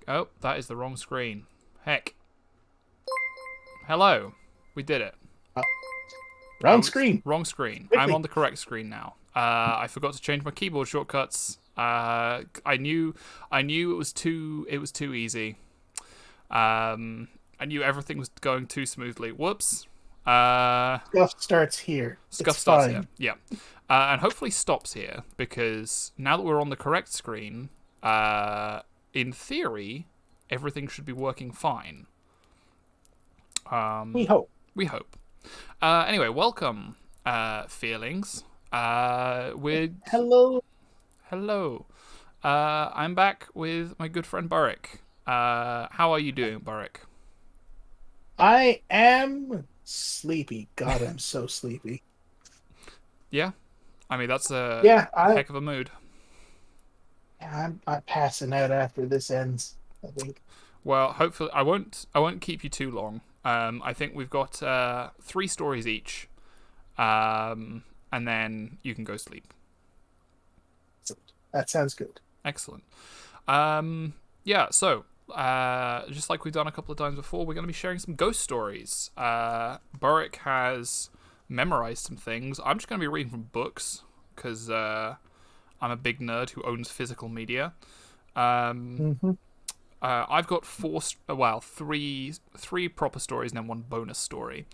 Oh, that is the wrong screen. Heck. Hello. We did it. Uh, I Wrong was screen. wrong screen. I'm Quickly. on the correct screen now. I forgot to change my keyboard shortcuts. I knew it was too easy. I knew everything was going too smoothly. Whoops. Stuff starts here. Scuff It's starts here. fine. Yeah. And hopefully stops here because now that we're on the correct screen, in theory, everything should be working fine. We hope. We hope. Anyway, welcome, feelings. We're Hello. hello. I'm back with my good friend Burrick. How are you doing, Burrick? I am sleepy. God, I'm so sleepy. Yeah, I mean that's a Yeah, heck of a mood. I'm passing out after this ends, I think. Well, hopefully I won't keep you too long. I think we've got 3 stories each, and then you can go sleep. So, that sounds good. Excellent. Yeah, so just like we've done a couple of times before, we're going to be sharing some ghost stories. Burrick has memorized some things. I'm just going to be reading from books because I'm a big nerd who owns physical media. Hmm. I've got three proper stories and then one bonus story.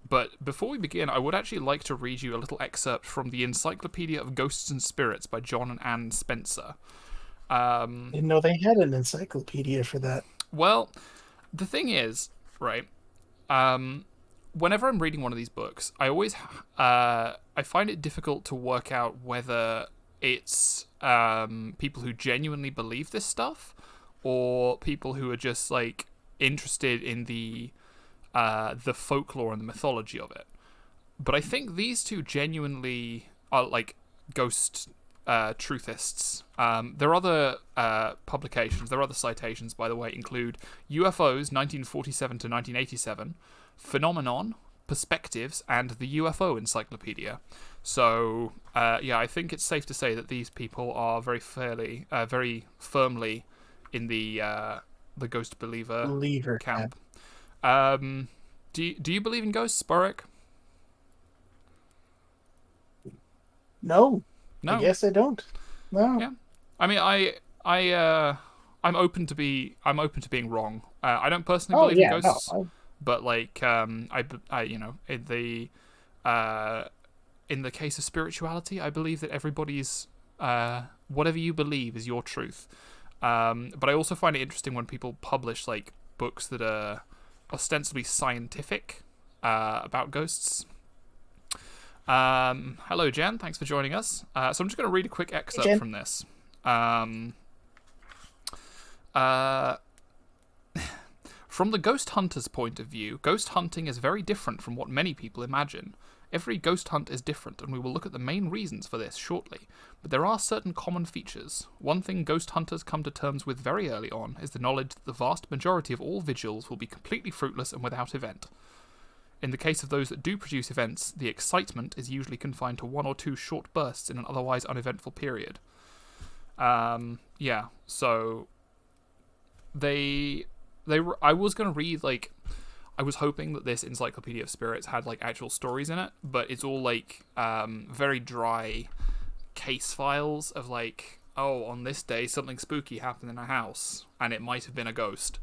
But before we begin, I would actually like to read you a little excerpt from the Encyclopedia of Ghosts and Spirits by John and Anne Spencer. Didn't know they had an encyclopedia for that. Well, the thing is, right? Whenever I'm reading one of these books, I find it difficult to work out whether it's people who genuinely believe this stuff or people who are just like interested in the folklore and the mythology of it. But I think these two genuinely are like ghost truthists. There are other publications, there are other citations, by the way, include UFOs 1947 to 1987, Phenomenon, Perspectives, and the UFO Encyclopedia. So, yeah, I think it's safe to say that these people are very firmly in the ghost believer Believer camp. camp. Do you believe in ghosts, Burrick? No, I No. guess I don't. No. Yeah. I mean, I'm open to being wrong. I don't personally Oh believe in yeah, no. ghosts, but like uh, in the case of spirituality, I believe that everybody's whatever you believe is your truth. But I also find it interesting when people publish like books that are ostensibly scientific about ghosts. Hello, Jen. Thanks for joining us. So I'm just going to read a quick Hey, excerpt Jen. from this. Uh, from the ghost hunter's point of view, ghost hunting is very different from what many people imagine. Every ghost hunt is different, and we will look at the main reasons for this shortly. But there are certain common features. One thing ghost hunters come to terms with very early on is the knowledge that the vast majority of all vigils will be completely fruitless and without event. In the case of those that do produce events, the excitement is usually confined to 1 or 2 short bursts in an otherwise uneventful period. Yeah, so I was going to read, like, I was hoping that this Encyclopedia of Spirits had, like, actual stories in it, but it's all, like, very dry case files of, like, oh, on this day something spooky happened in a house, and it might have been a ghost.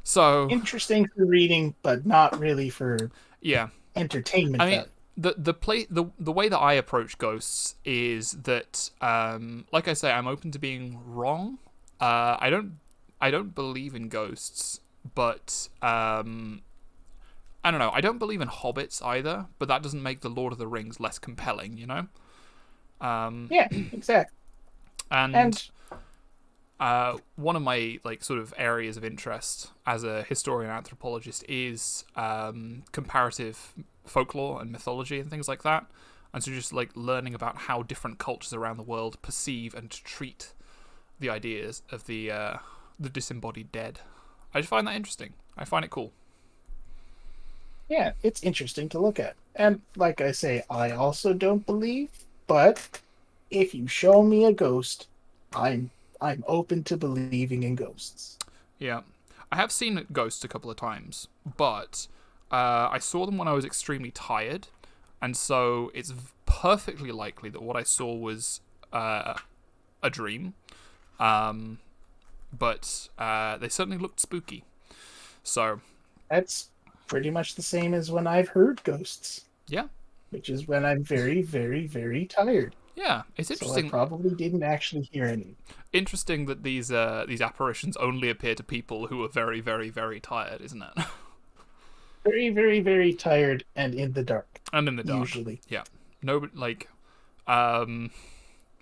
So, Interesting for reading, but not really for yeah. entertainment I mean, value. the way that I approach ghosts is that, like I say, I'm open to being wrong. I don't believe in ghosts, but I don't know. I don't believe in hobbits either, but that doesn't make the Lord of the Rings less compelling, you know. Yeah, exactly. And And one of my like sort of areas of interest as a historian anthropologist is comparative folklore and mythology and things like that. And so just like learning about how different cultures around the world perceive and treat the ideas of the disembodied dead. I just find that interesting. I find it cool. yeah, it's interesting to look at. And like I say, I also don't believe, but if you show me a ghost, I'm I'm open to believing in ghosts. Yeah. I have seen ghosts a couple of times, but I saw them when I was extremely tired, and so it's perfectly likely that what I saw was a dream. Um, but they certainly looked spooky. So, That's pretty much the same as when I've heard ghosts, yeah. which is when I'm very, very, very tired. Yeah, it's So I interesting. probably didn't actually hear any. Interesting that these apparitions only appear to people who are very, very, very tired, isn't it? Very, very, very tired and in the dark, And in the dark. usually. Yeah. No, like, um,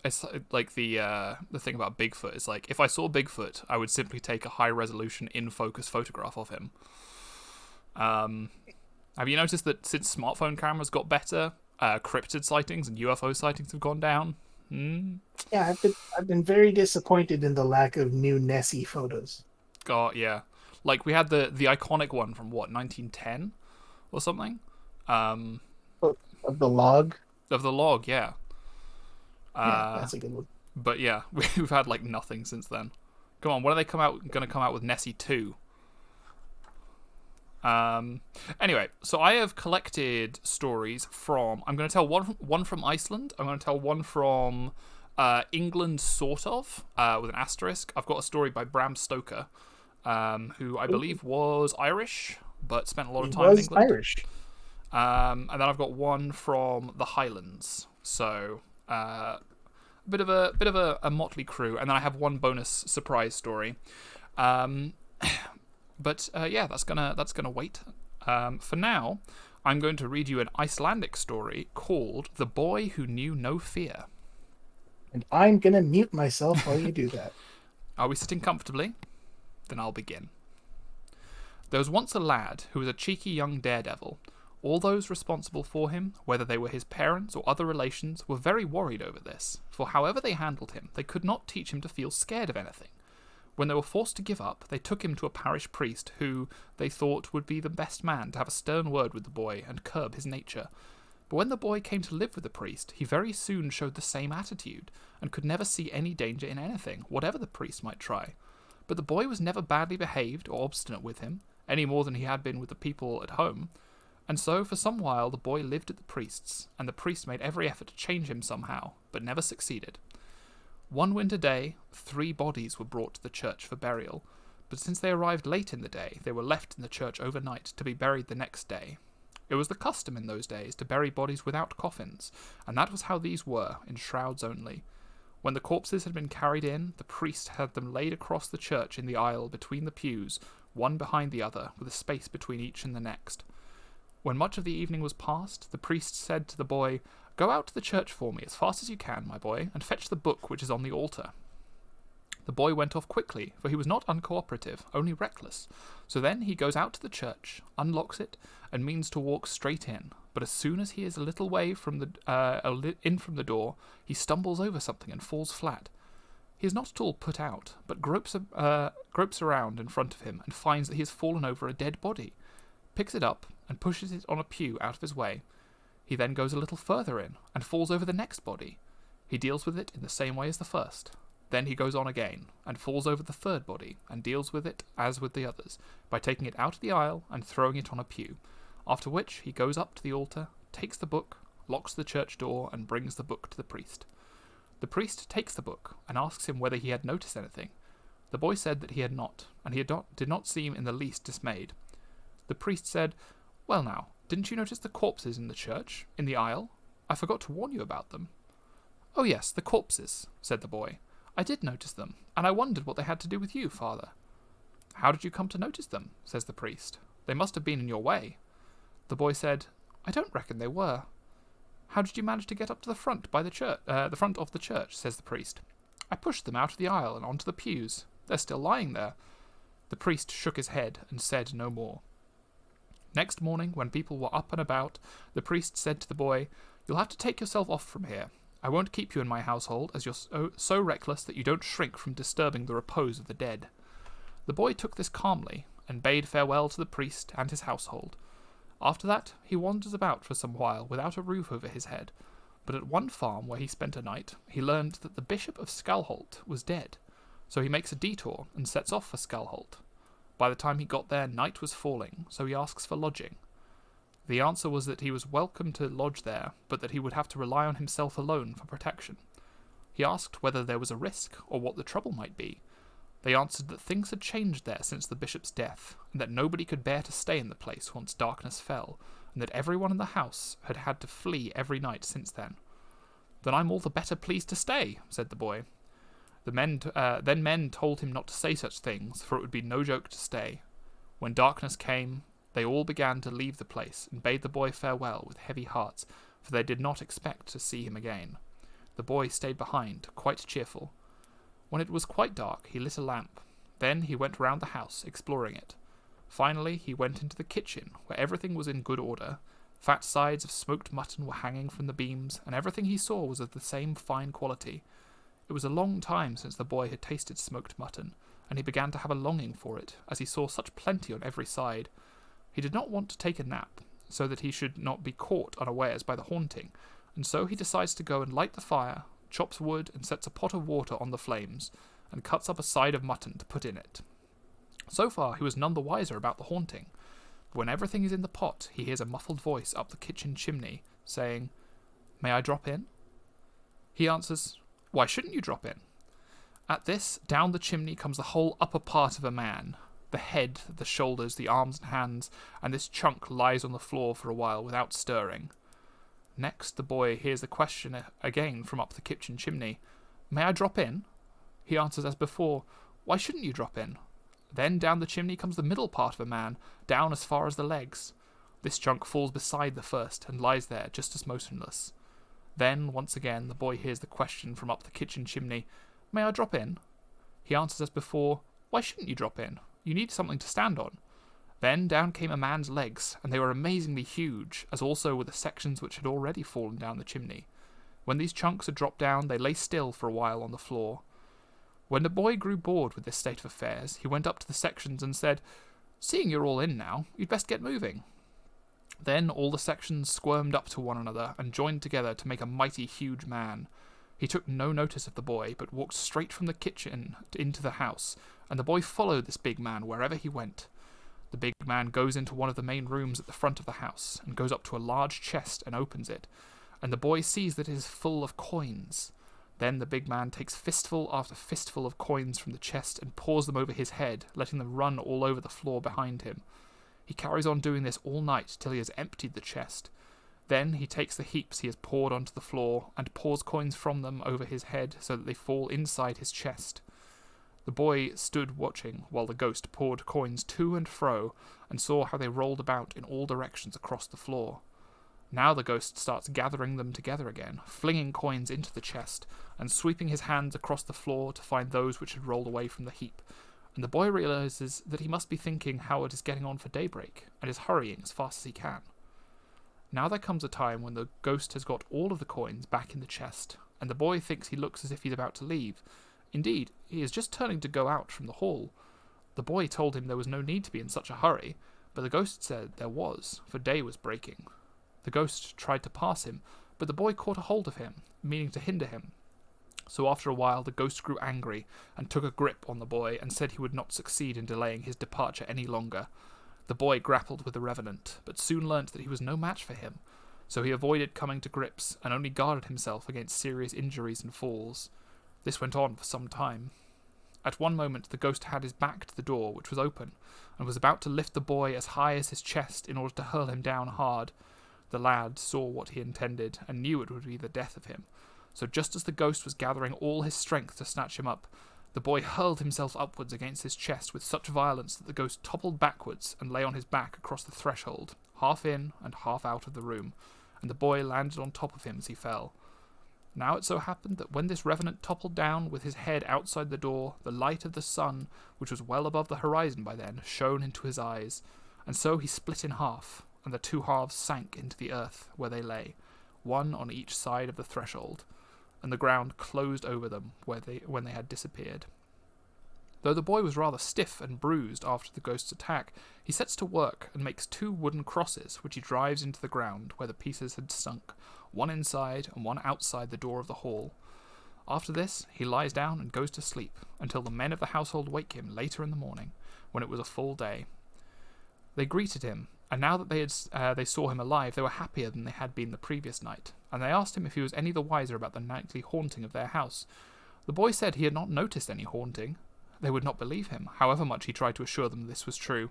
it's like the thing about Bigfoot is like if I saw Bigfoot, I would simply take a high resolution in focus photograph of him. Have you noticed that since smartphone cameras got better, cryptid sightings and UFO sightings have gone down? Yeah, I've been very disappointed in the lack of new Nessie photos. God, yeah. Like we had the iconic one from what 1910 or something. Of the log. Of the log, yeah. Yeah, that's a good one. But yeah, we've had like nothing since then. Come on, when are they going to come out with Nessie 2? Anyway, so I have collected stories from. I'm going to tell one from Iceland. I'm going to tell one from England, sort of, with an asterisk. I've got a story by Bram Stoker, who I believe was Irish, but spent a lot of time in England. Irish. And then I've got one from the Highlands. So a bit of a motley crew, and then I have one bonus surprise story. But yeah, that's gonna wait. For now, I'm going to read you an Icelandic story called "The Boy Who Knew No Fear." And I'm gonna mute myself while you do that. Are we sitting comfortably? Then I'll begin. There was once a lad who was a cheeky young daredevil. All those responsible for him, whether they were his parents or other relations, were very worried over this, for however they handled him, they could not teach him to feel scared of anything. When they were forced to give up, they took him to a parish priest who, they thought, would be the best man to have a stern word with the boy and curb his nature. But when the boy came to live with the priest, he very soon showed the same attitude, and could never see any danger in anything, whatever the priest might try. But the boy was never badly behaved or obstinate with him, any more than he had been with the people at home. And so, for some while, the boy lived at the priest's, and the priest made every effort to change him somehow, but never succeeded. One winter day, 3 bodies were brought to the church for burial, but since they arrived late in the day, they were left in the church overnight to be buried the next day. It was the custom in those days to bury bodies without coffins, and that was how these were, in shrouds only. When the corpses had been carried in, the priest had them laid across the church in the aisle between the pews, one behind the other, with a space between each and the next. When much of the evening was past, the priest said to the boy, "Go out to the church for me as fast as you can, my boy, and fetch the book which is on the altar." The boy went off quickly, for he was not uncooperative, only reckless. So then he goes out to the church, unlocks it, and means to walk straight in. But as soon as he is a little way from the door, he stumbles over something and falls flat. He is not at all put out, but gropes around in front of him and finds that he has fallen over a dead body, picks it up, and pushes it on a pew out of his way. He then goes a little further in, and falls over the next body. He deals with it in the same way as the first. Then he goes on again, and falls over the third body, and deals with it as with the others, by taking it out of the aisle and throwing it on a pew, after which he goes up to the altar, takes the book, locks the church door, and brings the book to the priest. The priest takes the book, and asks him whether he had noticed anything. The boy said that he had not, and he did not seem in the least dismayed. The priest said, "Well now, didn't you notice the corpses in the church, in the aisle? I forgot to warn you about them." "Oh yes, the corpses," said the boy. "I did notice them, and I wondered what they had to do with you, father." "How did you come to notice them?" says the priest. "They must have been in your way." The boy said, "I don't reckon they were." "How did you manage to get up to the front the front of the church?" says the priest. "I pushed them out of the aisle and onto the pews. They're still lying there." The priest shook his head and said no more. Next morning, when people were up and about, the priest said to the boy, "You'll have to take yourself off from here. I won't keep you in my household, as you're so reckless that you don't shrink from disturbing the repose of the dead." The boy took this calmly, and bade farewell to the priest and his household. After that, he wanders about for some while without a roof over his head, but at one farm where he spent a night, he learned that the Bishop of Skalholt was dead. So he makes a detour and sets off for Skullholt. By the time he got there, night was falling, so he asks for lodging. The answer was that he was welcome to lodge there, but that he would have to rely on himself alone for protection. He asked whether there was a risk, or what the trouble might be. They answered that things had changed there since the bishop's death, and that nobody could bear to stay in the place once darkness fell, and that everyone in the house had had to flee every night since then. "Then I'm all the better pleased to stay," said the boy. Then men told him not to say such things, for it would be no joke to stay. When darkness came, they all began to leave the place, and bade the boy farewell with heavy hearts, for they did not expect to see him again. The boy stayed behind, quite cheerful. When it was quite dark, he lit a lamp. Then he went round the house, exploring it. Finally, he went into the kitchen, where everything was in good order. Fat sides of smoked mutton were hanging from the beams, and everything he saw was of the same fine quality. It was a long time since the boy had tasted smoked mutton, and he began to have a longing for it, as he saw such plenty on every side. He did not want to take a nap, so that he should not be caught unawares by the haunting, and so he decides to go and light the fire, chops wood, and sets a pot of water on the flames, and cuts up a side of mutton to put in it. So far he was none the wiser about the haunting, but when everything is in the pot, he hears a muffled voice up the kitchen chimney, saying, "May I drop in?" He answers, "Why shouldn't you drop in?" At this, down the chimney comes the whole upper part of a man, the head, the shoulders, the arms and hands, and this chunk lies on the floor for a while without stirring. Next, the boy hears the question again from up the kitchen chimney, "May I drop in?" He answers as before, "Why shouldn't you drop in?" Then down the chimney comes the middle part of a man, down as far as the legs. This chunk falls beside the first, and lies there just as motionless. Then, once again, the boy hears the question from up the kitchen chimney, "May I drop in?" He answers as before, "Why shouldn't you drop in? You need something to stand on." Then down came a man's legs, and they were amazingly huge, as also were the sections which had already fallen down the chimney. When these chunks had dropped down, they lay still for a while on the floor. When the boy grew bored with this state of affairs, he went up to the sections and said, "Seeing you're all in now, you'd best get moving." Then all the sections squirmed up to one another and joined together to make a mighty huge man. He took no notice of the boy, but walked straight from the kitchen into the house, and the boy followed this big man wherever he went. The big man goes into one of the main rooms at the front of the house, and goes up to a large chest and opens it, and the boy sees that it is full of coins. Then the big man takes fistful after fistful of coins from the chest and pours them over his head, letting them run all over the floor behind him. He carries on doing this all night till he has emptied the chest. Then he takes the heaps he has poured onto the floor, and pours coins from them over his head so that they fall inside his chest. The boy stood watching while the ghost poured coins to and fro, and saw how they rolled about in all directions across the floor. Now the ghost starts gathering them together again, flinging coins into the chest, and sweeping his hands across the floor to find those which had rolled away from the heap, and the boy realizes that he must be thinking how it is getting on for daybreak, and is hurrying as fast as he can. Now there comes a time when the ghost has got all of the coins back in the chest, and the boy thinks he looks as if he's about to leave. Indeed, he is just turning to go out from the hall. The boy told him there was no need to be in such a hurry, but the ghost said there was, for day was breaking. The ghost tried to pass him, but the boy caught a hold of him, meaning to hinder him. So after a while the ghost grew angry, and took a grip on the boy, and said he would not succeed in delaying his departure any longer. The boy grappled with the revenant, but soon learnt that he was no match for him, so he avoided coming to grips, and only guarded himself against serious injuries and falls. This went on for some time. At one moment the ghost had his back to the door, which was open, and was about to lift the boy as high as his chest in order to hurl him down hard. The lad saw what he intended, and knew it would be the death of him. So just as the ghost was gathering all his strength to snatch him up, the boy hurled himself upwards against his chest with such violence that the ghost toppled backwards and lay on his back across the threshold, half in and half out of the room, and the boy landed on top of him as he fell. Now it so happened that when this revenant toppled down with his head outside the door, the light of the sun, which was well above the horizon by then, shone into his eyes, and so he split in half, and the two halves sank into the earth where they lay, one on each side of the threshold, and the ground closed over them when they had disappeared. Though the boy was rather stiff and bruised after the ghost's attack, he sets to work and makes 2 wooden crosses, which he drives into the ground where the pieces had sunk, one inside and one outside the door of the hall. After this, he lies down and goes to sleep, until the men of the household wake him later in the morning, when it was a full day. They greeted him, and now that they saw him alive, they were happier than they had been the previous night, and they asked him if he was any the wiser about the nightly haunting of their house. The boy said he had not noticed any haunting. They would not believe him, however much he tried to assure them this was true.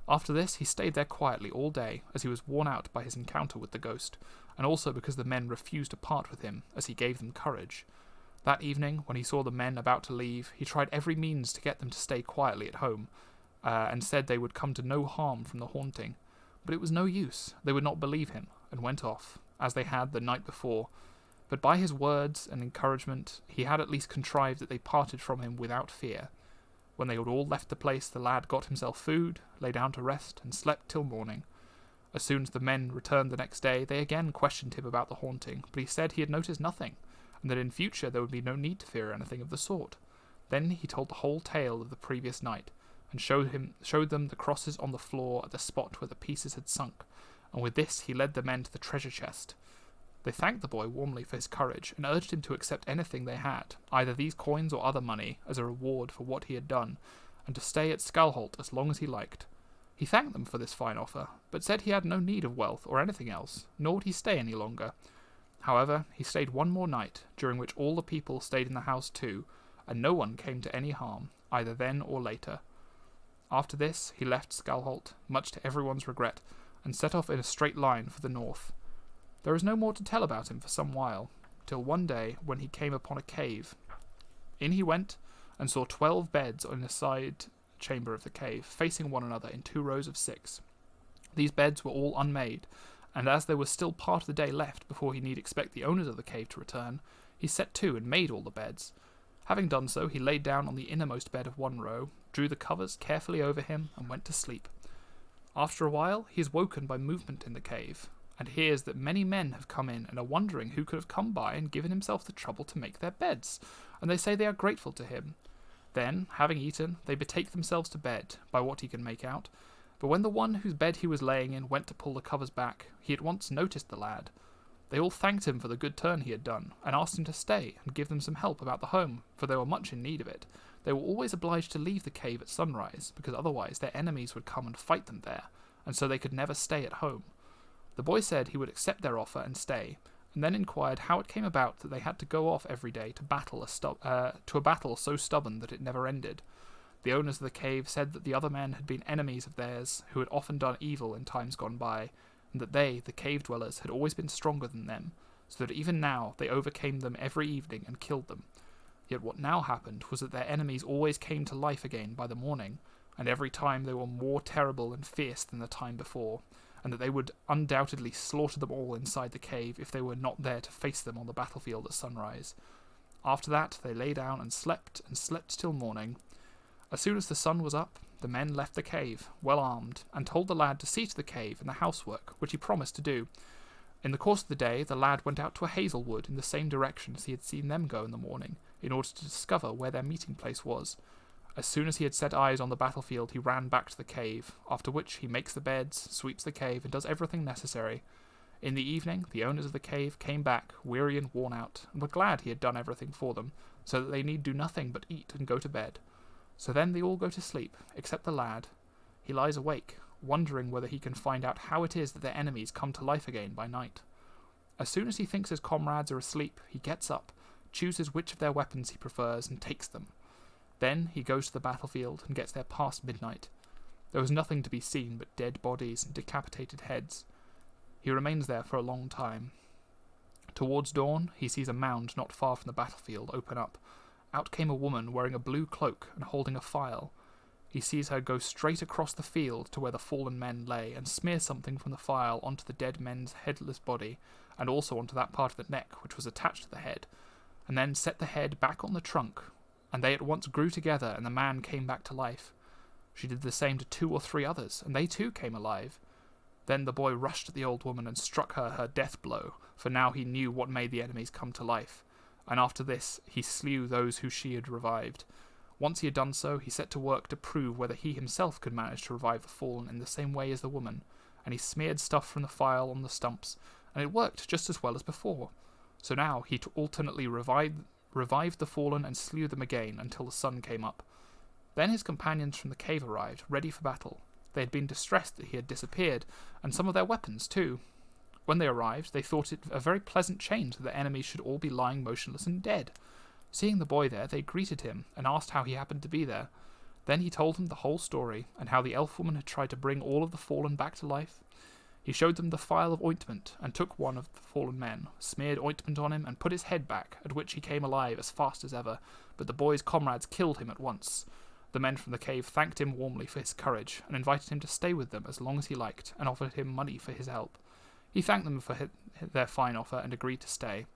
After this, he stayed there quietly all day, as he was worn out by his encounter with the ghost, and also because the men refused to part with him, as he gave them courage. That evening, when he saw the men about to leave, he tried every means to get them to stay quietly at home, and said they would come to no harm from the haunting. But it was no use. They would not believe him, and went off, as they had the night before. But by his words and encouragement, he had at least contrived that they parted from him without fear. When they had all left the place, the lad got himself food, lay down to rest, and slept till morning. As soon as the men returned the next day, they again questioned him about the haunting, but he said he had noticed nothing, and that in future there would be no need to fear anything of the sort. Then he told the whole tale of the previous night, and showed them the crosses on the floor at the spot where the pieces had sunk, and with this he led the men to the treasure chest. They thanked the boy warmly for his courage, and urged him to accept anything they had, either these coins or other money, as a reward for what he had done, and to stay at Skullholt as long as he liked. He thanked them for this fine offer, but said he had no need of wealth or anything else, nor would he stay any longer. However, he stayed one more night, during which all the people stayed in the house too, and no one came to any harm, either then or later. After this, he left Skullholt, much to everyone's regret, and set off in a straight line for the north. There is no more to tell about him for some while, till one day when he came upon a cave. In he went, and saw 12 beds in a side chamber of the cave, facing one another in 2 rows of 6. These beds were all unmade, and as there was still part of the day left before he need expect the owners of the cave to return, he set to and made all the beds. Having done so, he laid down on the innermost bed of one row, drew the covers carefully over him, and went to sleep. After a while, he is woken by movement in the cave, and hears that many men have come in and are wondering who could have come by and given himself the trouble to make their beds, and they say they are grateful to him. Then, having eaten, they betake themselves to bed, by what he can make out, but when the one whose bed he was laying in went to pull the covers back, he at once noticed the lad. They all thanked him for the good turn he had done, and asked him to stay and give them some help about the home, for they were much in need of it. They were always obliged to leave the cave at sunrise, because otherwise their enemies would come and fight them there, and so they could never stay at home. The boy said he would accept their offer and stay, and then inquired how it came about that they had to go off every day to a battle so stubborn that it never ended. The owners of the cave said that the other men had been enemies of theirs, who had often done evil in times gone by, and that they, the cave dwellers, had always been stronger than them, so that even now they overcame them every evening and killed them. Yet what now happened was that their enemies always came to life again by the morning, and every time they were more terrible and fierce than the time before, and that they would undoubtedly slaughter them all inside the cave if they were not there to face them on the battlefield at sunrise. After that they lay down and slept till morning. As soon as the sun was up, the men left the cave, well armed, and told the lad to see to the cave and the housework, which he promised to do. In the course of the day, the lad went out to a hazel wood in the same direction as he had seen them go in the morning, in order to discover where their meeting place was. As soon as he had set eyes on the battlefield, he ran back to the cave, after which he makes the beds, sweeps the cave, and does everything necessary. In the evening, the owners of the cave came back, weary and worn out, and were glad he had done everything for them, so that they need do nothing but eat and go to bed. So then they all go to sleep, except the lad. He lies awake, wondering whether he can find out how it is that their enemies come to life again by night. As soon as he thinks his comrades are asleep, he gets up, chooses which of their weapons he prefers, and takes them. Then he goes to the battlefield and gets there past midnight. There was nothing to be seen but dead bodies and decapitated heads. He remains there for a long time. Towards dawn, he sees a mound not far from the battlefield open up. Out came a woman wearing a blue cloak and holding a file. He sees her go straight across the field to where the fallen men lay and smear something from the file onto the dead men's headless body, and also onto that part of the neck which was attached to the head, and then set the head back on the trunk, and they at once grew together, and the man came back to life. She did the same to 2 or 3 others, and they too came alive. Then the boy rushed at the old woman and struck her death blow, for now he knew what made the enemies come to life, and after this he slew those who she had revived. Once he had done so, he set to work to prove whether he himself could manage to revive the fallen in the same way as the woman, and he smeared stuff from the file on the stumps, and it worked just as well as before. So now he alternately revived revived the fallen, and slew them again until the sun came up. Then his companions from the cave arrived, ready for battle. They had been distressed that he had disappeared, and some of their weapons too. When they arrived, they thought it a very pleasant change that their enemies should all be lying motionless and dead. Seeing the boy there, they greeted him, and asked how he happened to be there. Then he told them the whole story, and how the elf woman had tried to bring all of the fallen back to life. He showed them the phial of ointment, and took one of the fallen men, smeared ointment on him, and put his head back, at which he came alive as fast as ever, but the boy's comrades killed him at once. The men from the cave thanked him warmly for his courage, and invited him to stay with them as long as he liked, and offered him money for his help. He thanked them for their fine offer, and agreed to stay.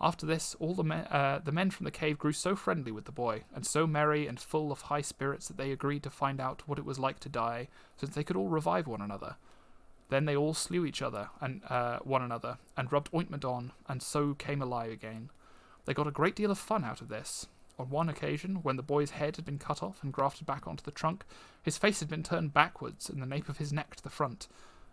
After this, all the men from the cave grew so friendly with the boy, and so merry and full of high spirits, that they agreed to find out what it was like to die, so that they could all revive one another. Then they all slew each other and one another, and rubbed ointment on, and so came alive again. They got a great deal of fun out of this. On one occasion, when the boy's head had been cut off and grafted back onto the trunk, his face had been turned backwards and the nape of his neck to the front.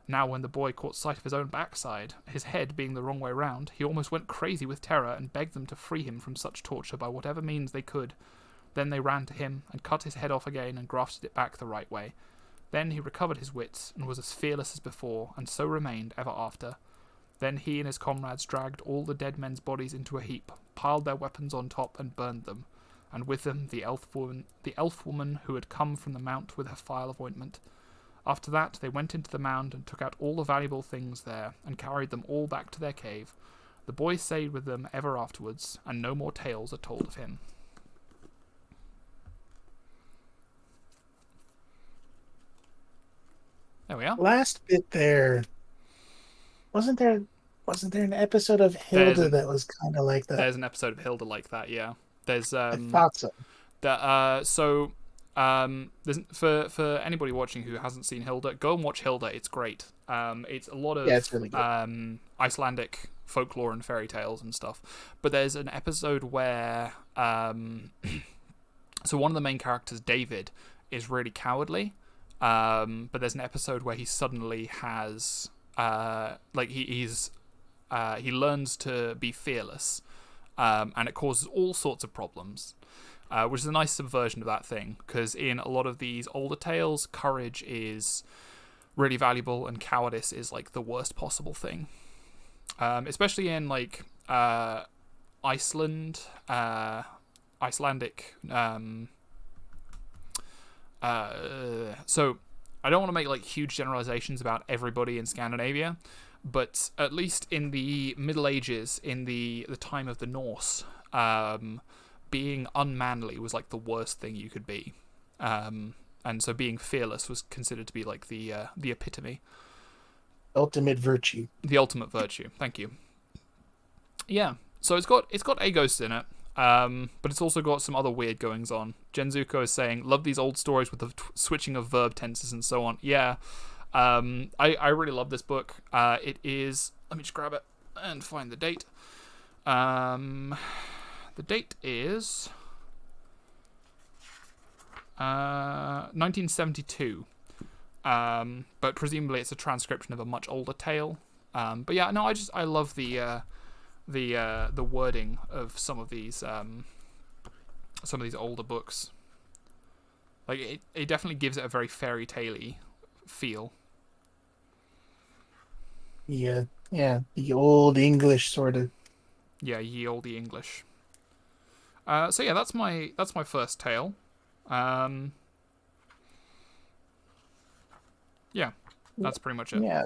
Now when the boy caught sight of his own backside, his head being the wrong way round, he almost went crazy with terror and begged them to free him from such torture by whatever means they could. Then they ran to him and cut his head off again and grafted it back the right way. Then he recovered his wits and was as fearless as before, and so remained ever after. Then he and his comrades dragged all the dead men's bodies into a heap, piled their weapons on top, and burned them, and with them the elf woman who had come from the mount with her phial of ointment. After that they went into the mound and took out all the valuable things there, and carried them all back to their cave. The boy stayed with them ever afterwards, and no more tales are told of him. There we are. Last bit there. Wasn't there an episode of Hilda that was kind of like that? There's an episode of Hilda like that, yeah. There's I thought so. There's, for anybody watching who hasn't seen Hilda, go and watch Hilda. It's great. It's a lot of it's really good. Icelandic folklore and fairy tales and stuff. But there's an episode where so one of the main characters, David, is really cowardly. But there's an episode where he suddenly has he learns to be fearless, and it causes all sorts of problems, which is a nice subversion of that thing, because in a lot of these older tales, courage is really valuable and cowardice is like the worst possible thing, especially in like Icelandic so I don't want to make like huge generalizations about everybody in Scandinavia, but at least in the Middle Ages, in the time of the Norse, being unmanly was like the worst thing you could be, and so being fearless was considered to be like the epitome, ultimate virtue. The ultimate virtue. Thank you. Yeah, so it's got a ghost in it. But it's also got some other weird goings on. Genzuko is saying, love these old stories with the switching of verb tenses and so on. Yeah, I really love this book. It is, let me just grab it and find the date. The date is 1972. But presumably it's a transcription of a much older tale. But yeah, no, I love the wording of some of these older books. Like it definitely gives it a very fairy tale-y feel. Yeah, the old English sort of. Yeah, ye olde English. So yeah, that's my first tale. Yeah, that's pretty much it. Yeah.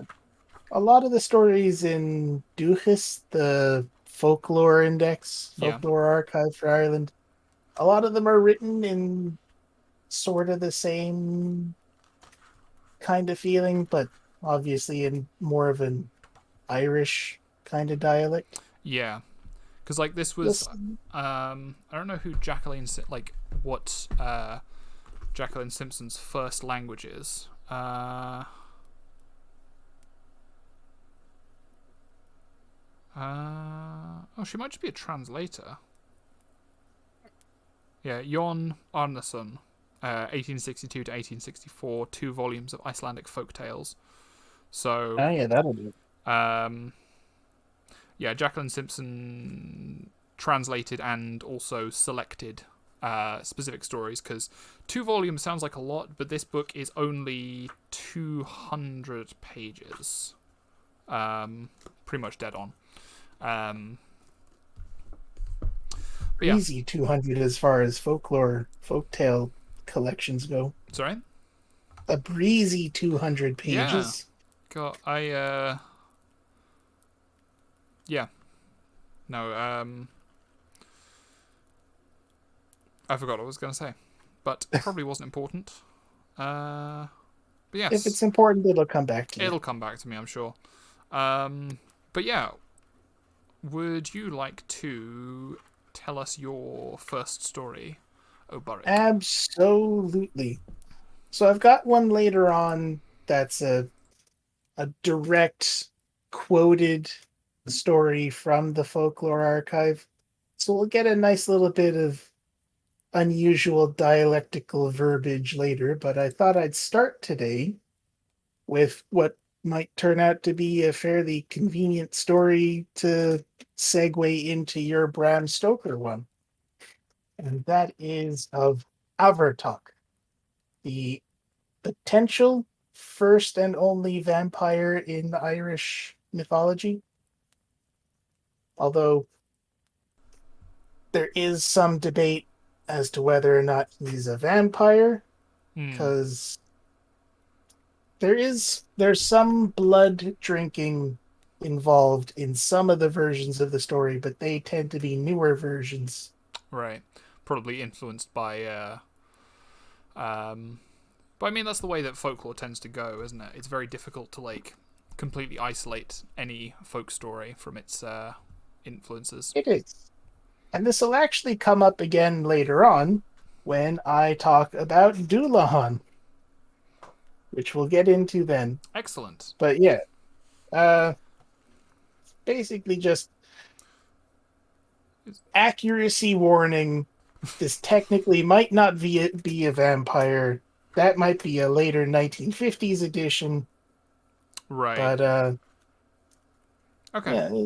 A lot of the stories in Duchess, the folklore index, folklore archive for Ireland, a lot of them are written in sort of the same kind of feeling, but obviously in more of an Irish kind of dialect. Yeah, because like this was, I don't know who Jacqueline Simpson's first language is. She might just be a translator. Yeah, Jon Arnason, 1862 to 1864, 2 volumes of Icelandic folk tales. So, yeah, that'll do. Yeah, Jacqueline Simpson translated and also selected specific stories, because 2 volumes sounds like a lot, but this book is only 200 pages. Pretty much dead on. Yeah. Easy 200 as far as folktale collections go. Sorry? A breezy 200 Yeah. pages. God, yeah. No, I forgot what I was going to say, but it probably wasn't important. But yes. If it's important, it'll come back to you. It'll come back to me, I'm sure. But yeah, would you like to tell us your first story, Burrick? Absolutely. So I've got one later on that's a direct quoted story from the folklore archive. So we'll get a nice little bit of unusual dialectical verbiage later, but I thought I'd start today with what might turn out to be a fairly convenient story to segue into your Bram Stoker one. And that is of Avertok, the potential first and only vampire in Irish mythology. Although there is some debate as to whether or not he's a vampire, because there's some blood drinking involved in some of the versions of the story, but they tend to be newer versions. Right. Probably influenced by but I mean, that's the way that folklore tends to go, isn't it? It's very difficult to, like, completely isolate any folk story from its influences. It is. And this will actually come up again later on when I talk about Doulahan, which we'll get into then. Excellent. But yeah, basically just accuracy warning. This technically might not be a vampire. That might be a later 1950s edition. Right. But okay. Yeah,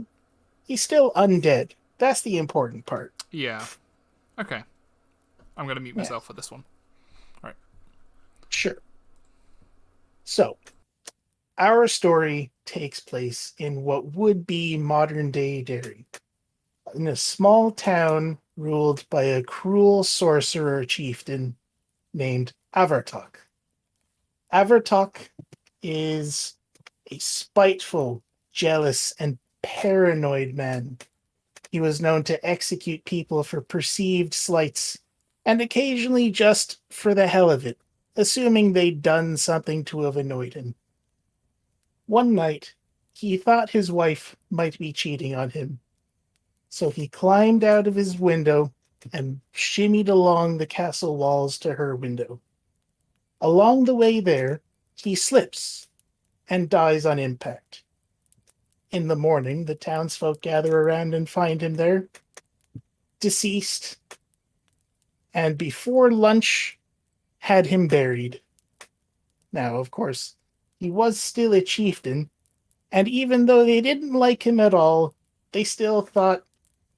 he's still undead. That's the important part. Yeah. Okay. I'm going to mute myself for this one. All right. Sure. So, our story takes place in what would be modern-day Derry, in a small town ruled by a cruel sorcerer chieftain named Avertok. Avertok is a spiteful, jealous, and paranoid man. He was known to execute people for perceived slights, and occasionally just for the hell of it, assuming they'd done something to have annoyed him. One night, he thought his wife might be cheating on him, so he climbed out of his window and shimmied along the castle walls to her window. Along the way there, he slips and dies on impact. In the morning, the townsfolk gather around and find him there, deceased, and before lunch, had him buried. Now, of course, he was still a chieftain, and even though they didn't like him at all, they still thought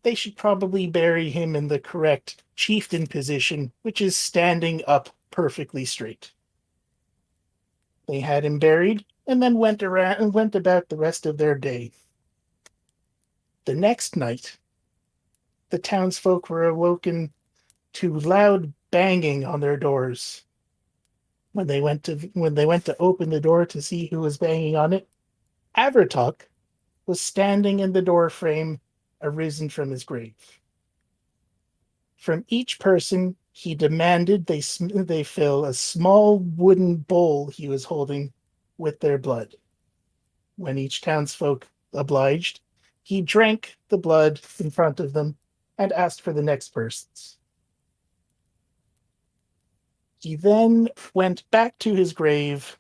they should probably bury him in the correct chieftain position, which is standing up perfectly straight. They had him buried, and then went about the rest of their day. The next night, the townsfolk were awoken to loud banging on their doors. When they went to open the door to see who was banging on it, Avertok was standing in the door frame, arisen from his grave. From each person, he demanded they fill a small wooden bowl he was holding with their blood. When each townsfolk obliged, he drank the blood in front of them and asked for the next person's. He then went back to his grave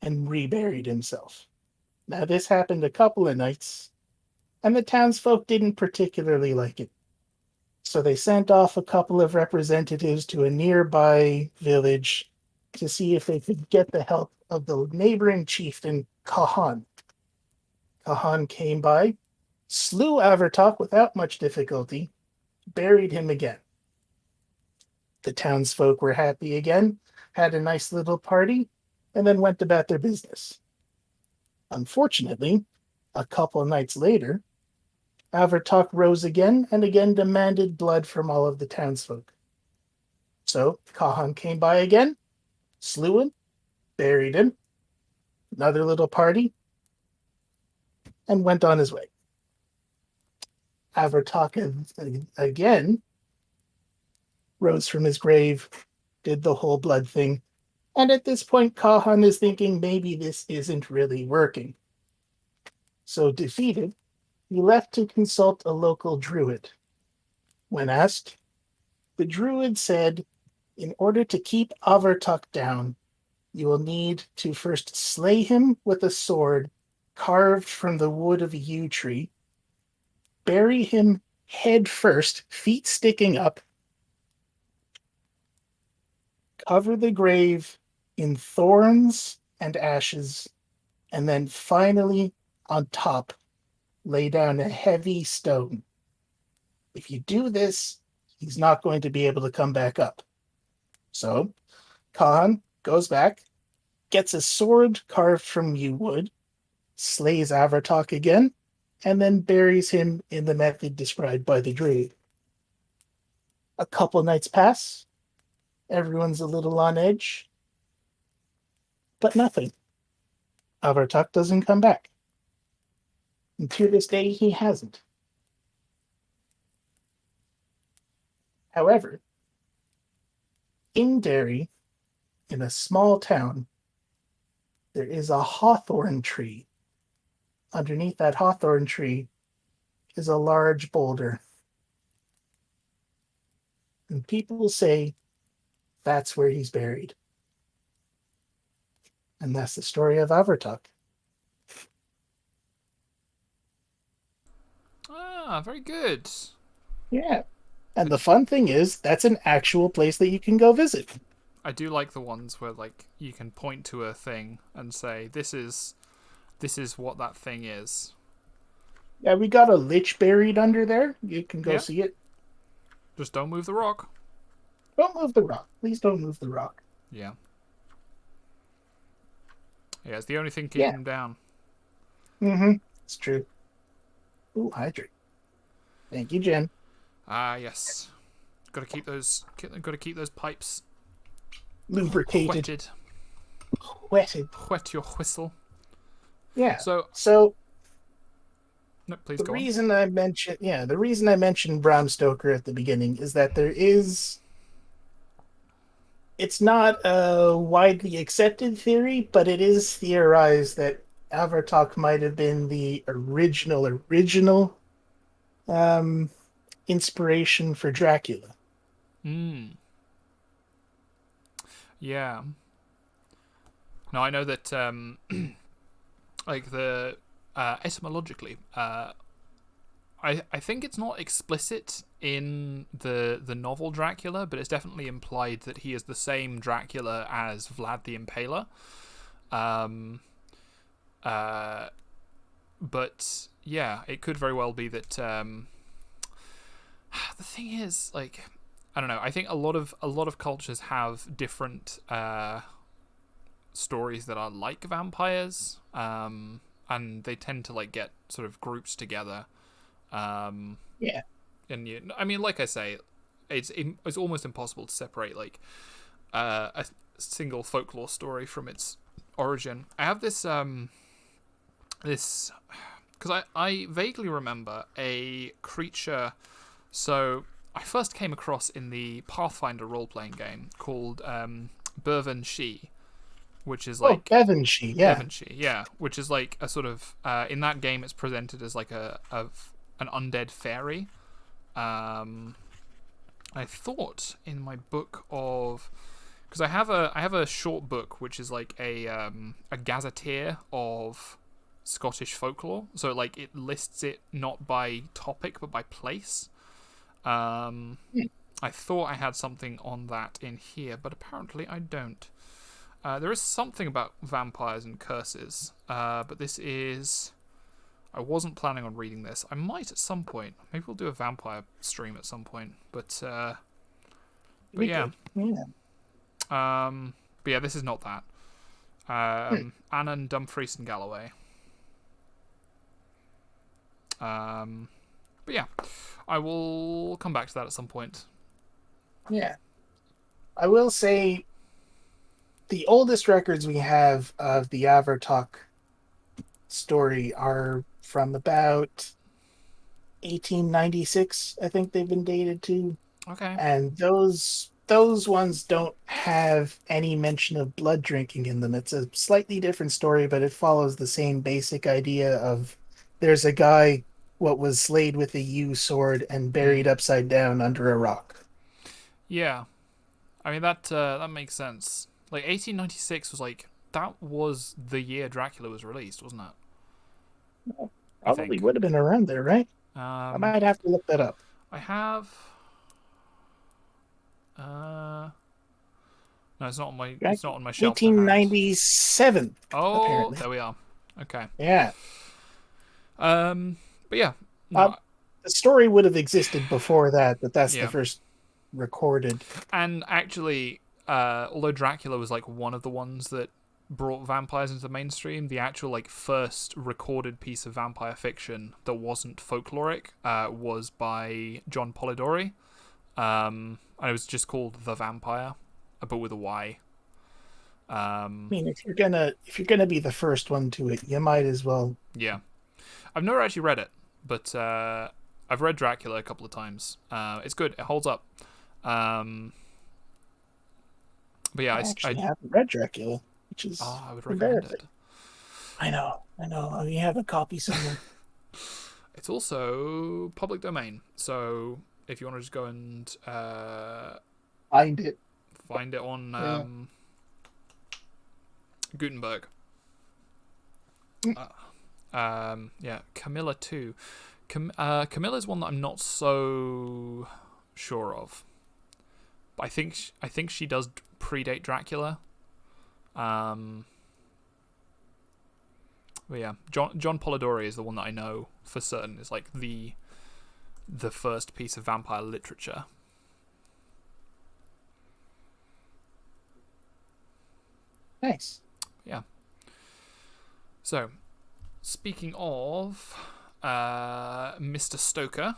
and reburied himself. Now, this happened a couple of nights, and the townsfolk didn't particularly like it. So they sent off a couple of representatives to a nearby village to see if they could get the help of the neighboring chieftain, Cahan. Cahan came by, slew Avertok without much difficulty, buried him again. The townsfolk were happy again, had a nice little party, and then went about their business. Unfortunately, a couple nights later, Avertok rose again and again demanded blood from all of the townsfolk. So Kahan came by again, slew him, buried him, another little party, and went on his way. Avertok again rose from his grave, did the whole blood thing, and at this point, Kahan is thinking maybe this isn't really working. So defeated, he left to consult a local druid. When asked, the druid said, in order to keep Avertok down, you will need to first slay him with a sword carved from the wood of a yew tree, bury him head first, feet sticking up, cover the grave in thorns and ashes, and then finally, on top, lay down a heavy stone. If you do this, he's not going to be able to come back up. So, Khan goes back, gets a sword carved from yew wood, slays Avertok again, and then buries him in the method described by the druid. A couple nights pass, everyone's a little on edge, but nothing. Avertok doesn't come back. And to this day, he hasn't. However, in Derry, in a small town, there is a hawthorn tree. Underneath that hawthorn tree is a large boulder. And people say that's where he's buried. And that's the story of Avertok. Ah, very good. Yeah. And the fun thing is, that's an actual place that you can go visit. I do like the ones where like you can point to a thing and say, this is what that thing is. Yeah, we got a lich buried under there. You can go Yeah. see it. Just don't move the rock. Don't move the rock. Please don't move the rock. Yeah. Yeah, it's the only thing keeping him down. Mm-hmm. It's true. Ooh, hydrate. Thank you, Jen. Ah, yes. Got to keep those pipes Lubricated. wetted. Wet your whistle. Yeah. So no, please the go reason on. The reason I mentioned Bram Stoker at the beginning is that it's not a widely accepted theory, but it is theorized that Avertok might have been the original inspiration for Dracula. Yeah. Now I know that like the etymologically, I think it's not explicit in the novel Dracula, but it's definitely implied that he is the same Dracula as Vlad the Impaler. But yeah, it could very well be that. The thing is, like, I don't know. I think a lot of cultures have different stories that are like vampires, and they tend to like get sort of groups together. Yeah. And I mean, like I say, it's almost impossible to separate like a single folklore story from its origin. I have this because I vaguely remember a creature. So I first came across in the Pathfinder role-playing game called Burvan She, which is like Bevanshee, yeah. Bevanshee, yeah, which is like a sort of in that game it's presented as like an undead fairy. I thought in my book of, because I have a short book which is like a gazetteer of Scottish folklore, so like it lists it not by topic but by place. I thought I had something on that in here, but apparently I don't. There is something about vampires and curses, but this is I wasn't planning on reading this. I might at some point. Maybe we'll do a vampire stream at some point. But yeah. Yeah. But yeah, this is not that. Annan, Dumfries, and Galloway. But yeah, I will come back to that at some point. Yeah. I will say the oldest records we have of the Avertalk story are from about 1896. I think they've been dated to. Okay. And those ones don't have any mention of blood drinking in them. It's a slightly different story, but it follows the same basic idea of there's a guy what was slayed with a yew sword and buried upside down under a rock. Yeah. I mean, that makes sense. Like, 1896 was like, that was the year Dracula was released, wasn't it? Probably would have been around there, right? I might have to look that up. I have... no, it's not on my shelf. 1897. Oh, apparently. There we are. Okay. Yeah. But yeah. No, the story would have existed before that, but that's the first recorded. And actually, although Dracula was like one of the ones that brought vampires into the mainstream, the actual like first recorded piece of vampire fiction that wasn't folkloric was by John Polidori. And it was just called The Vampire, but with a Y. I mean, if you're gonna be the first one to it, you might as well. Yeah, I've never actually read it, but I've read Dracula a couple of times. It's good. It holds up. But yeah, I haven't read Dracula, which is I would recommend it. I know. You have a copy somewhere. It's also public domain, so if you want to just go and find it on Gutenberg. Camilla 2. Camilla is one that I'm not so sure of, but I think she does predate Dracula. But yeah, John Polidori is the one that I know for certain is like the first piece of vampire literature. Nice. Yeah. So, speaking of Mr. Stoker,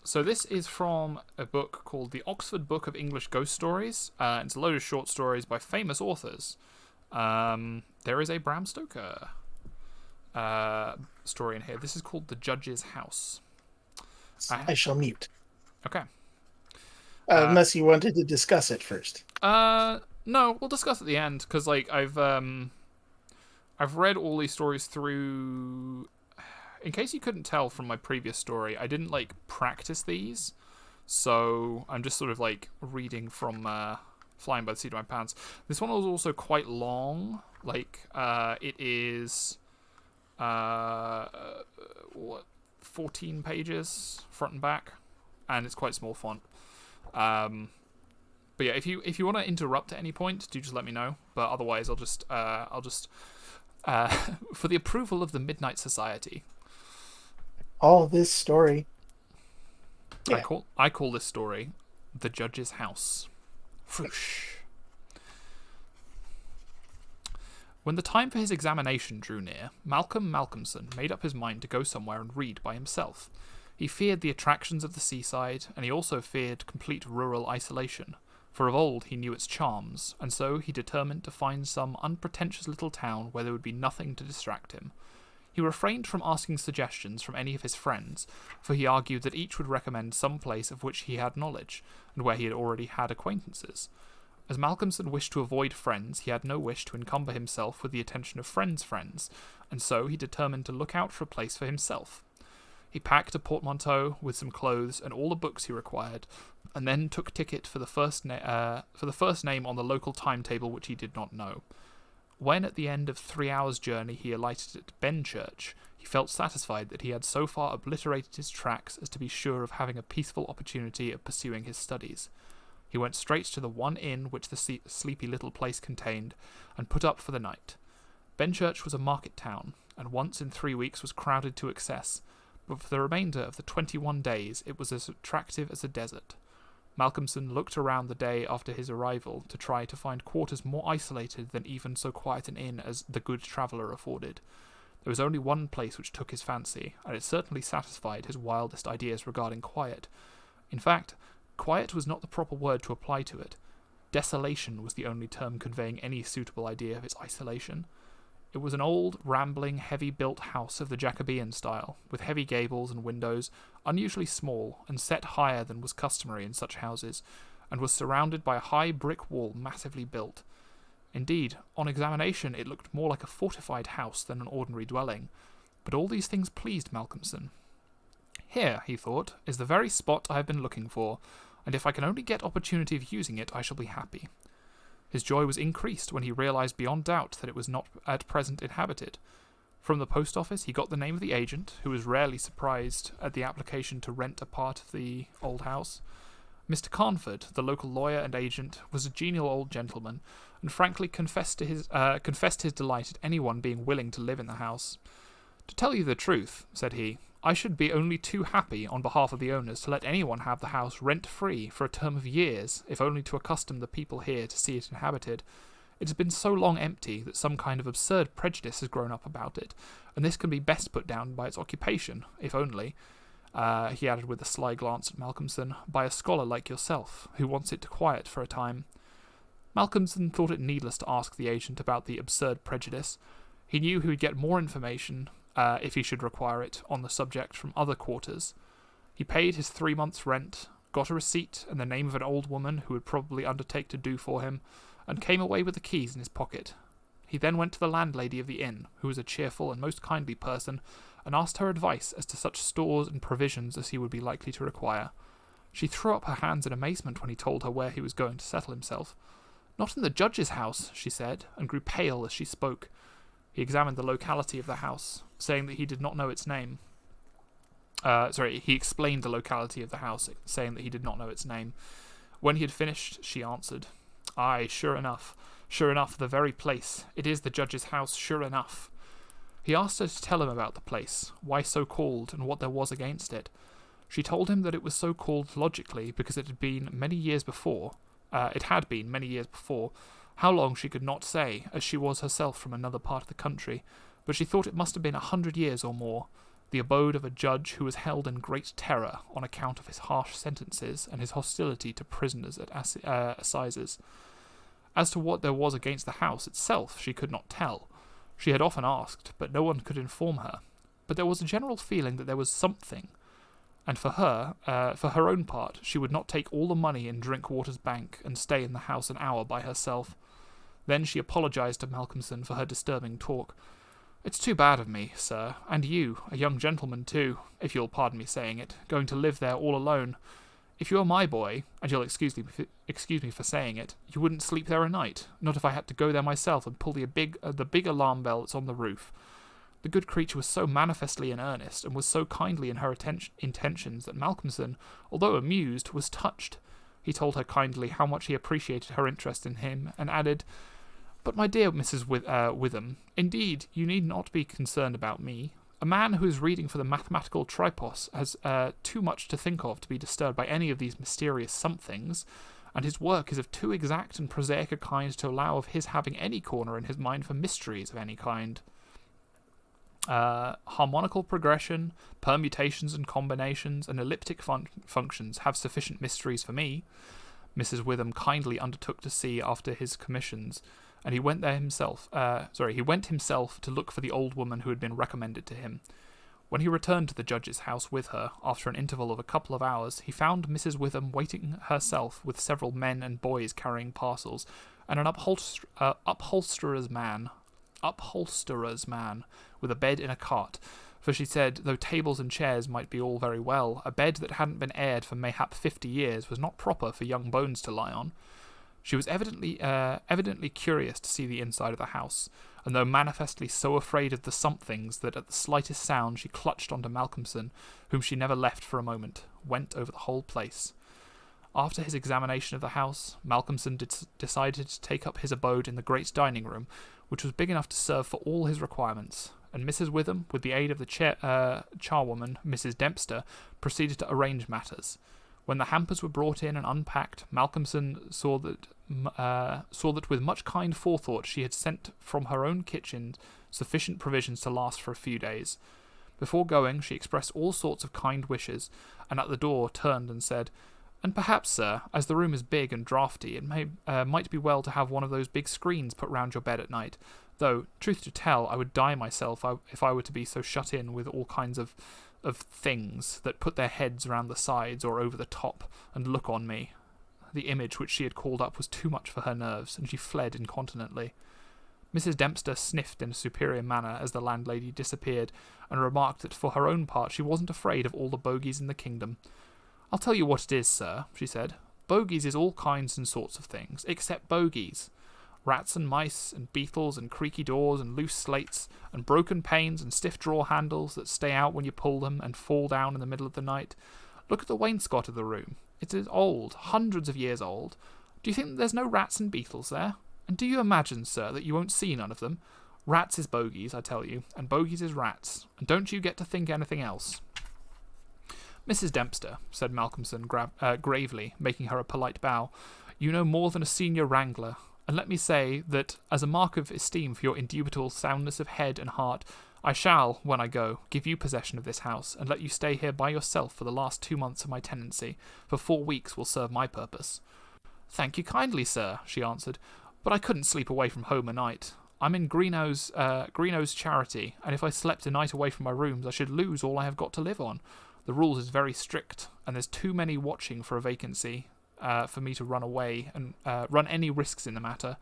so this is from a book called The Oxford Book of English Ghost Stories. It's a load of short stories by famous authors. There is a Bram Stoker story in here. This is called The Judge's House. I shall mute. Okay. Unless you wanted to discuss it first. No, we'll discuss at the end because like I've read all these stories through. In case you couldn't tell from my previous story, I didn't like practice these, so I'm just sort of like reading from flying by the seat of my pants. This one was also quite long. Like it is 14 pages front and back, and it's quite small font. But yeah, if you want to interrupt at any point, do just let me know. But otherwise, I'll just for the approval of the Midnight Society. All this story. Yeah. I call this story The Judge's House. Froosh. When the time for his examination drew near, Malcolm Malcolmson made up his mind to go somewhere and read by himself. He feared the attractions of the seaside, and he also feared complete rural isolation, for of old he knew its charms, and so he determined to find some unpretentious little town where there would be nothing to distract him. He refrained from asking suggestions from any of his friends, for he argued that each would recommend some place of which he had knowledge, and where he had already had acquaintances. As Malcolmson wished to avoid friends, he had no wish to encumber himself with the attention of friends' friends, and so he determined to look out for a place for himself. He packed a portmanteau with some clothes and all the books he required, and then took ticket for the first name on the local timetable which he did not know. When at the end of 3 hours' journey he alighted at Benchurch, he felt satisfied that he had so far obliterated his tracks as to be sure of having a peaceful opportunity of pursuing his studies. He went straight to the one inn which the sleepy little place contained, and put up for the night. Benchurch was a market town, and once in 3 weeks was crowded to excess, but for the remainder of the 21 days it was as attractive as a desert. Malcolmson looked around the day after his arrival to try to find quarters more isolated than even so quiet an inn as the Good Traveller afforded. There was only one place which took his fancy, and it certainly satisfied his wildest ideas regarding quiet. In fact, quiet was not the proper word to apply to it. Desolation was the only term conveying any suitable idea of its isolation. It was an old, rambling, heavy-built house of the Jacobean style, with heavy gables and windows, unusually small, and set higher than was customary in such houses, and was surrounded by a high brick wall massively built. Indeed, on examination it looked more like a fortified house than an ordinary dwelling, but all these things pleased Malcolmson. Here, he thought, is the very spot I have been looking for, and if I can only get opportunity of using it, I shall be happy. His joy was increased when he realized beyond doubt that it was not at present inhabited. From the post office he got the name of the agent, who was rarely surprised at the application to rent a part of the old house. Mr. Carnford, the local lawyer and agent, was a genial old gentleman, and frankly confessed his delight at anyone being willing to live in the house. "To tell you the truth," said he, "I should be only too happy, on behalf of the owners, to let anyone have the house rent-free for a term of years, if only to accustom the people here to see it inhabited. It has been so long empty that some kind of absurd prejudice has grown up about it, and this can be best put down by its occupation, if only," he added with a sly glance at Malcolmson, "by a scholar like yourself, who wants it to quiet for a time." Malcolmson thought it needless to ask the agent about the absurd prejudice. He knew he would get more information, if he should require it, on the subject from other quarters. He paid his 3 months' rent, got a receipt and the name of an old woman who would probably undertake to do for him, and came away with the keys in his pocket. He then went to the landlady of the inn, who was a cheerful and most kindly person, and asked her advice as to such stores and provisions as he would be likely to require. She threw up her hands in amazement when he told her where he was going to settle himself. "Not in the judge's house," she said, and grew pale as she spoke. He examined the locality of the house, saying that he did not know its name. He explained the locality of the house, saying that he did not know its name. When he had finished, she answered, "Aye, sure enough, the very place. It is the judge's house, sure enough." He asked her to tell him about the place, why so called, and what there was against it. She told him that it was so called logically because it had been many years before. How long she could not say, as she was herself from another part of the country, but she thought it must have been 100 years or more, the abode of a judge who was held in great terror on account of his harsh sentences and his hostility to prisoners at assizes. As to what there was against the house itself, she could not tell. She had often asked, but no one could inform her. But there was a general feeling that there was something, and for her own part, she would not take all the money in Drinkwater's bank and stay in the house an hour by herself. Then she apologized to Malcolmson for her disturbing talk. "It's too bad of me, sir, and you, a young gentleman too, if you'll pardon me saying it, going to live there all alone. If you were my boy, and you'll excuse me for saying it, you wouldn't sleep there a night, not if I had to go there myself and pull the big alarm bell that's on the roof." The good creature was so manifestly in earnest, and was so kindly in her intentions, that Malcolmson, although amused, was touched. He told her kindly how much he appreciated her interest in him, and added, "But my dear Mrs. Witham, indeed, you need not be concerned about me. A man who is reading for the mathematical tripos has too much to think of to be disturbed by any of these mysterious somethings, and his work is of too exact and prosaic a kind to allow of his having any corner in his mind for mysteries of any kind. Harmonical progression, permutations and combinations, and elliptic functions have sufficient mysteries for me." Mrs. Witham kindly undertook to see after his commissions, and he went himself to look for the old woman who had been recommended to him. When he returned to the judge's house with her, after an interval of a couple of hours, he found Mrs. Witham waiting herself with several men and boys carrying parcels, and an upholsterer's man, with a bed in a cart, for she said, though tables and chairs might be all very well, a bed that hadn't been aired for mayhap 50 years was not proper for young bones to lie on. She was evidently curious to see the inside of the house, and though manifestly so afraid of the somethings that at the slightest sound she clutched onto Malcolmson, whom she never left for a moment, went over the whole place. After his examination of the house, Malcolmson decided to take up his abode in the great dining room, which was big enough to serve for all his requirements, and Mrs. Witham, with the aid of the charwoman, Mrs. Dempster, proceeded to arrange matters. When the hampers were brought in and unpacked, Malcolmson saw that with much kind forethought she had sent from her own kitchen sufficient provisions to last for a few days. Before going, she expressed all sorts of kind wishes, and at the door turned and said, "And perhaps, sir, as the room is big and draughty, it might be well to have one of those big screens put round your bed at night, though, truth to tell, I would die myself if I were to be so shut in with all kinds of things that put their heads round the sides or over the top and look on me." The image which she had called up was too much for her nerves, and she fled incontinently. Mrs. Dempster sniffed in a superior manner as the landlady disappeared, and remarked that for her own part she wasn't afraid of all the bogies in the kingdom. "I'll tell you what it is, sir," she said. "Bogies is all kinds and sorts of things, except bogies. Rats and mice, and beetles, and creaky doors, and loose slates, and broken panes, and stiff drawer handles that stay out when you pull them, and fall down in the middle of the night. Look at the wainscot of the room. It is old, hundreds of years old. Do you think that there's no rats and beetles there? And do you imagine, sir, that you won't see none of them? Rats is bogies, I tell you, and bogies is rats, and don't you get to think anything else." "Mrs. Dempster," said Malcolmson gravely, making her a polite bow, "you know more than a senior wrangler, and let me say that, as a mark of esteem for your indubitable soundness of head and heart, I shall, when I go, give you possession of this house, and let you stay here by yourself for the last 2 months of my tenancy, for 4 weeks will serve my purpose." "Thank you kindly, sir," she answered, "but I couldn't sleep away from home a night. I'm in Greenough's charity, and if I slept a night away from my rooms, I should lose all I have got to live on. The rules is very strict, and there's too many watching for a vacancy for me to run away and run any risks in the matter.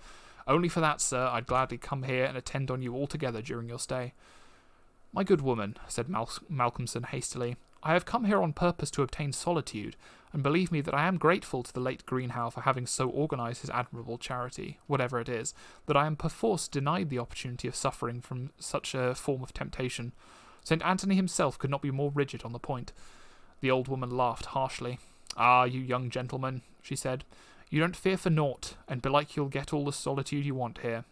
Only for that, sir, I'd gladly come here and attend on you altogether during your stay." "My good woman," said Malcolmson hastily, "I have come here on purpose to obtain solitude, and believe me that I am grateful to the late Greenhow for having so organised his admirable charity, whatever it is, that I am perforce denied the opportunity of suffering from such a form of temptation. St. Anthony himself could not be more rigid on the point." The old woman laughed harshly. "Ah, you young gentleman," she said, "you don't fear for naught, and belike you'll get all the solitude you want here."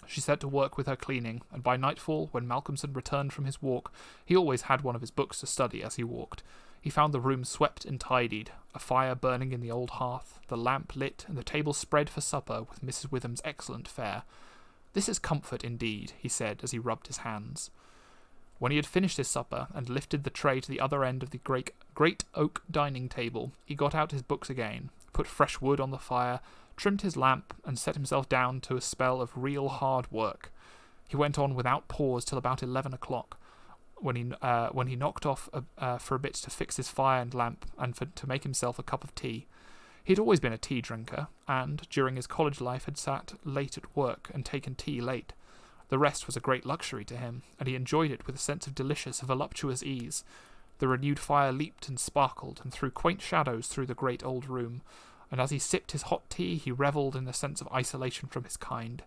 She set to work with her cleaning, and by nightfall, when Malcolmson returned from his walk, he always had one of his books to study as he walked. He found the room swept and tidied, a fire burning in the old hearth, the lamp lit, and the table spread for supper with Mrs. Witham's excellent fare. "This is comfort indeed," he said as he rubbed his hands. When he had finished his supper and lifted the tray to the other end of the great oak dining table, he got out his books again, put fresh wood on the fire, trimmed his lamp, and set himself down to a spell of real hard work. He went on without pause till about 11 o'clock, when he knocked off for a bit to fix his fire and lamp, and to make himself a cup of tea. He had always been a tea drinker, and, during his college life, had sat late at work and taken tea late. The rest was a great luxury to him, and he enjoyed it with a sense of delicious, voluptuous ease. The renewed fire leaped and sparkled, and threw quaint shadows through the great old room, and as he sipped his hot tea, he revelled in the sense of isolation from his kind.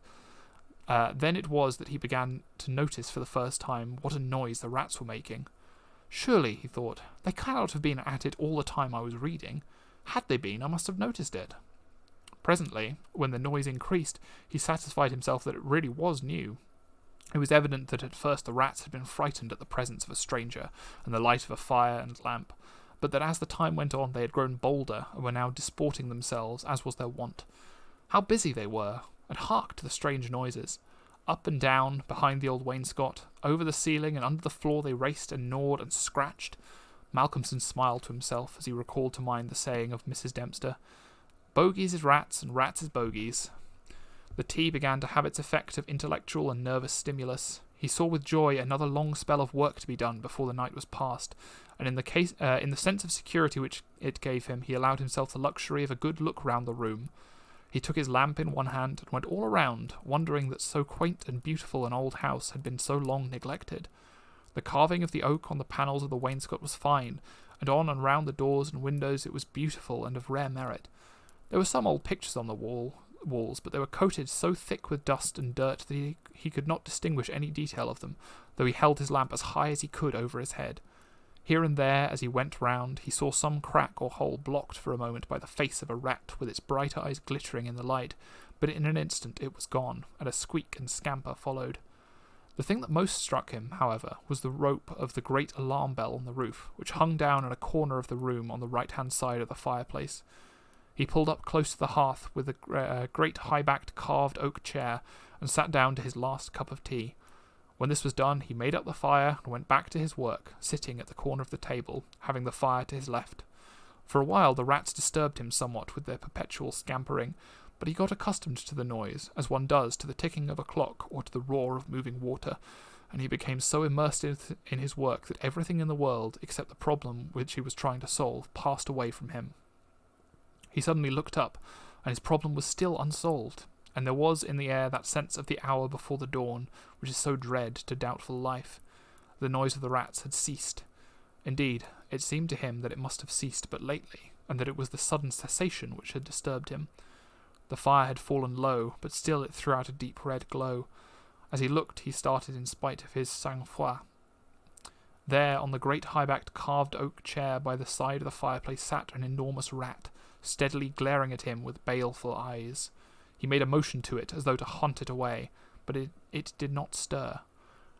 Then it was that he began to notice for the first time what a noise the rats were making. "Surely," he thought, "they cannot have been at it all the time I was reading. Had they been, I must have noticed it." Presently, when the noise increased, he satisfied himself that it really was new. It was evident that at first the rats had been frightened at the presence of a stranger and the light of a fire and lamp, but that as the time went on they had grown bolder and were now disporting themselves as was their wont. How busy they were! And hark to the strange noises. Up and down, behind the old wainscot, over the ceiling and under the floor they raced and gnawed and scratched. Malcolmson smiled to himself as he recalled to mind the saying of Mrs. Dempster, "Bogies is rats, and rats is bogies." The tea began to have its effect of intellectual and nervous stimulus. He saw with joy another long spell of work to be done before the night was past, and in the sense of security which it gave him, he allowed himself the luxury of a good look round the room. He took his lamp in one hand and went all around, wondering that so quaint and beautiful an old house had been so long neglected. The carving of the oak on the panels of the wainscot was fine, and on and round the doors and windows it was beautiful and of rare merit. There were some old pictures on the walls, but they were coated so thick with dust and dirt that he could not distinguish any detail of them, though he held his lamp as high as he could over his head. Here and there, as he went round, he saw some crack or hole blocked for a moment by the face of a rat with its bright eyes glittering in the light, but in an instant it was gone, and a squeak and scamper followed. The thing that most struck him, however, was the rope of the great alarm bell on the roof, which hung down in a corner of the room on the right-hand side of the fireplace. He pulled up close to the hearth with a great high-backed carved oak chair and sat down to his last cup of tea. When this was done, he made up the fire and went back to his work, sitting at the corner of the table, having the fire to his left. For a while the rats disturbed him somewhat with their perpetual scampering, but he got accustomed to the noise, as one does to the ticking of a clock or to the roar of moving water, and he became so immersed in his work that everything in the world, except the problem which he was trying to solve, passed away from him. He suddenly looked up, and his problem was still unsolved, and there was in the air that sense of the hour before the dawn, which is so dread to doubtful life. The noise of the rats had ceased. Indeed, it seemed to him that it must have ceased but lately, and that it was the sudden cessation which had disturbed him. The fire had fallen low, but still it threw out a deep red glow. As he looked, he started in spite of his sang-froid. There, on the great high-backed carved oak chair by the side of the fireplace, sat an enormous rat, steadily glaring at him with baleful eyes. He made a motion to it, as though to hunt it away, but it did not stir.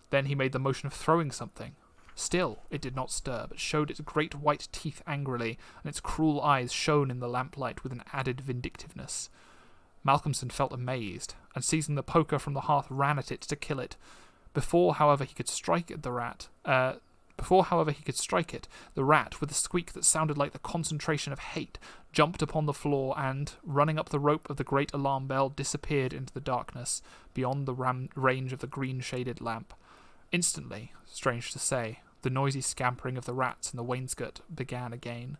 Then he made the motion of throwing something. Still it did not stir, but showed its great white teeth angrily, and its cruel eyes shone in the lamplight with an added vindictiveness. Malcolmson felt amazed, and seizing the poker from the hearth ran at it to kill it. Before, however, he could strike it, the rat, with a squeak that sounded like the concentration of hate, jumped upon the floor and, running up the rope of the great alarm bell, disappeared into the darkness, beyond the range of the green-shaded lamp. Instantly, strange to say, the noisy scampering of the rats in the wainscot began again.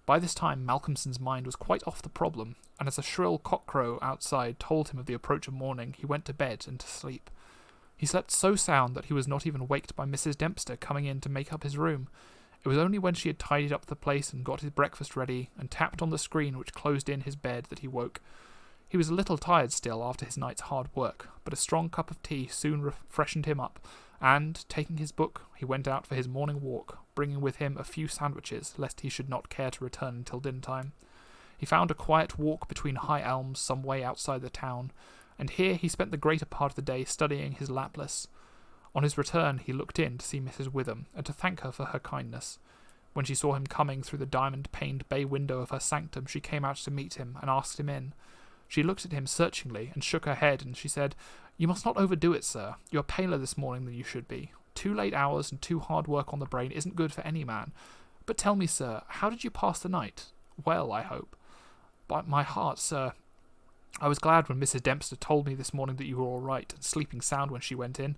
By this time Malcolmson's mind was quite off the problem, and as a shrill cockcrow outside told him of the approach of morning, he went to bed and to sleep. He slept so sound that he was not even waked by Mrs. Dempster coming in to make up his room. It was only when she had tidied up the place and got his breakfast ready, and tapped on the screen which closed in his bed, that he woke. He was a little tired still after his night's hard work, but a strong cup of tea soon freshened him up, and, taking his book, he went out for his morning walk, bringing with him a few sandwiches, lest he should not care to return until dinner-time. He found a quiet walk between high elms some way outside the town, and here he spent the greater part of the day studying his Laplace. On his return he looked in to see Mrs. Witham, and to thank her for her kindness. When she saw him coming through the diamond-paned bay window of her sanctum, she came out to meet him, and asked him in. She looked at him searchingly, and shook her head, and she said, "You must not overdo it, sir. You are paler this morning than you should be. 2 late hours and 2 hard work on the brain isn't good for any man. But tell me, sir, how did you pass the night? Well, I hope." "By my heart, sir, I was glad when Mrs. Dempster told me this morning that you were all right, and sleeping sound when she went in."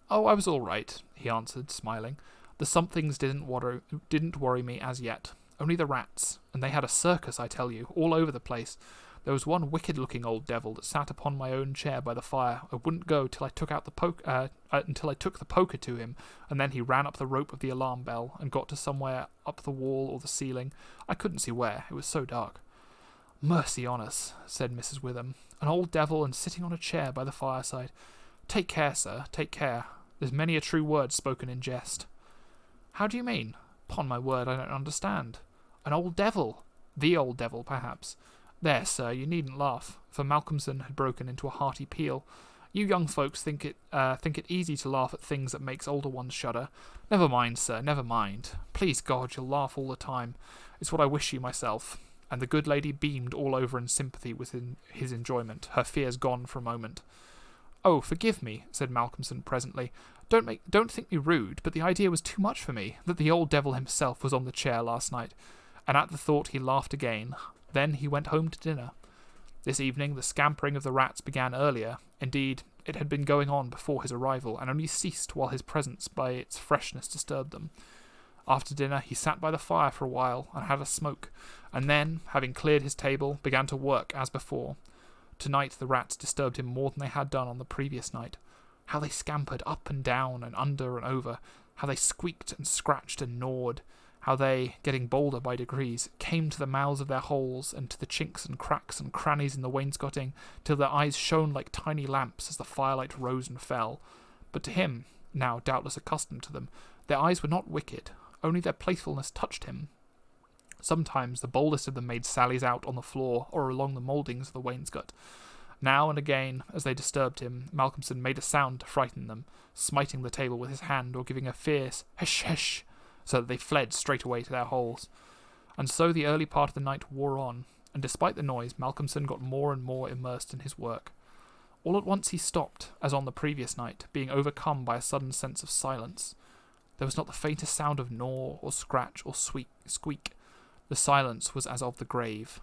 "Oh, I was all right," he answered, smiling. "The somethings didn't worry me as yet. Only the rats, and they had a circus, I tell you, all over the place. There was one wicked-looking old devil that sat upon my own chair by the fire. I wouldn't go till I took out until I took the poker to him, and then he ran up the rope of the alarm bell and got to somewhere up the wall or the ceiling. I couldn't see where, it was so dark." "Mercy on us," said Mrs. Witham. "An old devil and sitting on a chair by the fireside. Take care, sir, take care. There's many a true word spoken in jest." "How do you mean? 'Pon my word, I don't understand." "An old devil. The old devil, perhaps. There, sir, you needn't laugh," for Malcolmson had broken into a hearty peal. "You young folks think it easy to laugh at things that makes older ones shudder. Never mind, sir, never mind. Please God, you'll laugh all the time. It's what I wish you myself." And the good lady beamed all over in sympathy with his enjoyment, her fears gone for a moment. "Oh, forgive me," said Malcolmson presently. Don't think me rude, but the idea was too much for me, that the old devil himself was on the chair last night." And at the thought he laughed again. Then he went home to dinner. This evening the scampering of the rats began earlier. Indeed, it had been going on before his arrival, and only ceased while his presence by its freshness disturbed them. After dinner he sat by the fire for a while and had a smoke, and then, having cleared his table, began to work as before. Tonight the rats disturbed him more than they had done on the previous night. How they scampered up and down and under and over, how they squeaked and scratched and gnawed, how they, getting bolder by degrees, came to the mouths of their holes and to the chinks and cracks and crannies in the wainscoting, till their eyes shone like tiny lamps as the firelight rose and fell. But to him, now doubtless accustomed to them, their eyes were not wicked, only their playfulness touched him. Sometimes the boldest of them made sallies out on the floor or along the mouldings of the wainscot. Now and again, as they disturbed him, Malcolmson made a sound to frighten them, smiting the table with his hand or giving a fierce "Hesh, hesh," so that they fled straight away to their holes. And so the early part of the night wore on, and despite the noise, Malcolmson got more and more immersed in his work. All at once he stopped, as on the previous night, being overcome by a sudden sense of silence. There was not the faintest sound of gnaw or scratch or squeak. The silence was as of the grave.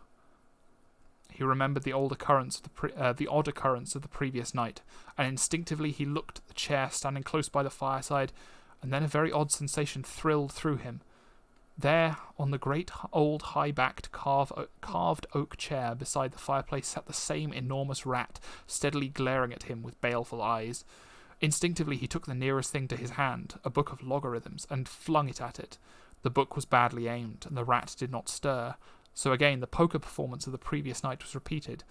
He remembered the odd occurrence of the previous night, and instinctively he looked at the chair standing close by the fireside, and then a very odd sensation thrilled through him. There, on the great old high-backed carved oak chair beside the fireplace, sat the same enormous rat, steadily glaring at him with baleful eyes. Instinctively he took the nearest thing to his hand, a book of logarithms, and flung it at it. The book was badly aimed, and the rat did not stir, so again the poker performance of the previous night was repeated,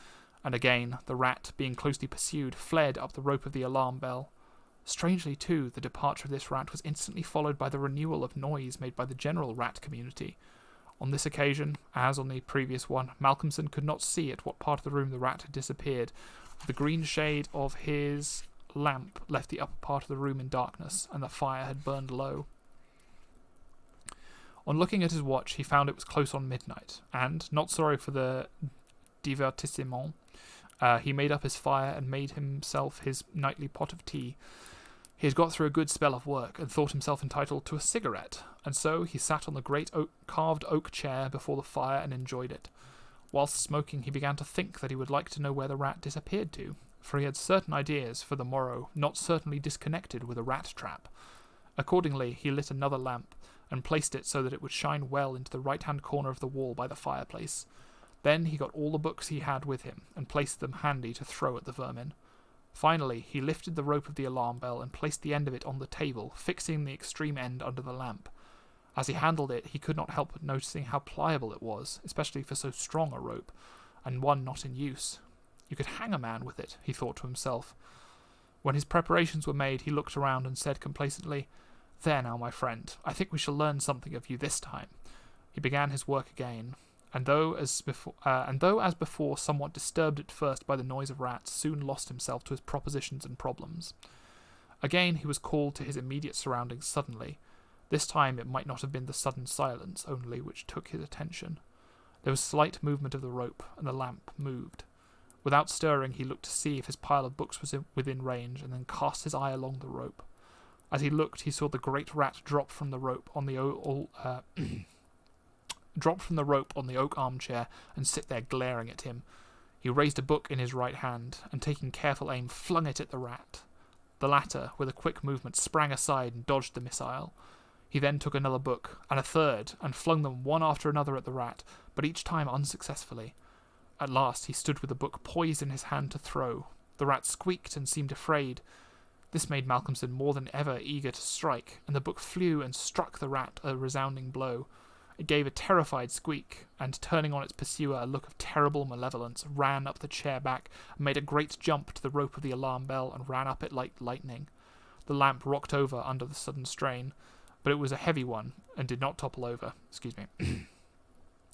and again the rat, being closely pursued, fled up the rope of the alarm bell. Strangely, too, the departure of this rat was instantly followed by the renewal of noise made by the general rat community. On this occasion, as on the previous one, Malcolmson could not see at what part of the room the rat had disappeared. The green shade of his lamp left the upper part of the room in darkness, and the fire had burned low. On looking at his watch, he found it was close on midnight, and, not sorry for the divertissement, he made up his fire and made himself his nightly pot of tea. He had got through a good spell of work, and thought himself entitled to a cigarette, and so he sat on the great carved oak chair before the fire and enjoyed it. Whilst smoking, he began to think that he would like to know where the rat disappeared to, for he had certain ideas for the morrow, not certainly disconnected with a rat trap. Accordingly, he lit another lamp, and placed it so that it would shine well into the right-hand corner of the wall by the fireplace. Then he got all the books he had with him, and placed them handy to throw at the vermin. Finally, he lifted the rope of the alarm bell and placed the end of it on the table, fixing the extreme end under the lamp. As he handled it, he could not help but noticing how pliable it was, especially for so strong a rope, and one not in use. You could hang a man with it, he thought to himself. When his preparations were made, he looked around and said complacently, "There now, my friend, I think we shall learn something of you this time." He began his work again, and though as before somewhat disturbed at first by the noise of rats, soon lost himself to his propositions and problems. Again he was called to his immediate surroundings suddenly. This time it might not have been the sudden silence only which took his attention. There was slight movement of the rope, and the lamp moved. Without stirring, he looked to see if his pile of books was within range, and then cast his eye along the rope. As he looked, he saw the great rat drop from the rope on the oak armchair and sit there glaring at him. He raised a book in his right hand, and taking careful aim, flung it at the rat. The latter, with a quick movement, sprang aside and dodged the missile. He then took another book, and a third, and flung them one after another at the rat, but each time unsuccessfully. At last he stood with the book poised in his hand to throw. The rat squeaked and seemed afraid. This made Malcolmson more than ever eager to strike, and the book flew and struck the rat a resounding blow. It gave a terrified squeak, and turning on its pursuer a look of terrible malevolence, ran up the chair back, and made a great jump to the rope of the alarm bell, and ran up it like lightning. The lamp rocked over under the sudden strain, but it was a heavy one, and did not topple over.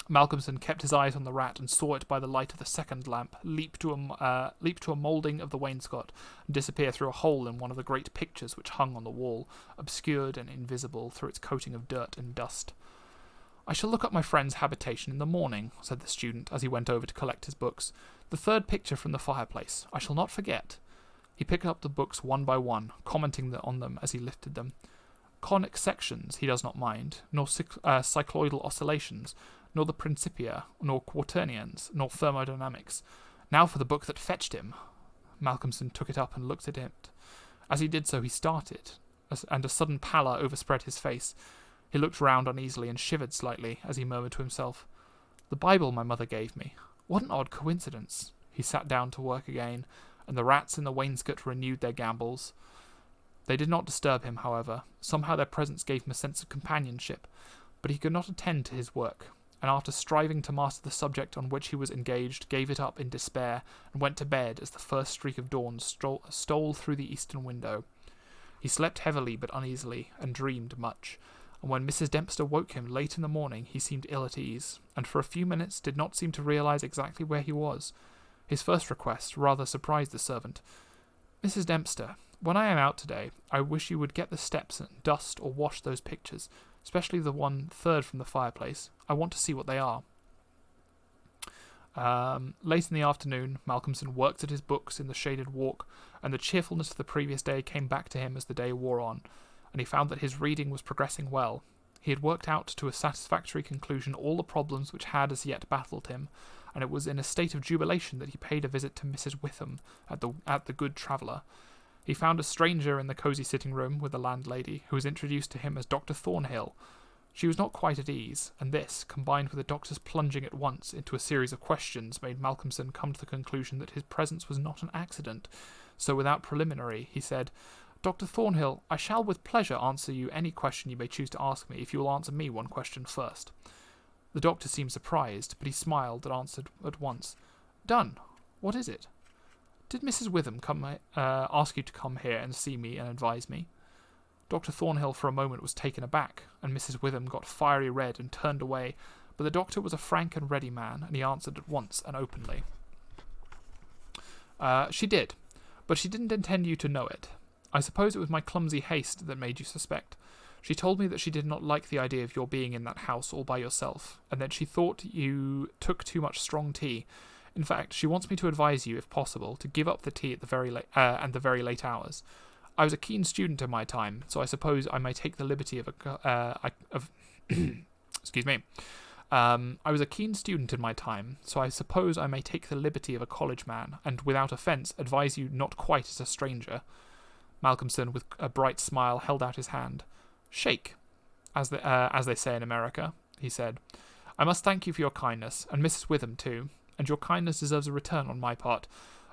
Malcolmson kept his eyes on the rat, and saw it by the light of the second lamp leap to a moulding of the wainscot, and disappear through a hole in one of the great pictures which hung on the wall, obscured and invisible through its coating of dirt and dust. "I shall look up my friend's habitation in the morning," said the student, as he went over to collect his books. "The third picture from the fireplace. I shall not forget." He picked up the books one by one, commenting on them as he lifted them. Conic sections he does not mind, nor cycloidal oscillations, nor the Principia, nor quaternions, nor thermodynamics. Now for the book that fetched him. Malcolmson took it up and looked at it. As he did so, he started, and a sudden pallor overspread his face. He looked round uneasily and shivered slightly as he murmured to himself, "The Bible my mother gave me. What an odd coincidence." He sat down to work again, and the rats in the wainscot renewed their gambols. They did not disturb him, however. Somehow their presence gave him a sense of companionship, but he could not attend to his work, and after striving to master the subject on which he was engaged, gave it up in despair, and went to bed as the first streak of dawn stole through the eastern window. He slept heavily but uneasily, and dreamed much. and when Mrs. Dempster woke him late in the morning he seemed ill at ease, and for a few minutes did not seem to realise exactly where he was. His first request rather surprised the servant. "Mrs. Dempster, when I am out today, I wish you would get the steps and dust or wash those pictures, especially the one third from the fireplace. I want to see what they are." Late in the afternoon, Malcolmson worked at his books in the shaded walk, and the cheerfulness of the previous day came back to him as the day wore on, and he found that his reading was progressing well. He had worked out to a satisfactory conclusion all the problems which had as yet baffled him, and it was in a state of jubilation that he paid a visit to Mrs. Witham at the Good Traveller. He found a stranger in the cosy sitting-room with the landlady, who was introduced to him as Dr. Thornhill. She was not quite at ease, and this, combined with the doctor's plunging at once into a series of questions, made Malcolmson come to the conclusion that his presence was not an accident. So without preliminary, he said, "Dr. Thornhill, I shall with pleasure answer you any question you may choose to ask me, if you will answer me one question first." The doctor seemed surprised, but he smiled and answered at once. "Done. What is it?" "Did Mrs. Witham ask you to come here and see me and advise me?" Dr. Thornhill for a moment was taken aback, and Mrs. Witham got fiery red and turned away, but the doctor was a frank and ready man, and he answered at once and openly. "She did, but she didn't intend you to know it. I suppose it was my clumsy haste that made you suspect. She told me that she did not like the idea of your being in that house all by yourself, and that she thought you took too much strong tea. In fact, she wants me to advise you, if possible, to give up the tea at the very late hours. I was a keen student in my time, so I suppose I may take the liberty of excuse me. I was a keen student in my time, so I suppose I may take the liberty of a college man, and without offence advise you not quite as a stranger." Malcolmson, with a bright smile, held out his hand. "Shake, as they say in America," he said. "I must thank you for your kindness, and Mrs. Witham too, and your kindness deserves a return on my part.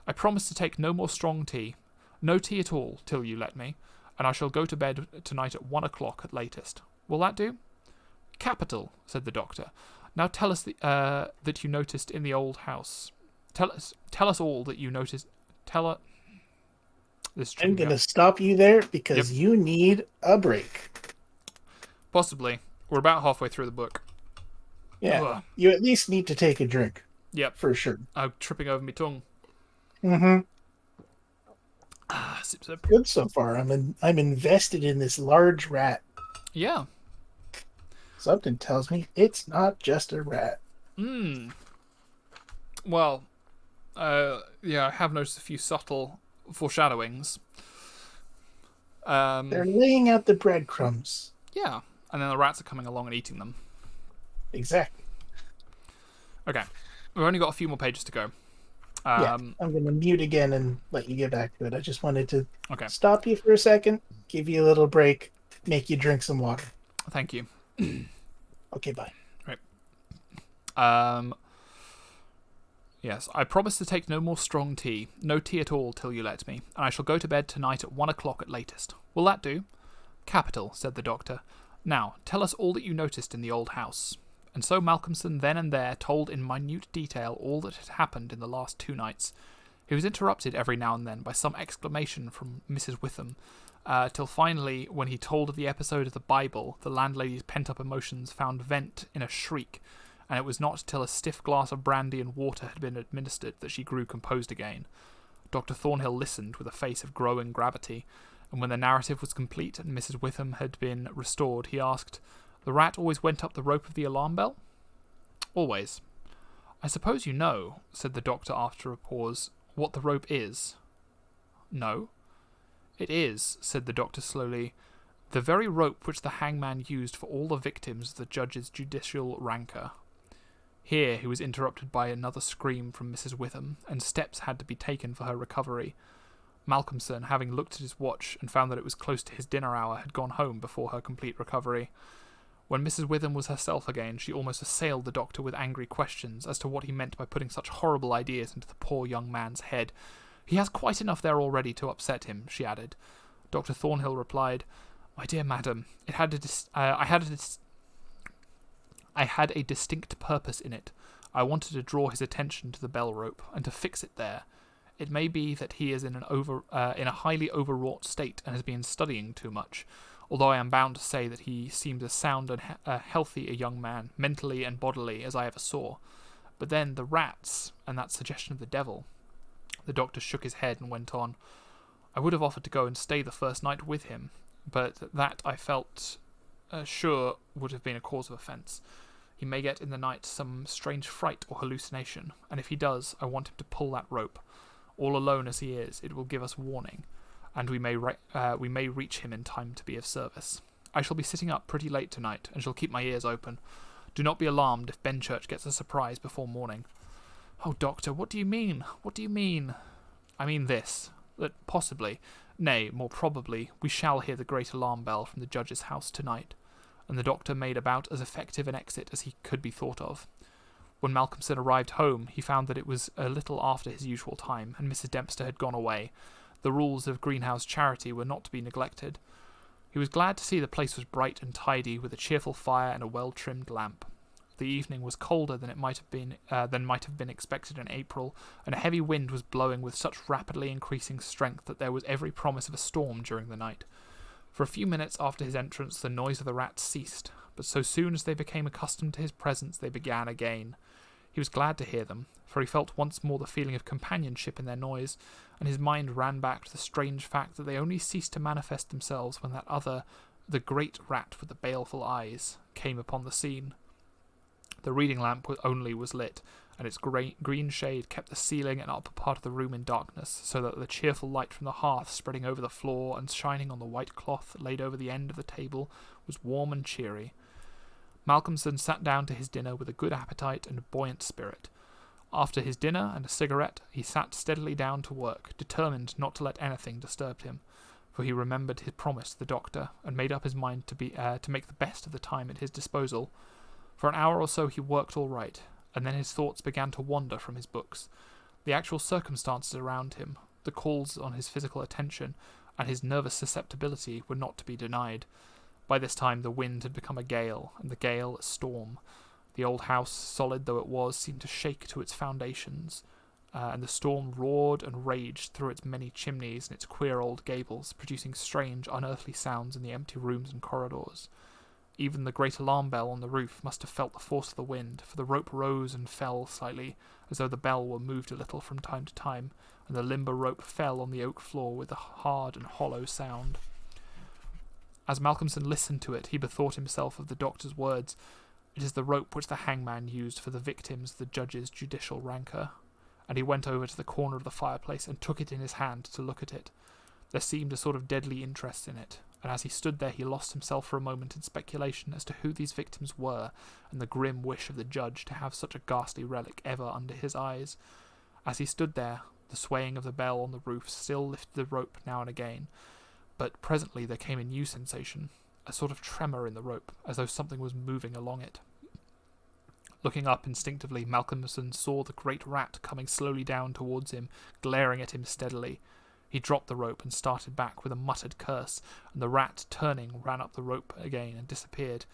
I promise to take no more strong tea, no tea at all, till you let me, and I shall go to bed tonight at 1 o'clock at latest. Will that do?" "Capital," said the doctor. "Now tell us that you noticed in the old house. Tell us all that you noticed. I'm going to stop you there because you need a break. Possibly. We're about halfway through the book. Yeah. Ugh. You at least need to take a drink. Yep. For sure. I'm tripping over my tongue. Mm-hmm. Sip, sip. Good so far. I'm invested in this large rat. Yeah. Something tells me it's not just a rat. Well, yeah, I have noticed a few subtle foreshadowings. They're laying out the breadcrumbs. Yeah, and then the rats are coming along and eating them. Exactly. Okay, we've only got a few more pages to go. I'm going to mute again and let you get back to it. I just wanted to stop you for a second, give you a little break, make you drink some water. Thank you. Okay, bye. Right. Yes, I promise to take no more strong tea, no tea at all till you let me, and I shall go to bed tonight at 1 o'clock at latest. Will that do?" "Capital," said the doctor. "Now, tell us all that you noticed in the old house." And so Malcolmson then and there told in minute detail all that had happened in the last 2 nights. He was interrupted every now and then by some exclamation from Mrs. Witham, till finally, when he told of the episode of the Bible, the landlady's pent-up emotions found vent in a shriek, and it was not till a stiff glass of brandy and water had been administered that she grew composed again. Dr. Thornhill listened with a face of growing gravity, and when the narrative was complete and Mrs. Witham had been restored, he asked, "The rat always went up the rope of the alarm bell?" "Always." "I suppose you know," said the doctor after a pause, "what the rope is?" "No." "It is," said the doctor slowly, "the very rope which the hangman used for all the victims of the judge's judicial rancour." Here he was interrupted by another scream from Mrs. Witham, and steps had to be taken for her recovery. Malcolmson, having looked at his watch and found that it was close to his dinner hour, had gone home before her complete recovery. When Mrs. Witham was herself again, she almost assailed the doctor with angry questions as to what he meant by putting such horrible ideas into the poor young man's head. "He has quite enough there already to upset him," she added. Dr. Thornhill replied, "My dear madam, I had a distinct purpose in it. I wanted to draw his attention to the bell rope, and to fix it there. It may be that he is in a highly overwrought state and has been studying too much, although I am bound to say that he seemed as sound and healthy a young man, mentally and bodily, as I ever saw. But then the rats, and that suggestion of the devil. The doctor shook his head and went on. I would have offered to go and stay the first night with him, but that I felt sure would have been a cause of offence. He may get in the night some strange fright or hallucination, and if he does, I want him to pull that rope. All alone as he is, it will give us warning, and we may reach him in time to be of service. I shall be sitting up pretty late tonight, and shall keep my ears open. Do not be alarmed if Benchurch gets a surprise before morning. Oh, Doctor, what do you mean? What do you mean? I mean this, that possibly, nay, more probably, we shall hear the great alarm bell from the judge's house tonight. And the doctor made about as effective an exit as he could be thought of. When Malcolmson arrived home, he found that it was a little after his usual time, and Mrs. Dempster had gone away. The rules of greenhouse charity were not to be neglected. He was glad to see the place was bright and tidy, with a cheerful fire and a well-trimmed lamp. The evening was colder than might have been expected in April, and a heavy wind was blowing with such rapidly increasing strength that there was every promise of a storm during the night. For a few minutes after his entrance, the noise of the rats ceased, but so soon as they became accustomed to his presence, they began again. He was glad to hear them, for he felt once more the feeling of companionship in their noise, and his mind ran back to the strange fact that they only ceased to manifest themselves when that other, the great rat with the baleful eyes, came upon the scene. The reading lamp only was lit, and its green shade kept the ceiling and upper part of the room in darkness, so that the cheerful light from the hearth spreading over the floor and shining on the white cloth laid over the end of the table was warm and cheery. Malcolmson sat down to his dinner with a good appetite and a buoyant spirit. After his dinner and a cigarette, he sat steadily down to work, determined not to let anything disturb him, for he remembered his promise to the doctor, and made up his mind to make the best of the time at his disposal. For an hour or so he worked all right, and then his thoughts began to wander from his books. The actual circumstances around him, the calls on his physical attention, and his nervous susceptibility were not to be denied. By this time the wind had become a gale, and the gale a storm. The old house, solid though it was, seemed to shake to its foundations, and the storm roared and raged through its many chimneys and its queer old gables, producing strange, unearthly sounds in the empty rooms and corridors. Even the great alarm bell on the roof must have felt the force of the wind, for the rope rose and fell slightly, as though the bell were moved a little from time to time, and the limber rope fell on the oak floor with a hard and hollow sound. As Malcolmson listened to it, he bethought himself of the doctor's words. It is the rope which the hangman used for the victims of the judge's judicial rancour. And he went over to the corner of the fireplace and took it in his hand to look at it. There seemed a sort of deadly interest in it, and as he stood there he lost himself for a moment in speculation as to who these victims were, and the grim wish of the judge to have such a ghastly relic ever under his eyes. As he stood there, the swaying of the bell on the roof still lifted the rope now and again, but presently there came a new sensation, a sort of tremor in the rope, as though something was moving along it. Looking up instinctively, Malcolmson saw the great rat coming slowly down towards him, glaring at him steadily. He dropped the rope and started back with a muttered curse, and the rat, turning, ran up the rope again and disappeared,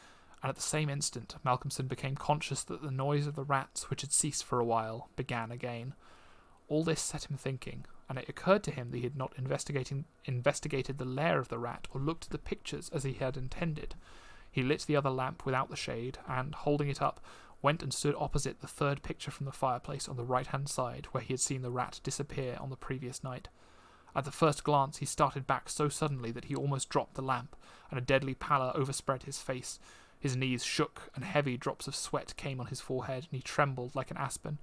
and at the same instant Malcolmson became conscious that the noise of the rats, which had ceased for a while, began again. All this set him thinking, and it occurred to him that he had not investigated the lair of the rat or looked at the pictures as he had intended. He lit the other lamp without the shade, and, holding it up, went and stood opposite the third picture from the fireplace on the right-hand side, where he had seen the rat disappear on the previous night. At the first glance he started back so suddenly that he almost dropped the lamp, and a deadly pallor overspread his face. His knees shook, and heavy drops of sweat came on his forehead, and he trembled like an aspen.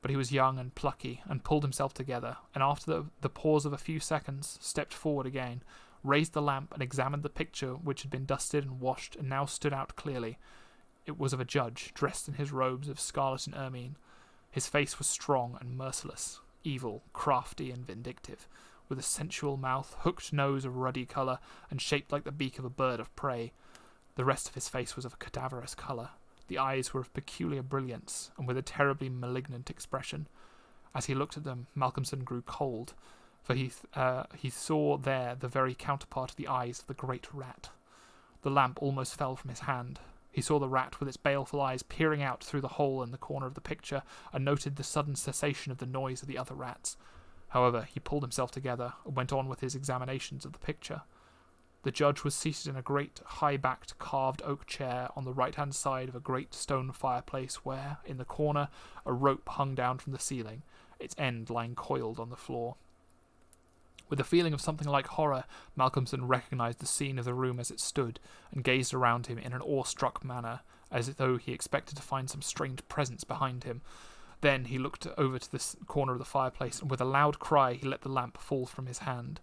But he was young and plucky, and pulled himself together, and after the pause of a few seconds, stepped forward again, raised the lamp, and examined the picture, which had been dusted and washed, and now stood out clearly. It was of a judge, dressed in his robes of scarlet and ermine. His face was strong and merciless, evil, crafty, and vindictive, with a sensual mouth, hooked nose of ruddy colour, and shaped like the beak of a bird of prey. The rest of his face was of a cadaverous colour. The eyes were of peculiar brilliance, and with a terribly malignant expression. As he looked at them, Malcolmson grew cold, for he saw there the very counterpart of the eyes of the great rat. The lamp almost fell from his hand. He saw the rat with its baleful eyes peering out through the hole in the corner of the picture, and noted the sudden cessation of the noise of the other rats. However, he pulled himself together, and went on with his examinations of the picture. The judge was seated in a great, high-backed, carved oak chair on the right-hand side of a great stone fireplace where, in the corner, a rope hung down from the ceiling, its end lying coiled on the floor. With a feeling of something like horror, Malcolmson recognised the scene of the room as it stood, and gazed around him in an awestruck manner, as though he expected to find some strange presence behind him. Then he looked over to the corner of the fireplace, and with a loud cry he let the lamp fall from his hand.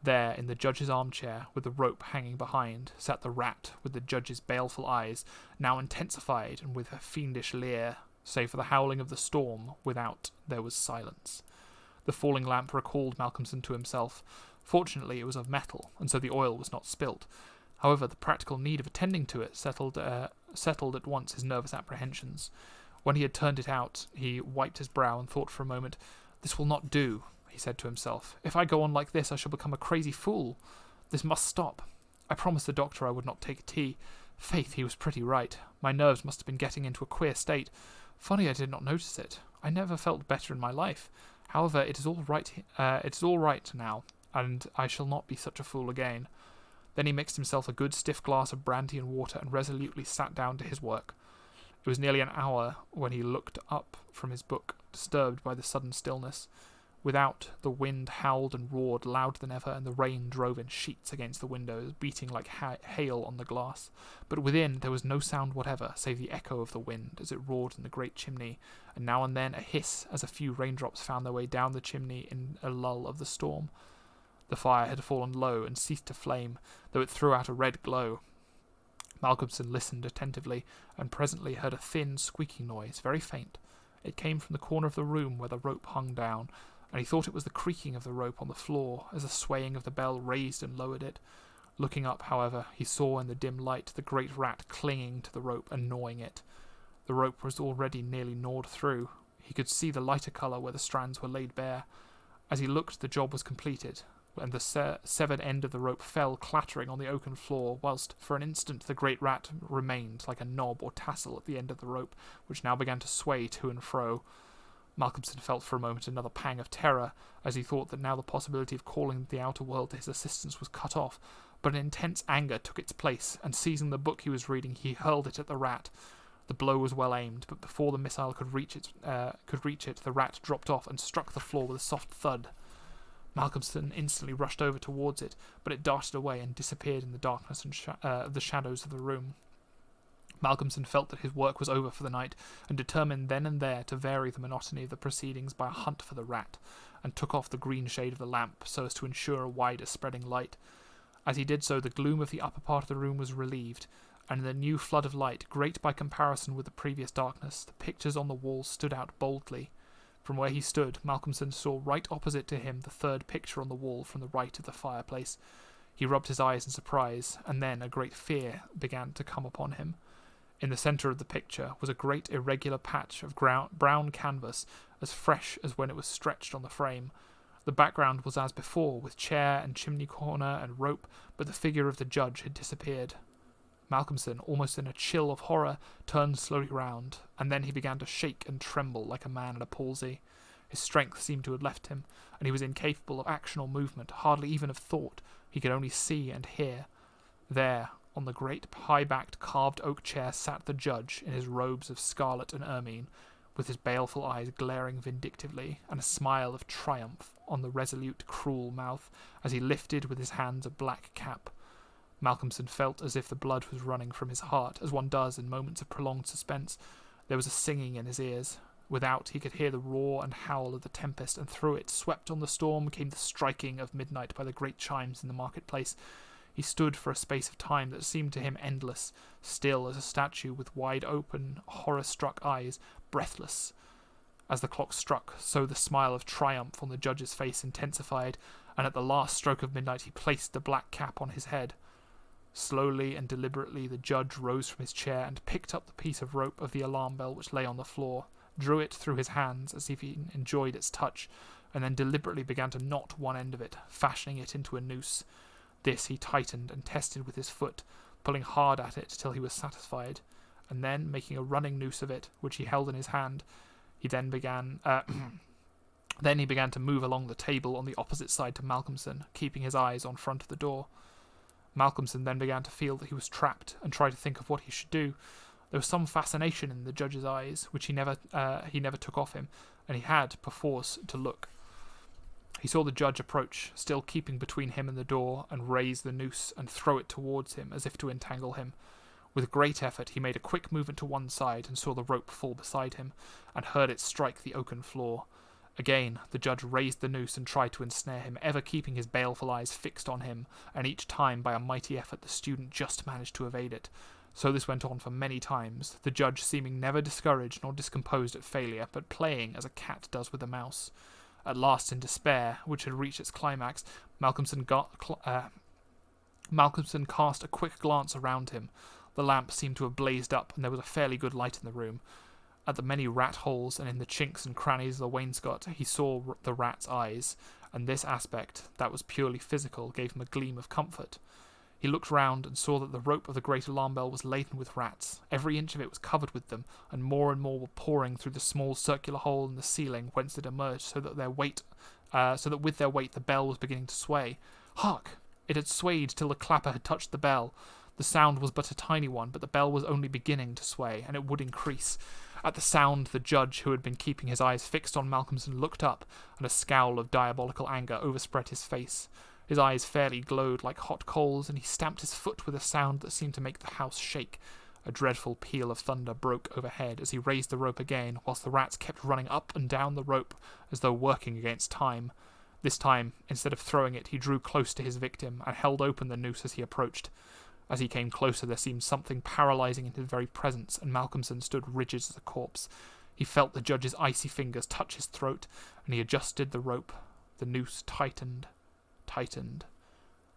There, in the judge's armchair, with the rope hanging behind, sat the rat with the judge's baleful eyes, now intensified and with a fiendish leer. Save for the howling of the storm, without there was silence. The falling lamp recalled Malcolmson to himself. Fortunately, it was of metal, and so the oil was not spilt. However, the practical need of attending to it settled at once his nervous apprehensions. When he had turned it out, he wiped his brow and thought for a moment. "This will not do," he said to himself. "If I go on like this, I shall become a crazy fool. This must stop. I promised the doctor I would not take tea. Faith, he was pretty right. My nerves must have been getting into a queer state. Funny I did not notice it. I never felt better in my life. However, it is all right now, and I shall not be such a fool again." Then he mixed himself a good stiff glass of brandy and water and resolutely sat down to his work. It was nearly an hour when he looked up from his book, disturbed by the sudden stillness. Without, the wind howled and roared louder than ever, and the rain drove in sheets against the windows, beating like hail on the glass. But within there was no sound whatever, save the echo of the wind as it roared in the great chimney, and now and then a hiss as a few raindrops found their way down the chimney in a lull of the storm. The fire had fallen low and ceased to flame, though it threw out a red glow. Malcolmson listened attentively, and presently heard a thin, squeaking noise, very faint. It came from the corner of the room where the rope hung down, and he thought it was the creaking of the rope on the floor as the swaying of the bell raised and lowered it. Looking up, however, he saw in the dim light the great rat clinging to the rope and gnawing it. The rope was already nearly gnawed through. He could see the lighter colour where the strands were laid bare. As he looked, the job was completed, and the severed end of the rope fell clattering on the oaken floor, whilst for an instant the great rat remained like a knob or tassel at the end of the rope, which now began to sway to and fro. Malcolmson felt for a moment another pang of terror, as he thought that now the possibility of calling the outer world to his assistance was cut off, but an intense anger took its place, and seizing the book he was reading, he hurled it at the rat. The blow was well aimed, but before the missile could reach it, the rat dropped off and struck the floor with a soft thud. Malcolmson instantly rushed over towards it, but it darted away and disappeared in the darkness and the shadows of the room. Malcolmson felt that his work was over for the night, and determined then and there to vary the monotony of the proceedings by a hunt for the rat, and took off the green shade of the lamp so as to ensure a wider spreading light. As he did so, the gloom of the upper part of the room was relieved, and in the new flood of light, great by comparison with the previous darkness, the pictures on the walls stood out boldly. From where he stood, Malcolmson saw right opposite to him the third picture on the wall from the right of the fireplace. He rubbed his eyes in surprise, and then a great fear began to come upon him. In the centre of the picture was a great irregular patch of brown canvas, as fresh as when it was stretched on the frame. The background was as before, with chair and chimney corner and rope, but the figure of the judge had disappeared. Malcolmson, almost in a chill of horror, turned slowly round, and then he began to shake and tremble like a man in a palsy. His strength seemed to have left him, and he was incapable of action or movement, hardly even of thought. He could only see and hear. There, on the great high-backed carved oak chair sat the judge in his robes of scarlet and ermine, with his baleful eyes glaring vindictively, and a smile of triumph on the resolute, cruel mouth, as he lifted with his hands a black cap. Malcolmson felt as if the blood was running from his heart, as one does in moments of prolonged suspense. There was a singing in his ears. Without, he could hear the roar and howl of the tempest, and through it, swept on the storm, came the striking of midnight by the great chimes in the marketplace. He stood for a space of time that seemed to him endless, still as a statue with wide-open, horror-struck eyes, breathless. As the clock struck, so the smile of triumph on the judge's face intensified, and at the last stroke of midnight he placed the black cap on his head. Slowly and deliberately the judge rose from his chair and picked up the piece of rope of the alarm bell which lay on the floor, drew it through his hands as if he enjoyed its touch, and then deliberately began to knot one end of it, fashioning it into a noose. This he tightened and tested with his foot, pulling hard at it till he was satisfied, and then, making a running noose of it, which he held in his hand, he began to move along the table on the opposite side to Malcolmson, keeping his eyes on front of the door. Malcolmson then began to feel that he was trapped and tried to think of what he should do. There was some fascination in the judge's eyes, which he never took off him, and he had, perforce, to look. He saw the judge approach, still keeping between him and the door, and raise the noose and throw it towards him as if to entangle him. With great effort he made a quick movement to one side and saw the rope fall beside him, and heard it strike the oaken floor. Again the judge raised the noose and tried to ensnare him, ever keeping his baleful eyes fixed on him, and each time by a mighty effort the student just managed to evade it. So this went on for many times, the judge seeming never discouraged nor discomposed at failure, but playing as a cat does with a mouse. At last, in despair, which had reached its climax, Malcolmson cast a quick glance around him. The lamp seemed to have blazed up, and there was a fairly good light in the room. At the many rat holes and in the chinks and crannies of the wainscot, he saw the rat's eyes, and this aspect, that was purely physical, gave him a gleam of comfort. He looked round and saw that the rope of the great alarm bell was laden with rats. Every inch of it was covered with them, and more were pouring through the small circular hole in the ceiling whence it emerged, so that with their weight the bell was beginning to sway. Hark! It had swayed till the clapper had touched the bell. The sound was but a tiny one, but the bell was only beginning to sway, and it would increase. At the sound, the judge, who had been keeping his eyes fixed on Malcolmson, looked up, and a scowl of diabolical anger overspread his face. His eyes fairly glowed like hot coals, and he stamped his foot with a sound that seemed to make the house shake. A dreadful peal of thunder broke overhead as he raised the rope again, whilst the rats kept running up and down the rope as though working against time. This time, instead of throwing it, he drew close to his victim and held open the noose as he approached. As he came closer, there seemed something paralysing in his very presence, and Malcolmson stood rigid as a corpse. He felt the judge's icy fingers touch his throat, and he adjusted the rope. The noose tightened.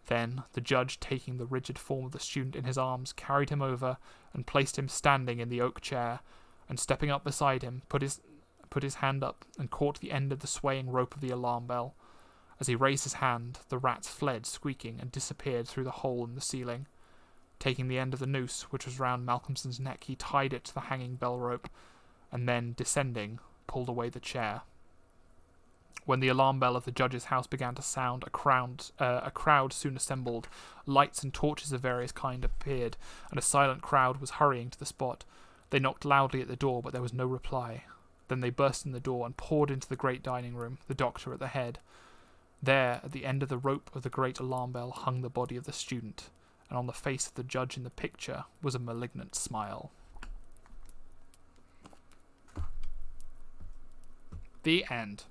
Then the judge, taking the rigid form of the student in his arms, carried him over and placed him standing in the oak chair, and stepping up beside him, put his hand up and caught the end of the swaying rope of the alarm bell. As he raised his hand, the rats fled squeaking and disappeared through the hole in the ceiling. Taking the end of the noose, which was round Malcolmson's neck, he tied it to the hanging bell rope, and then, descending, pulled away the chair. When the alarm bell of the judge's house began to sound, a crowd soon assembled. Lights and torches of various kinds appeared, and a silent crowd was hurrying to the spot. They knocked loudly at the door, but there was no reply. Then they burst in the door and poured into the great dining room, the doctor at the head. There, at the end of the rope of the great alarm bell, hung the body of the student, and on the face of the judge in the picture was a malignant smile. The end.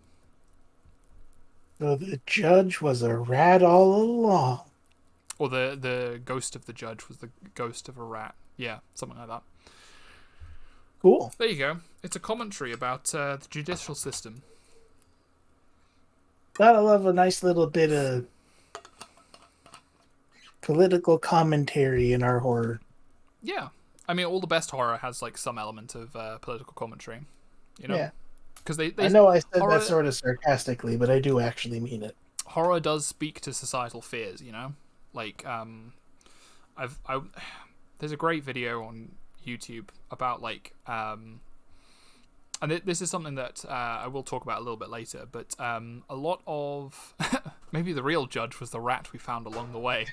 So the judge was a rat all along. Or the ghost of the judge was the ghost of a rat. Yeah, something like that. Cool. There you go. It's a commentary about the judicial system. Gotta love a nice little bit of political commentary in our horror. Yeah. I mean, all the best horror has like some element of political commentary. You know? Yeah. Because they I know I said horror, that sort of sarcastically, but I do actually mean it. Horror does speak to societal fears, you know? Like, there's a great video on YouTube about, like, and this is something that I will talk about a little bit later, but a lot of... maybe the real judge was the rat we found along the way.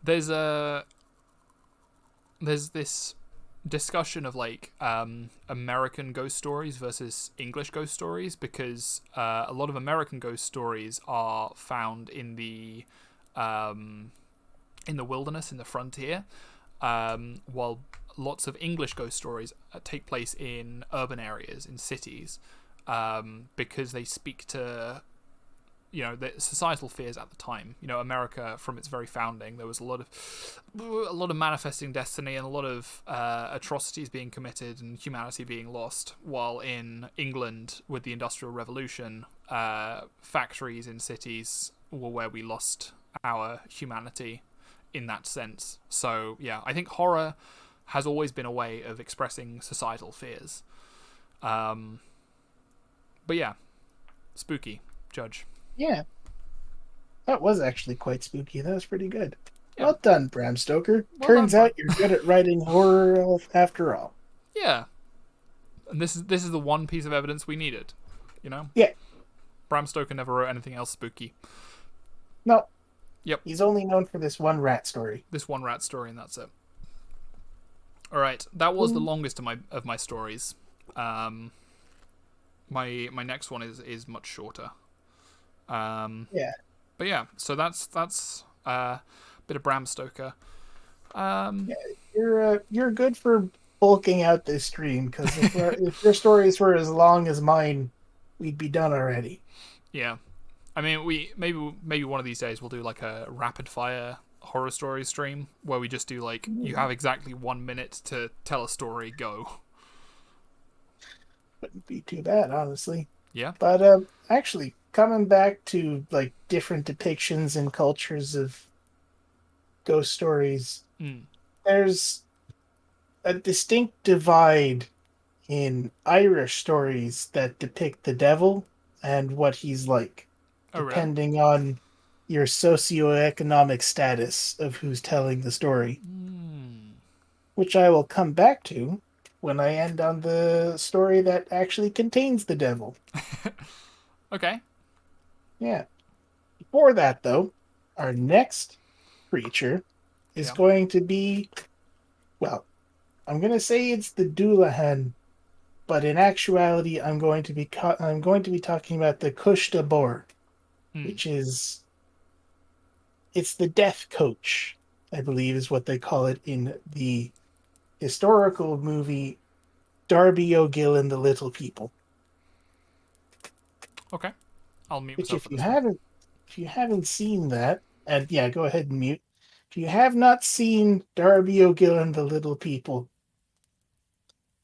There's this discussion of like American ghost stories versus English ghost stories, because a lot of American ghost stories are found in the wilderness, in the frontier, while lots of English ghost stories take place in urban areas, in cities, because they speak to, you know, the societal fears at the time. You know, America, from its very founding, there was a lot of manifesting destiny and a lot of atrocities being committed and humanity being lost. While in England, with the Industrial Revolution, factories in cities were where we lost our humanity in that sense. So yeah, I think horror has always been a way of expressing societal fears. But yeah, spooky, Judge. Yeah. That was actually quite spooky. That was pretty good. Yeah. Well done, Bram Stoker. Turns out you're good at writing horror after all. Yeah. And this is the one piece of evidence we needed, you know? Yeah. Bram Stoker never wrote anything else spooky. No. Yep. He's only known for this one rat story. This one rat story, and that's it. All right, that was the Mm, longest of my stories. Um, my next one is much shorter. Um, yeah, but yeah, so that's a bit of Bram Stoker. Um, yeah. You're good for bulking out this stream because if your stories were as long as mine, we'd be done already. yeah, I mean, we maybe one of these days we'll do like a rapid fire horror story stream where we just do like you have exactly 1 minute to tell a story. Go. Wouldn't be too bad, honestly. Yeah. But actually, coming back to like different depictions and cultures of ghost stories, Mm. there's a distinct divide in Irish stories that depict the devil and what he's like, Oh really? depending on your socioeconomic status of who's telling the story, Mm. which I will come back to when I end on the story that actually contains the devil. Okay. Yeah. Before that, though, our next creature is Yeah. going to be, well, I'm going to say it's the Doulahan, but in actuality, I'm going to be talking about the Kushta Boar, Mm. which is it's the death coach, I believe is what they call it in the historical movie Darby O'Gill and the Little People. Okay. I'll mute Which, myself for this one. if you haven't seen that, and yeah, go ahead and mute. If you have not seen Darby O'Gill and the Little People,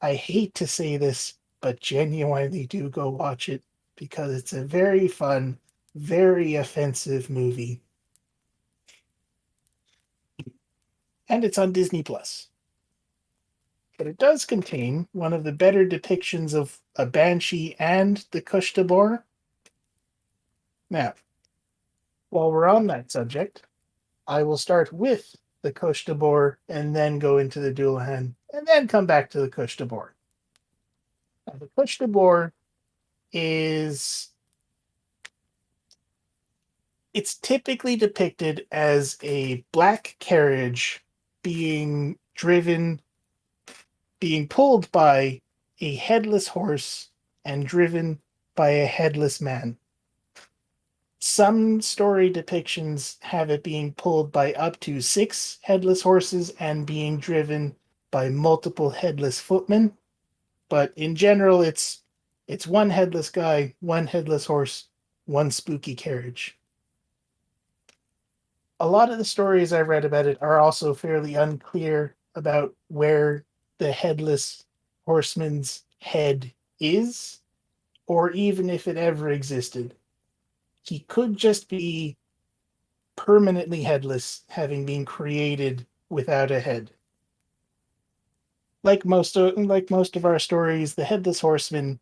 I hate to say this, but genuinely do go watch it because it's a very fun, very offensive movie, and it's on Disney Plus. But it does contain one of the better depictions of a banshee and the Kushtabor. Now, while we're on that subject, I will start with the Kushtabor and then go into the Dullahan and then come back to the Kushtabor. Now, the Kushtabor is it's typically depicted as a black carriage being driven, being pulled by a headless horse and driven by a headless man. Some story depictions have it being pulled by up to 6 headless horses and being driven by multiple headless footmen, but in general it's one headless guy, one headless horse, one spooky carriage. A lot of the stories I've read about it are also fairly unclear about where the headless horseman's head is, or even if it ever existed. He could just be permanently headless, having been created without a head. Like most of our stories, the headless horseman,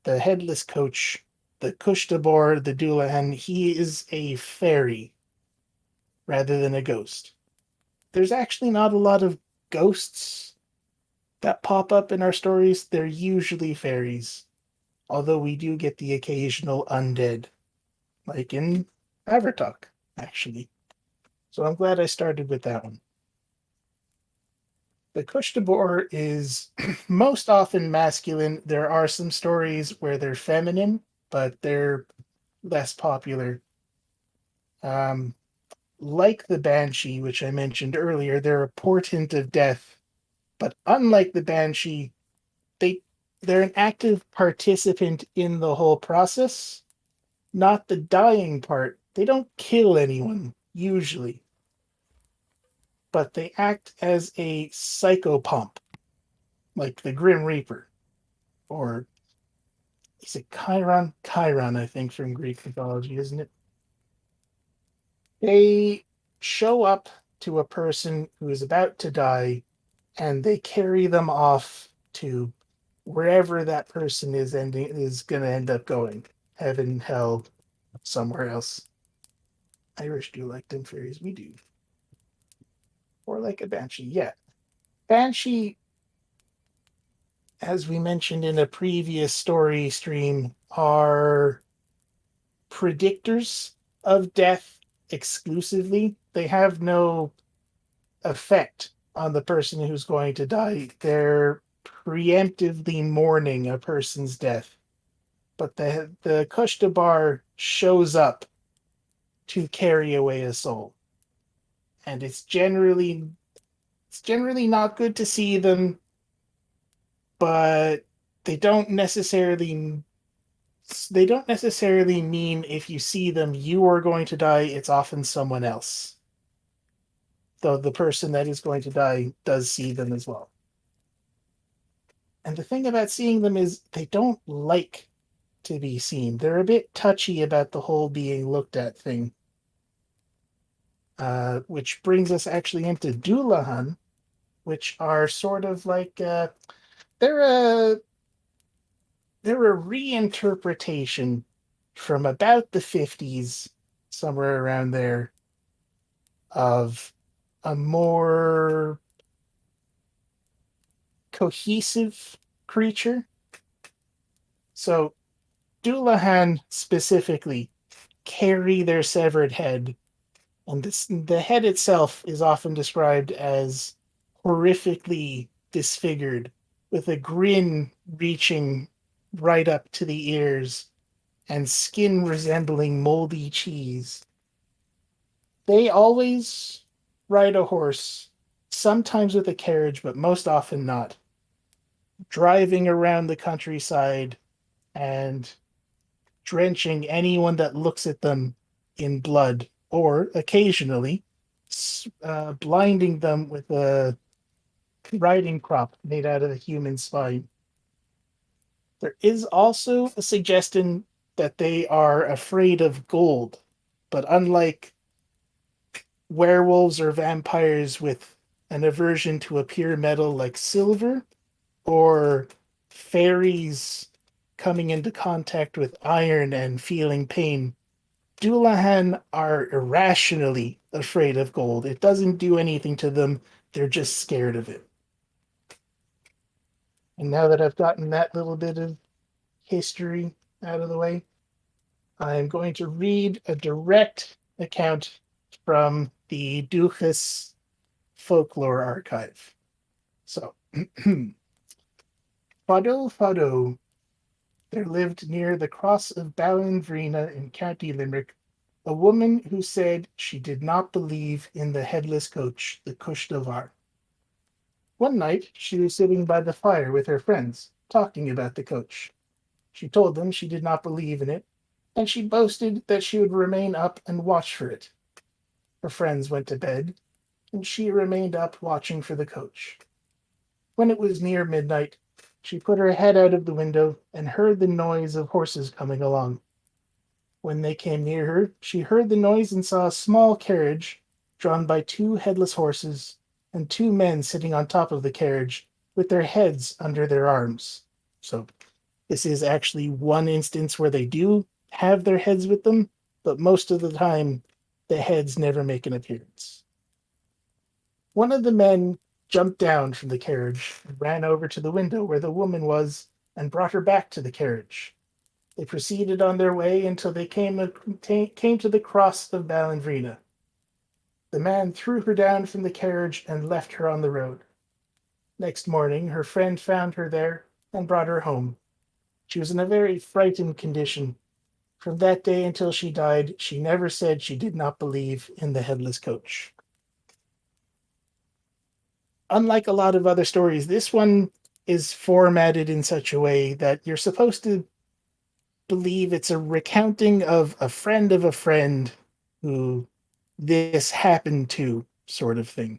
the headless coach, the Kushtabor, the Dullahan, he is a fairy rather than a ghost. There's actually not a lot of ghosts that pop up in our stories. They're usually fairies, although we do get the occasional undead, like in Avatar, actually. So I'm glad I started with that one. The Kushtabor is most often masculine. There are some stories where they're feminine, but they're less popular. Um, like the Banshee, which I mentioned earlier, they're a portent of death. But unlike the Banshee, they they're an active participant in the whole process, not the dying part. They don't kill anyone usually, but they act as a psychopomp, like the Grim Reaper, or is it Chiron? Chiron, I think, from Greek mythology, isn't it? They show up to a person who is about to die and they carry them off to wherever that person is going to end up going, heaven, hell, somewhere else. Irish do like them fairies, we do. Or like a banshee, yeah. Banshee, as we mentioned in a previous story stream, are predictors of death, exclusively. They have no effect on the person who's going to die. They're preemptively mourning a person's death. But the Kushtabar shows up to carry away a soul. And it's generally not good to see them, but they don't necessarily they don't necessarily mean if you see them you are going to die. It's often someone else, though the person that is going to die does see them as well. And the thing about seeing them is they don't like to be seen. They're a bit touchy about the whole being looked at thing. Which brings us actually into Doulahan, which are sort of like they're a they're a reinterpretation from about the 50s, somewhere around there, of a more cohesive creature. So Doulahan specifically carry their severed head, and the head itself is often described as horrifically disfigured, with a grin reaching right up to the ears and skin resembling moldy cheese. They always ride a horse, sometimes with a carriage, but most often not, driving around the countryside and drenching anyone that looks at them in blood, or occasionally blinding them with a riding crop made out of a human spine. There is also a suggestion that they are afraid of gold, but unlike werewolves or vampires with an aversion to a pure metal like silver, or fairies coming into contact with iron and feeling pain, Doulahan are irrationally afraid of gold. It doesn't do anything to them, they're just scared of it. And now that I've gotten that little bit of history out of the way, I'm going to read a direct account from the Duchess Folklore Archive. So, Fado Fado, there lived near the cross of Ballinvrina in County Limerick a woman who said she did not believe in the headless coach, the Cushtavar. One night she was sitting by the fire with her friends, talking about the coach. She told them she did not believe in it, and she boasted that she would remain up and watch for it. Her friends went to bed, and she remained up watching for the coach. When it was near midnight, she put her head out of the window and heard the noise of horses coming along. When they came near her, she heard the noise and saw a small carriage drawn by two headless horses and two men sitting on top of the carriage with their heads under their arms. So, this is actually one instance where they do have their heads with them, but most of the time, the heads never make an appearance. One of the men jumped down from the carriage and ran over to the window where the woman was and brought her back to the carriage. They proceeded on their way until they came to the cross of Ballinvrina. The man threw her down from the carriage and left her on the road. Next morning, her friend found her there and brought her home. She was in a very frightened condition. From that day until she died, she never said she did not believe in the headless coach. Unlike a lot of other stories, this one is formatted in such a way that you're supposed to believe it's a recounting of a friend who this happened to, sort of thing.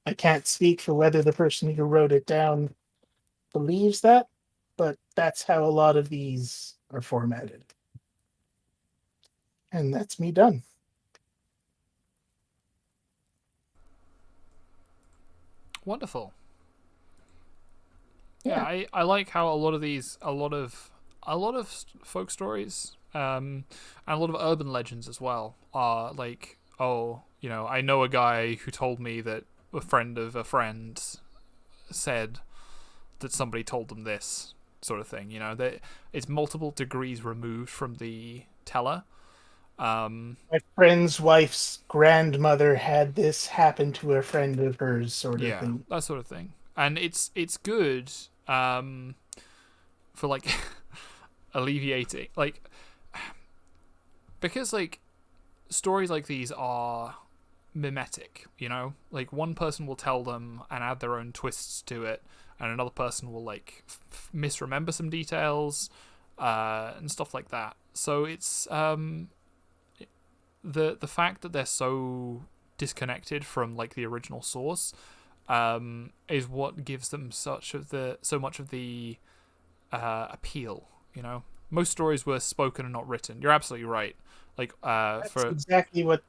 I can't speak for whether the person who wrote it down believes that, but that's how a lot of these are formatted. And that's me done. Wonderful. Yeah, Yeah. I like how a lot of folk stories, and a lot of urban legends as well are like, oh, I know a guy who told me that a friend of a friend said that somebody told them this, sort of thing. That it's multiple degrees removed from the teller, My friend's wife's grandmother had this happen to a friend of hers, sort of Yeah, thing. that sort of thing. And it's good for like alleviating like because like stories like these are mimetic, you know? Like one person will tell them and add their own twists to it, and another person will like misremember some details and stuff like that. So it's the fact that they're so disconnected from like the original source is what gives them so much of the appeal. You know, most stories were spoken and not written. You're absolutely right. Like That's for exactly what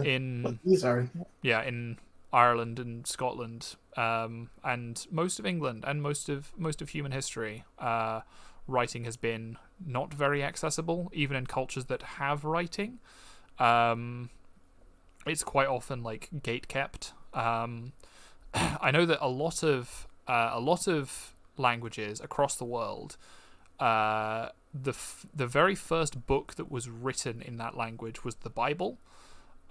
in these are. yeah in Ireland and Scotland and most of England and most of human history, writing has been not very accessible, even in cultures that have writing. Um, it's quite often like gate kept. I know that a lot of languages across the world, the very first book that was written in that language was the Bible,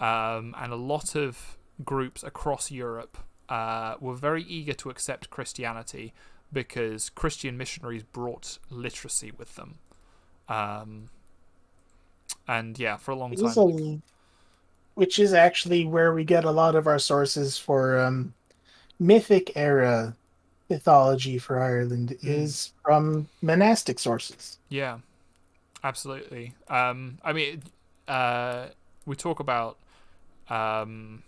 and a lot of groups across Europe were very eager to accept Christianity because Christian missionaries brought literacy with them. Um, and yeah, for a long These time, like are, which is actually where we get a lot of our sources for mythic era mythology for Ireland mm, is from monastic sources. yeah, absolutely. I mean, we talk about um,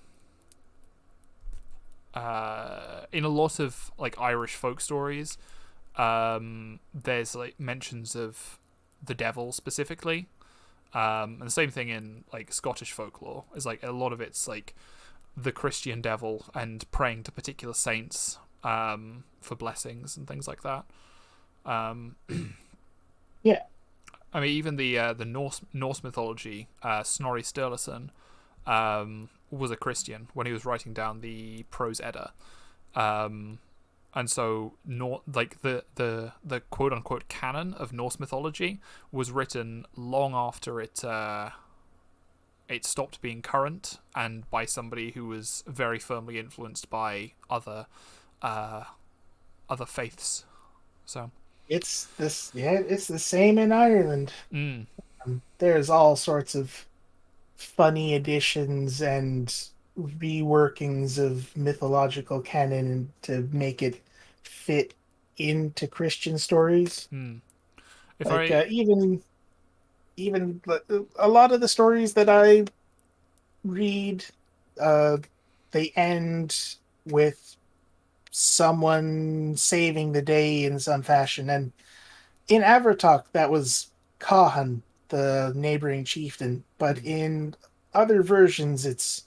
in a lot of like Irish folk stories. There's like mentions of the devil specifically, and the same thing in like Scottish folklore. Is like a lot of it's like the Christian devil and praying to particular saints for blessings and things like that. Um, Yeah, I mean, even the Norse mythology, Snorri Sturluson was a Christian when he was writing down the Prose Edda, um, and so like the quote unquote canon of Norse mythology was written long after it stopped being current and by somebody who was very firmly influenced by uh, other faiths. So, it's this. Yeah, it's the same in Ireland. mm, There's all sorts of funny additions and reworkings of mythological canon to make it fit into Christian stories. mm. If Like I even a lot of the stories that I read, uh, they end with someone saving the day in some fashion. And in Avatar, that was Kahan, the neighboring chieftain. But mm, in other versions, it's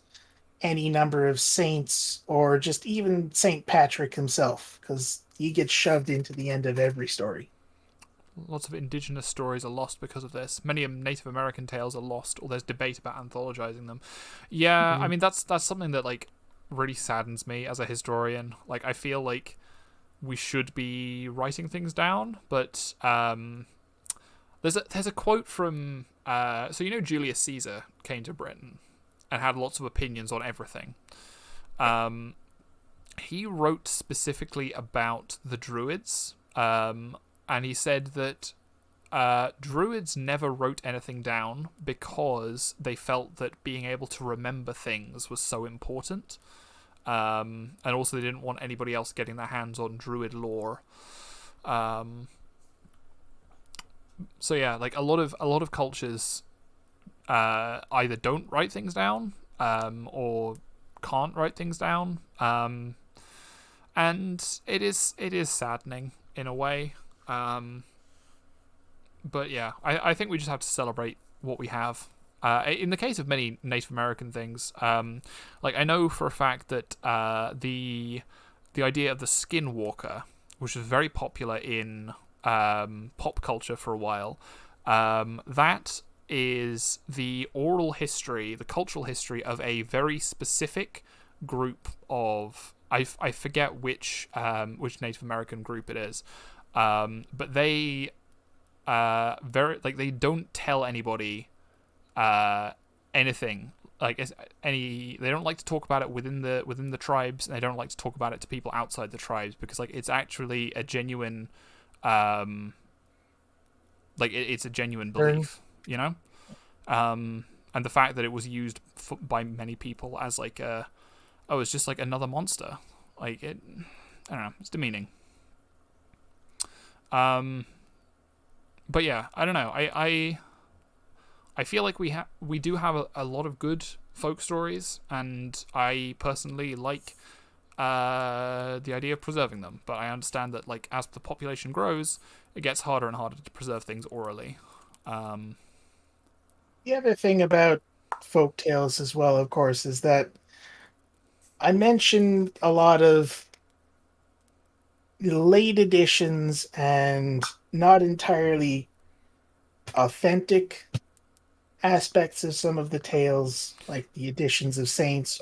any number of saints or just even Saint Patrick himself, because he gets shoved into the end of every story. lots of indigenous stories are lost because of this. Many Native American tales are lost, or there's debate about anthologizing them. Yeah, I Mm. mean that's something that like really saddens me as a historian. Like I feel like we should be writing things down, but there's a quote from so you know Julius Caesar came to Britain and had lots of opinions on everything. Um, he wrote specifically about the Druids, and he said that Druids never wrote anything down because they felt that being able to remember things was so important. And also, they didn't want anybody else getting their hands on Druid lore. Um, so yeah, like a lot of cultures either don't write things down or can't write things down, and it is saddening in a way. Um, but yeah, I think we just have to celebrate what we have. In the case of many Native American things, like I know for a fact that the idea of the skinwalker, which was very popular in pop culture for a while, that is the oral history, the cultural history of a very specific group of I forget which Native American group it is, but they very like they don't tell anybody anything. Like any, they don't like to talk about it within the tribes, and they don't like to talk about it to people outside the tribes because like it's actually a genuine, it's a genuine belief, you know. And the fact that it was used by many people as like it's just like another monster, like it, I don't know, it's demeaning. But yeah, I don't know. I feel like we do have a lot of good folk stories, and I personally like the idea of preserving them. But I understand that like as the population grows, it gets harder and harder to preserve things orally. The other thing about folk tales as well, of course, is that I mentioned a lot of late editions and not entirely authentic aspects of some of the tales, like the editions of saints,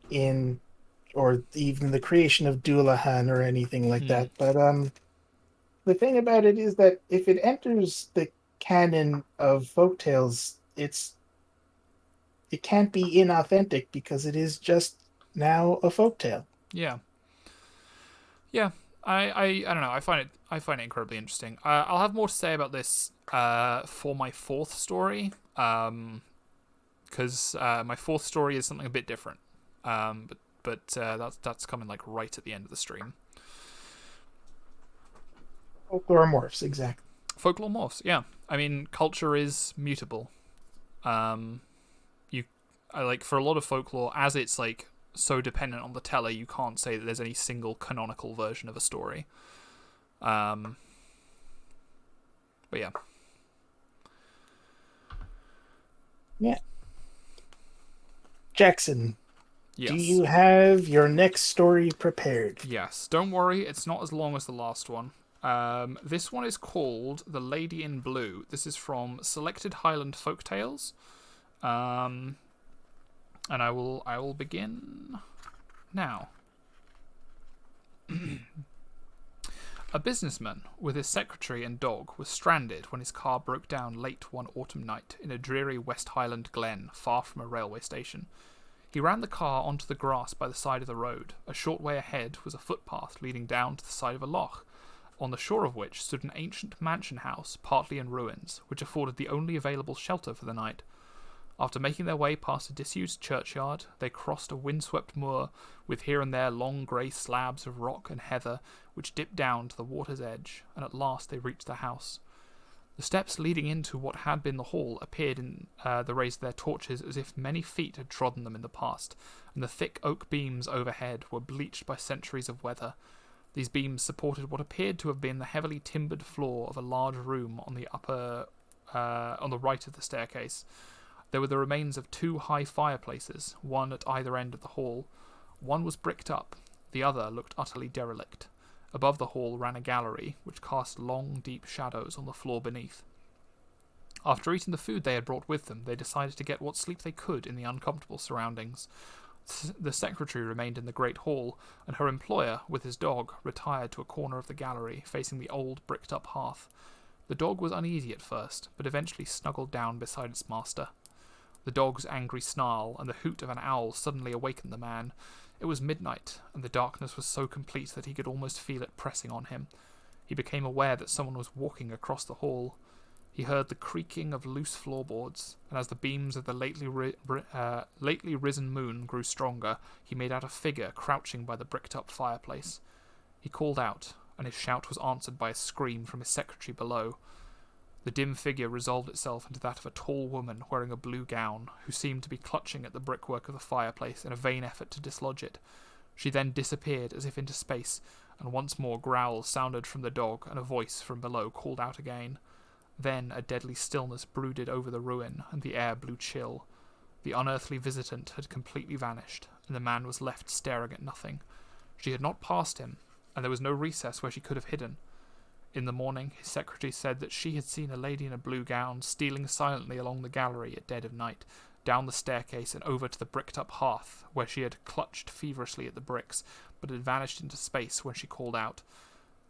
in or even the creation of Doulahan or anything like Hmm. that. But the thing about it is that if it enters the canon of folktales, it can't be inauthentic because it is just now a folktale. Yeah. Yeah. I don't know. I find it incredibly interesting. I'll have more to say about this for my fourth story. Because my fourth story is something a bit different. But that's coming like right at the end of the stream. Folklore morphs, exactly. Folklore morphs. Yeah. I mean, culture is mutable. Um, you, I like for a lot of folklore, as it's like so dependent on the teller, you can't say that there's any single canonical version of a story. But yeah. Yeah. Jackson, do Yes. you have your next story prepared? Yes. Don't worry, it's not as long as the last one. This one is called The Lady in Blue. This is from Selected Highland Folktales. And I will begin now. A businessman with his secretary and dog was stranded when his car broke down late one autumn night in a dreary West Highland glen far from a railway station. He ran the car onto the grass by the side of the road. A short way ahead was a footpath leading down to the side of a loch, on the shore of which stood an ancient mansion house, partly in ruins, which afforded the only available shelter for the night. After making their way past a disused churchyard, they crossed a windswept moor with here and there long grey slabs of rock and heather which dipped down to the water's edge, and at last they reached the house. The steps leading into what had been the hall appeared in the rays of their torches as if many feet had trodden them in the past, and the thick oak beams overhead were bleached by centuries of weather. These beams supported what appeared to have been the heavily timbered floor of a large room on the right of the staircase. There were the remains of two high fireplaces, one at either end of the hall. One was bricked up, the other looked utterly derelict. Above the hall ran a gallery, which cast long, deep shadows on the floor beneath. After eating the food they had brought with them, they decided to get what sleep they could in the uncomfortable surroundings. The secretary remained in the great hall, and her employer, with his dog, retired to a corner of the gallery, facing the old, bricked-up hearth. The dog was uneasy at first, but eventually snuggled down beside its master. The dog's angry snarl and the hoot of an owl suddenly awakened the man. It was midnight, and the darkness was so complete that he could almost feel it pressing on him. He became aware that someone was walking across the hall. He heard the creaking of loose floorboards, and as the beams of the lately risen moon grew stronger, he made out a figure crouching by the bricked-up fireplace. He called out, and his shout was answered by a scream from his secretary below. The dim figure resolved itself into that of a tall woman wearing a blue gown, who seemed to be clutching at the brickwork of the fireplace in a vain effort to dislodge it. She then disappeared as if into space, and once more growls sounded from the dog, and a voice from below called out again. Then a deadly stillness brooded over the ruin, and the air blew chill. The unearthly visitant had completely vanished, and the man was left staring at nothing. She had not passed him, and there was no recess where she could have hidden. In the morning, his secretary said that she had seen a lady in a blue gown stealing silently along the gallery at dead of night, down the staircase and over to the bricked-up hearth, where she had clutched feverishly at the bricks, but had vanished into space when she called out.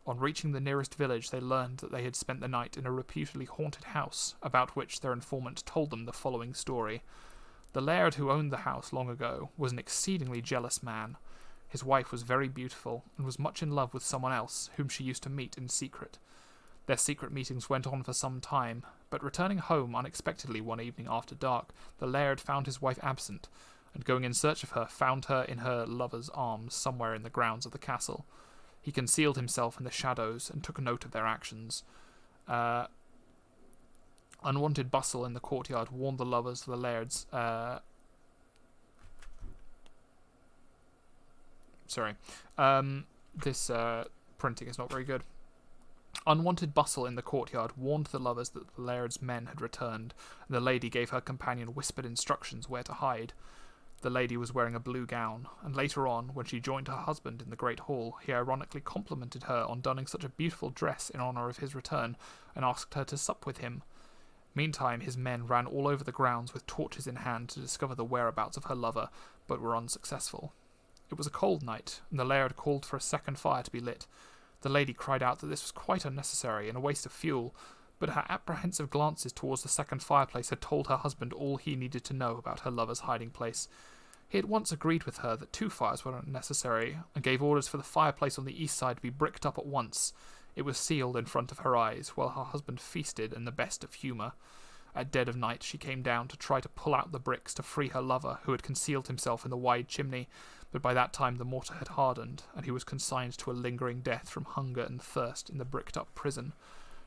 On reaching the nearest village, they learned that they had spent the night in a reputedly haunted house, about which their informant told them the following story. The laird who owned the house long ago was an exceedingly jealous man. His wife was very beautiful, and was much in love with someone else, whom she used to meet in secret. Their secret meetings went on for some time, but returning home unexpectedly one evening after dark, the laird found his wife absent, and going in search of her, found her in her lover's arms somewhere in the grounds of the castle. He concealed himself in the shadows and took note of their actions. Unwanted bustle in the courtyard warned the lovers of the laird's... This printing is not very good. Unwanted bustle in the courtyard warned the lovers that the laird's men had returned, and the lady gave her companion whispered instructions where to hide. The lady was wearing a blue gown, and later on, when she joined her husband in the great hall, he ironically complimented her on donning such a beautiful dress in honour of his return, and asked her to sup with him. Meantime, his men ran all over the grounds with torches in hand to discover the whereabouts of her lover, but were unsuccessful. It was a cold night, and the laird called for a second fire to be lit. The lady cried out that this was quite unnecessary and a waste of fuel, but her apprehensive glances towards the second fireplace had told her husband all he needed to know about her lover's hiding place. He at once agreed with her that 2 fires were necessary, and gave orders for the fireplace on the east side to be bricked up at once. It was sealed in front of her eyes, while her husband feasted in the best of humour. At dead of night she came down to try to pull out the bricks to free her lover, who had concealed himself in the wide chimney, but by that time the mortar had hardened, and he was consigned to a lingering death from hunger and thirst in the bricked-up prison.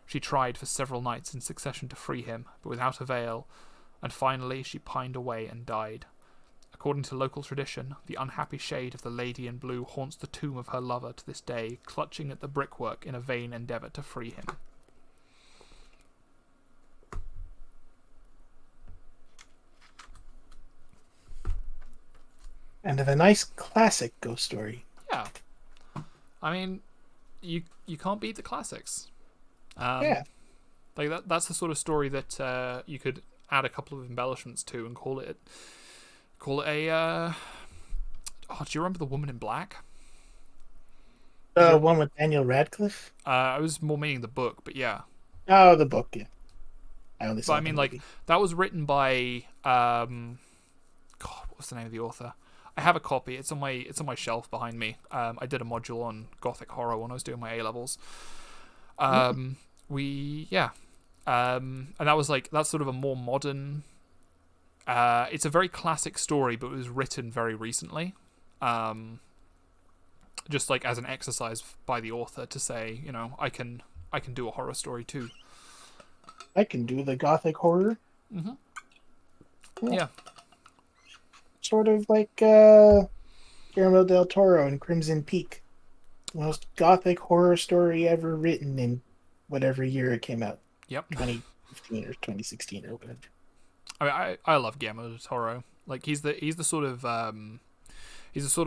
She tried for several nights in succession to free him, but without avail, and finally she pined away and died. According to local tradition, the unhappy shade of the lady in blue haunts the tomb of her lover to this day, clutching at the brickwork in a vain endeavour to free him. End of a nice classic ghost story. Yeah. I mean, you can't beat the classics. Yeah. Like that's the sort of story that you could add a couple of embellishments to and call it a do you remember The Woman in Black? One with Daniel Radcliffe? I was more meaning the book, but yeah. Oh, the book, yeah. I only saw But I mean, like, that was written by God, what was the name of the author? I have a copy. It's on my shelf behind me. I did a module on Gothic horror when I was doing my A levels. And that was like that's sort of a more modern. It's a very classic story, but it was written very recently. Just like as an exercise by the author to say, you know, I can do a horror story too. I can do the Gothic horror. Mm-hmm. Yeah. Sort of like Guillermo del Toro in Crimson Peak. The most Gothic horror story ever written in whatever year it came out. Yep. 2015 or 2016 or whatever. I mean, I love Guillermo del Toro. Like he's the sort of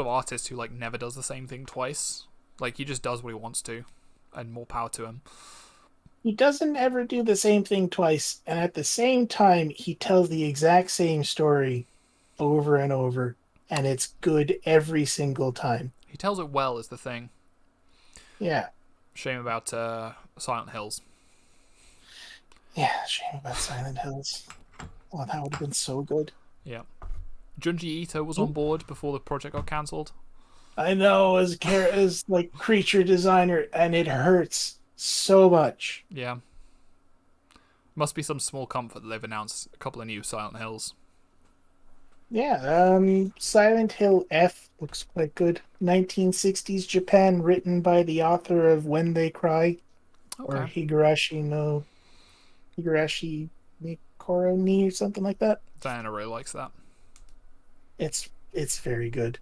artist who like never does the same thing twice. Like he just does what he wants to, and more power to him. He doesn't ever do the same thing twice, and at the same time, he tells the exact same story over and over, and it's good every single time. He tells it well is the thing. Yeah. Shame about Silent Hills. Yeah, shame about Silent Hills. Oh, that would have been so good. Yeah. Junji Ito was on board before the project got cancelled. I know, as like creature designer, and it hurts so much. Yeah. Must be some small comfort that they've announced a couple of new Silent Hills. Yeah, Silent Hill F looks quite good. 1960s Japan, written by the author of When They Cry, or Higurashi Mikoro ni, or something like that. Diana really likes that. It's very good.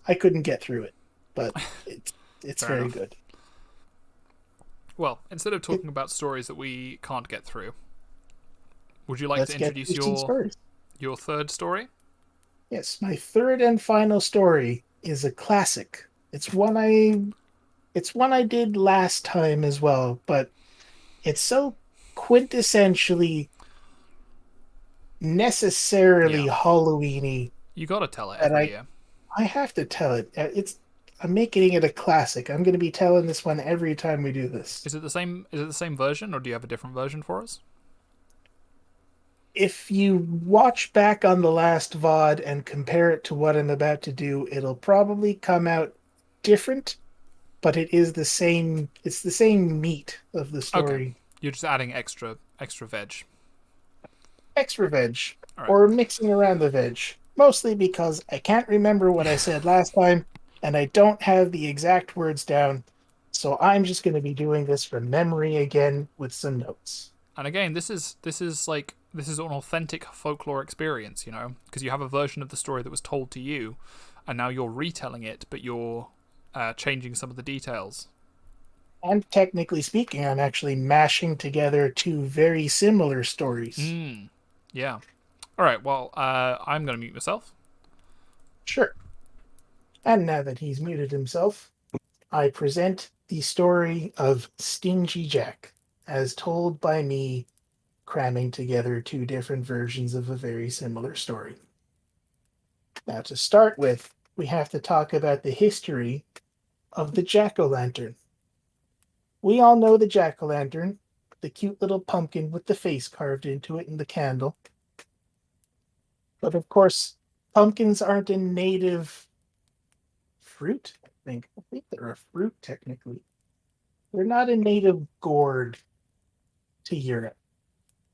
I couldn't get through it, but it's very enough. good. Well, instead of talking about stories that we can't get through, would you like to introduce your third story? Yes, my third and final story is a classic. It's one I did last time as well, but it's so quintessentially necessarily Halloween-y. You gotta tell it every year. I have to tell it. I'm making it a classic. I'm going to be telling this one every time we do this. Is it the same? Is it the same version, or do you have a different version for us? If you watch back on the last VOD and compare it to what I'm about to do, it'll probably come out different, but it is the same. It's the same meat of the Okay, story. you're just adding extra veg. Extra veg, All right. or mixing around the veg, mostly because I can't remember what I said last time, and I don't have the exact words down. So I'm just going to be doing this from memory again with some notes. And again, this is an authentic folklore experience, because you have a version of the story that was told to you, and now you're retelling it, but you're changing some of the details. And technically speaking, I'm actually mashing together two very similar stories. Yeah. All right. Well, I'm gonna mute myself. Sure. And now that he's muted himself, I present the story of Stingy Jack, as told by me, cramming together two different versions of a very similar story. Now, to start with, we have to talk about the history of the jack o' lantern. We all know the jack o' lantern, the cute little pumpkin with the face carved into it and the candle. But of course, pumpkins aren't a native fruit, I think. I think they're a fruit technically. They're not a native gourd to Europe.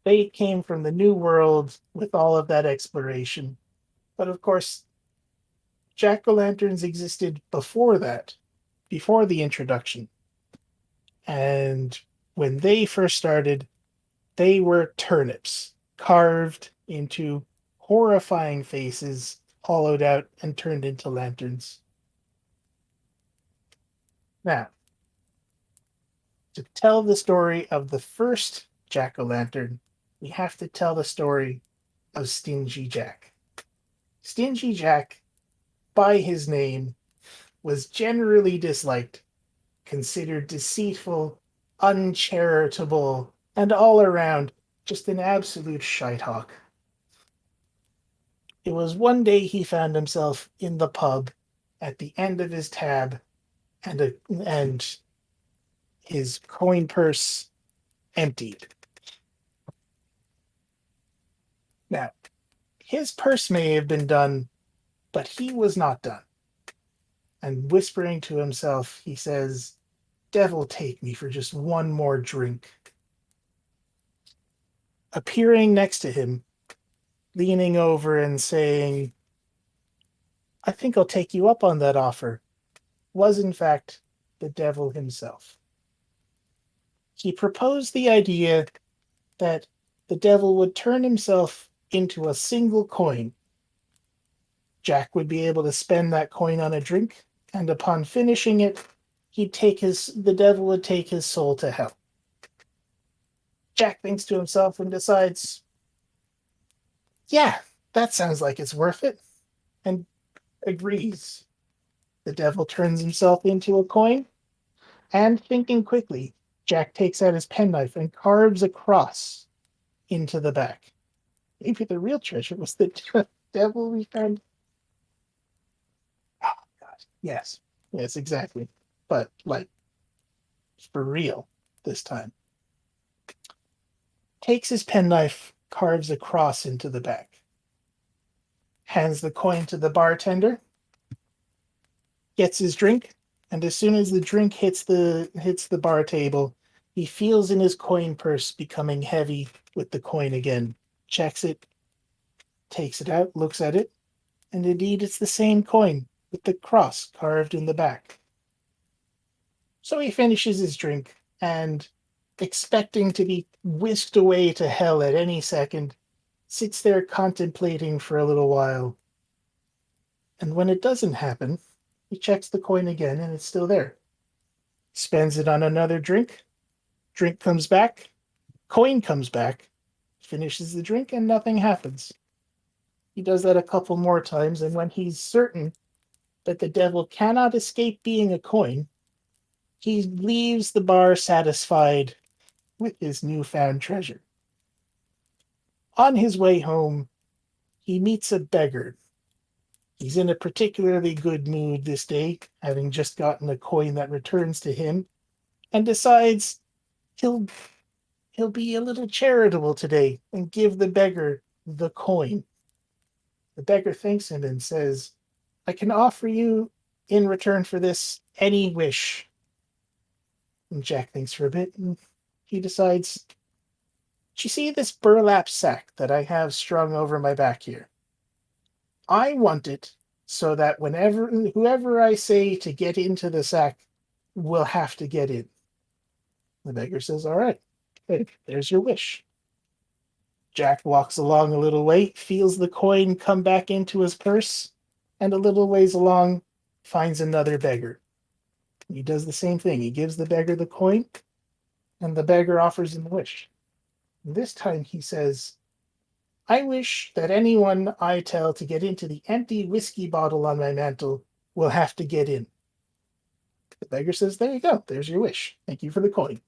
They came from the New World with all of that exploration. But of course, jack o' lanterns existed before that, before the introduction. And when they first started, they were turnips carved into horrifying faces, hollowed out, and turned into lanterns. Now, to tell the story of the first jack o' lantern, we have to tell the story of Stingy Jack. Stingy Jack, by his name, was generally disliked, considered deceitful, uncharitable, and all around just an absolute shitehawk. It was one day he found himself in the pub at the end of his tab and his coin purse emptied. Now, his purse may have been done, but he was not done. And whispering to himself, he says, "Devil take me for just one more drink." Appearing next to him, leaning over and saying, "I think I'll take you up on that offer," was in fact the devil himself. He proposed the idea that the devil would turn himself into a single coin. Jack would be able to spend that coin on a drink, and upon finishing it, the devil would take his soul to hell. Jack thinks to himself and decides, yeah, that sounds like it's worth it, and agrees. The devil turns himself into a coin, and thinking quickly, Jack takes out his penknife and carves a cross into the back. Maybe the real treasure was the devil we found. Oh, God. Yes. Yes, exactly. But, like, for real this time. Takes his penknife, carves a cross into the back. Hands the coin to the bartender. Gets his drink, and as soon as the drink hits the bar table, he feels in his coin purse becoming heavy with the coin again. Checks it, takes it out, looks at it, and indeed it's the same coin with the cross carved in the back. So he finishes his drink and, expecting to be whisked away to hell at any second, sits there contemplating for a little while. And when it doesn't happen, he checks the coin again and it's still there. Spends it on another drink. Drink comes back. Coin comes back. Finishes the drink and nothing happens. He does that a couple more times, and when he's certain that the devil cannot escape being a coin, he leaves the bar satisfied with his newfound treasure. On his way home, he meets a beggar He's in a particularly good mood this day, having just gotten a coin that returns to him, and decides he'll he'll be a little charitable today and give the beggar the coin. The beggar thanks him and says, I can offer you in return for this any wish. And Jack thinks for a bit and he decides, you see this burlap sack that I have strung over my back here? I want it so that whoever I say to get into the sack will have to get in. The beggar says, all right, there's your wish. Jack walks along a little way, feels the coin come back into his purse, and a little ways along finds another beggar. He does the same thing. He gives the beggar the coin, and the beggar offers him the wish. This time he says, I wish that anyone I tell to get into the empty whiskey bottle on my mantle will have to get in. The beggar says, there you go. There's your wish. Thank you for the coin.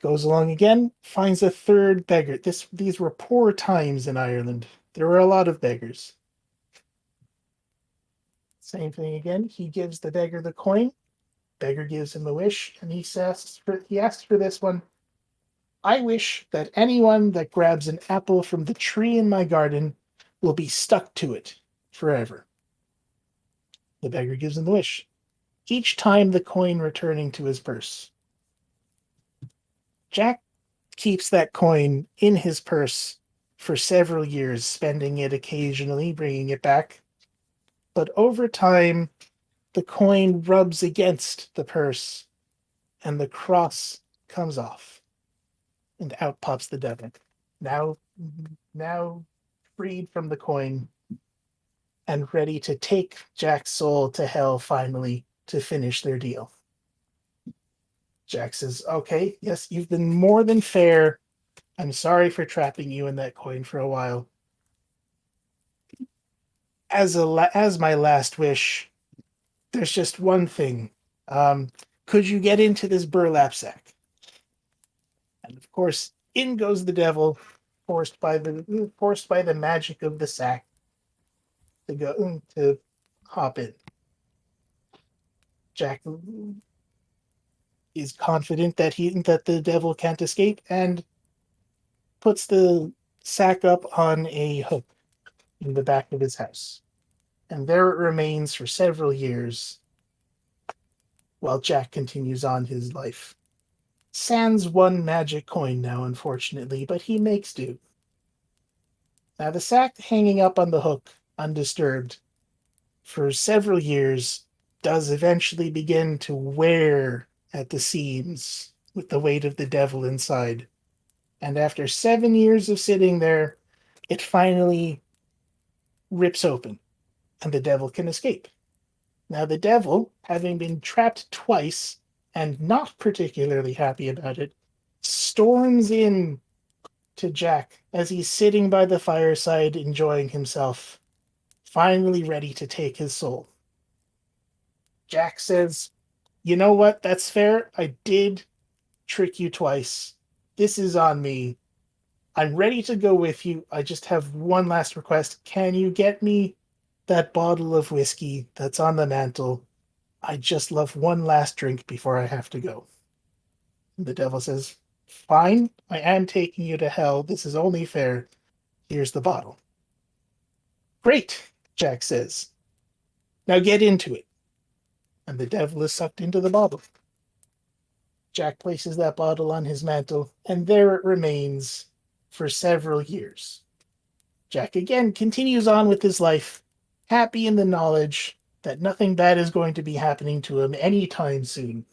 Goes along again, finds a third beggar. These were poor times in Ireland. There were a lot of beggars. Same thing again. He gives the beggar the coin. Beggar gives him a wish, and he asks for this one. I wish that anyone that grabs an apple from the tree in my garden will be stuck to it forever. The beggar gives him the wish, each time the coin returning to his purse. Jack keeps that coin in his purse for several years, spending it occasionally, bringing it back. But over time, the coin rubs against the purse, and the cross comes off. And out pops the devil. Now freed from the coin and ready to take Jack's soul to hell finally to finish their deal. Jack says, okay, yes, you've been more than fair. I'm sorry for trapping you in that coin for a while. As my last wish, there's just one thing. Could you get into this burlap sack? And of course, in goes the devil, forced by the magic of the sack to hop in. Jack is confident that the devil can't escape and puts the sack up on a hook in the back of his house. And there it remains for several years while Jack continues on his life. Sans one magic coin now, unfortunately, but he makes do. Now, the sack hanging up on the hook, undisturbed, for several years, does eventually begin to wear at the seams with the weight of the devil inside. And after 7 years of sitting there, it finally rips open, and the devil can escape. Now, the devil, having been trapped twice and not particularly happy about it, storms in to Jack as he's sitting by the fireside enjoying himself, finally ready to take his soul. Jack says, you know what? That's fair. I did trick you twice. This is on me. I'm ready to go with you. I just have one last request. Can you get me that bottle of whiskey that's on the mantle? I just love one last drink before I have to go. And the devil says, fine, I am taking you to hell. This is only fair. Here's the bottle. Great, Jack says. Now get into it. And the devil is sucked into the bottle. Jack places that bottle on his mantle, and there it remains for several years. Jack again continues on with his life, happy in the knowledge that nothing bad is going to be happening to him anytime soon.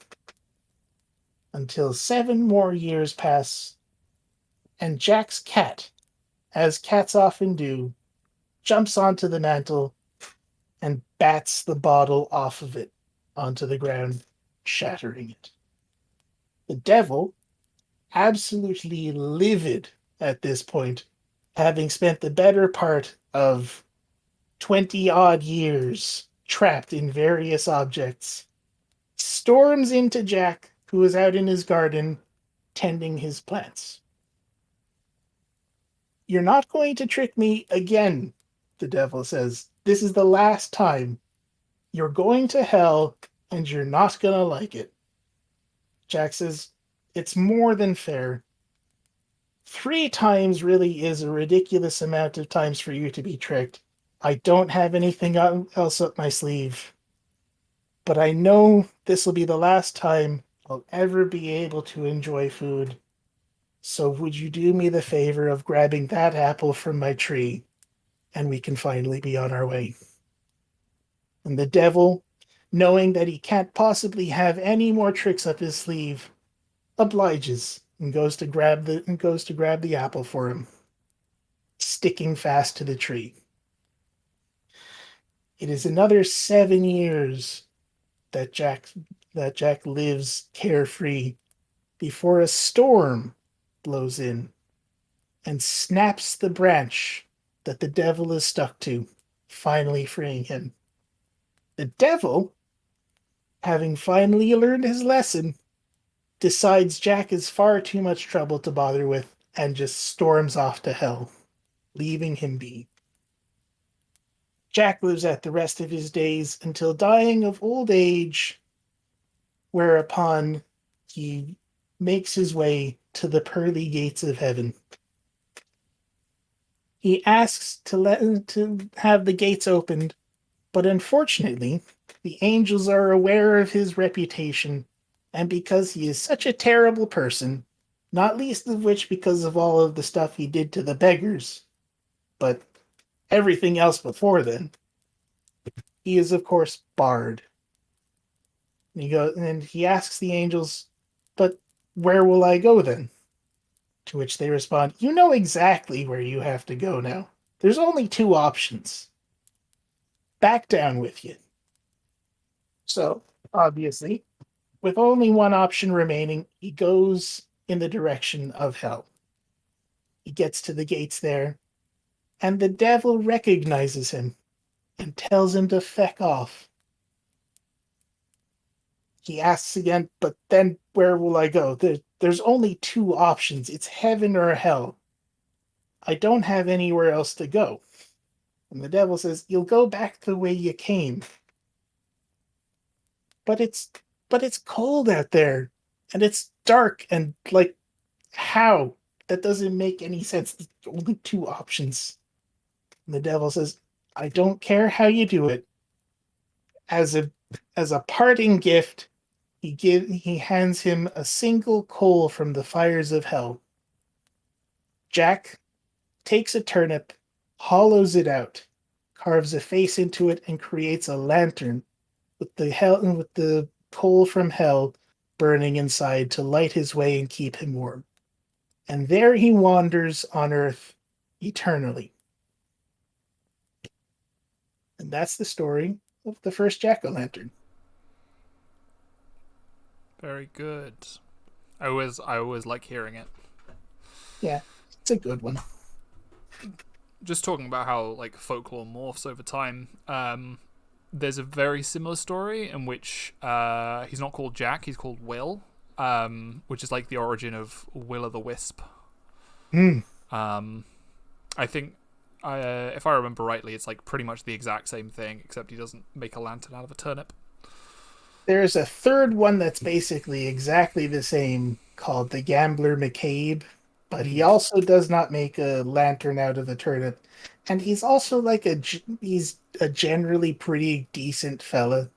Until 7 more years pass, and Jack's cat, as cats often do, jumps onto the mantle and bats the bottle off of it onto the ground, shattering it. The devil, absolutely livid at this point, having spent the better part of 20 odd years trapped in various objects, storms into Jack, who is out in his garden tending his plants. You're not going to trick me again, The devil says, "This is the last time. You're going to hell, and you're not gonna like it." Jack says, "It's more than fair. 3 times really is a ridiculous amount of times for you to be tricked. I don't have anything else up my sleeve, but I know this will be the last time I'll ever be able to enjoy food. So would you do me the favor of grabbing that apple from my tree, and we can finally be on our way?" And the devil, knowing that he can't possibly have any more tricks up his sleeve, obliges and goes to grab the apple for him, sticking fast to the tree. It is another 7 years that Jack lives carefree before a storm blows in and snaps the branch that the devil is stuck to, finally freeing him. The devil, having finally learned his lesson, decides Jack is far too much trouble to bother with and just storms off to hell, leaving him be. Jack lives out the rest of his days until dying of old age, whereupon he makes his way to the pearly gates of heaven. He asks to have the gates opened, but unfortunately, the angels are aware of his reputation, and because he is such a terrible person, not least of which because of all of the stuff he did to the beggars, but everything else before then, he is of course barred. And he asks the angels, "But where will I go then?" To which they respond, "You know exactly where you have to go now. There's only 2 options. Back down with you." So, obviously, with only one option remaining, he goes in the direction of hell. He gets to the gates there, and the devil recognizes him and tells him to feck off. He asks again, "But then where will I go? There's only 2 options. It's heaven or hell. I don't have anywhere else to go." And the devil says, "You'll go back the way you came. But it's cold out there, and it's dark, and like, how? That doesn't make any sense. There's only 2 options." And the devil says, "I don't care how you do it. As a parting gift, he hands him a single coal from the fires of hell. Jack takes a turnip, hollows it out, carves a face into it, and creates a lantern with the coal from hell burning inside to light his way and keep him warm. And there he wanders on earth eternally. And that's the story of the first jack-o'-lantern. Very good. I always like hearing it. Yeah, it's a good one. Just talking about how like folklore morphs over time. There's a very similar story in which he's not called Jack, he's called Will, which is like the origin of Will o' the Wisp. Mm. I think, if I remember rightly, it's like pretty much the exact same thing, except he doesn't make a lantern out of a turnip. There's a third one that's basically exactly the same called the Gambler McCabe, but he also does not make a lantern out of a turnip. And he's also like he's a generally pretty decent fella.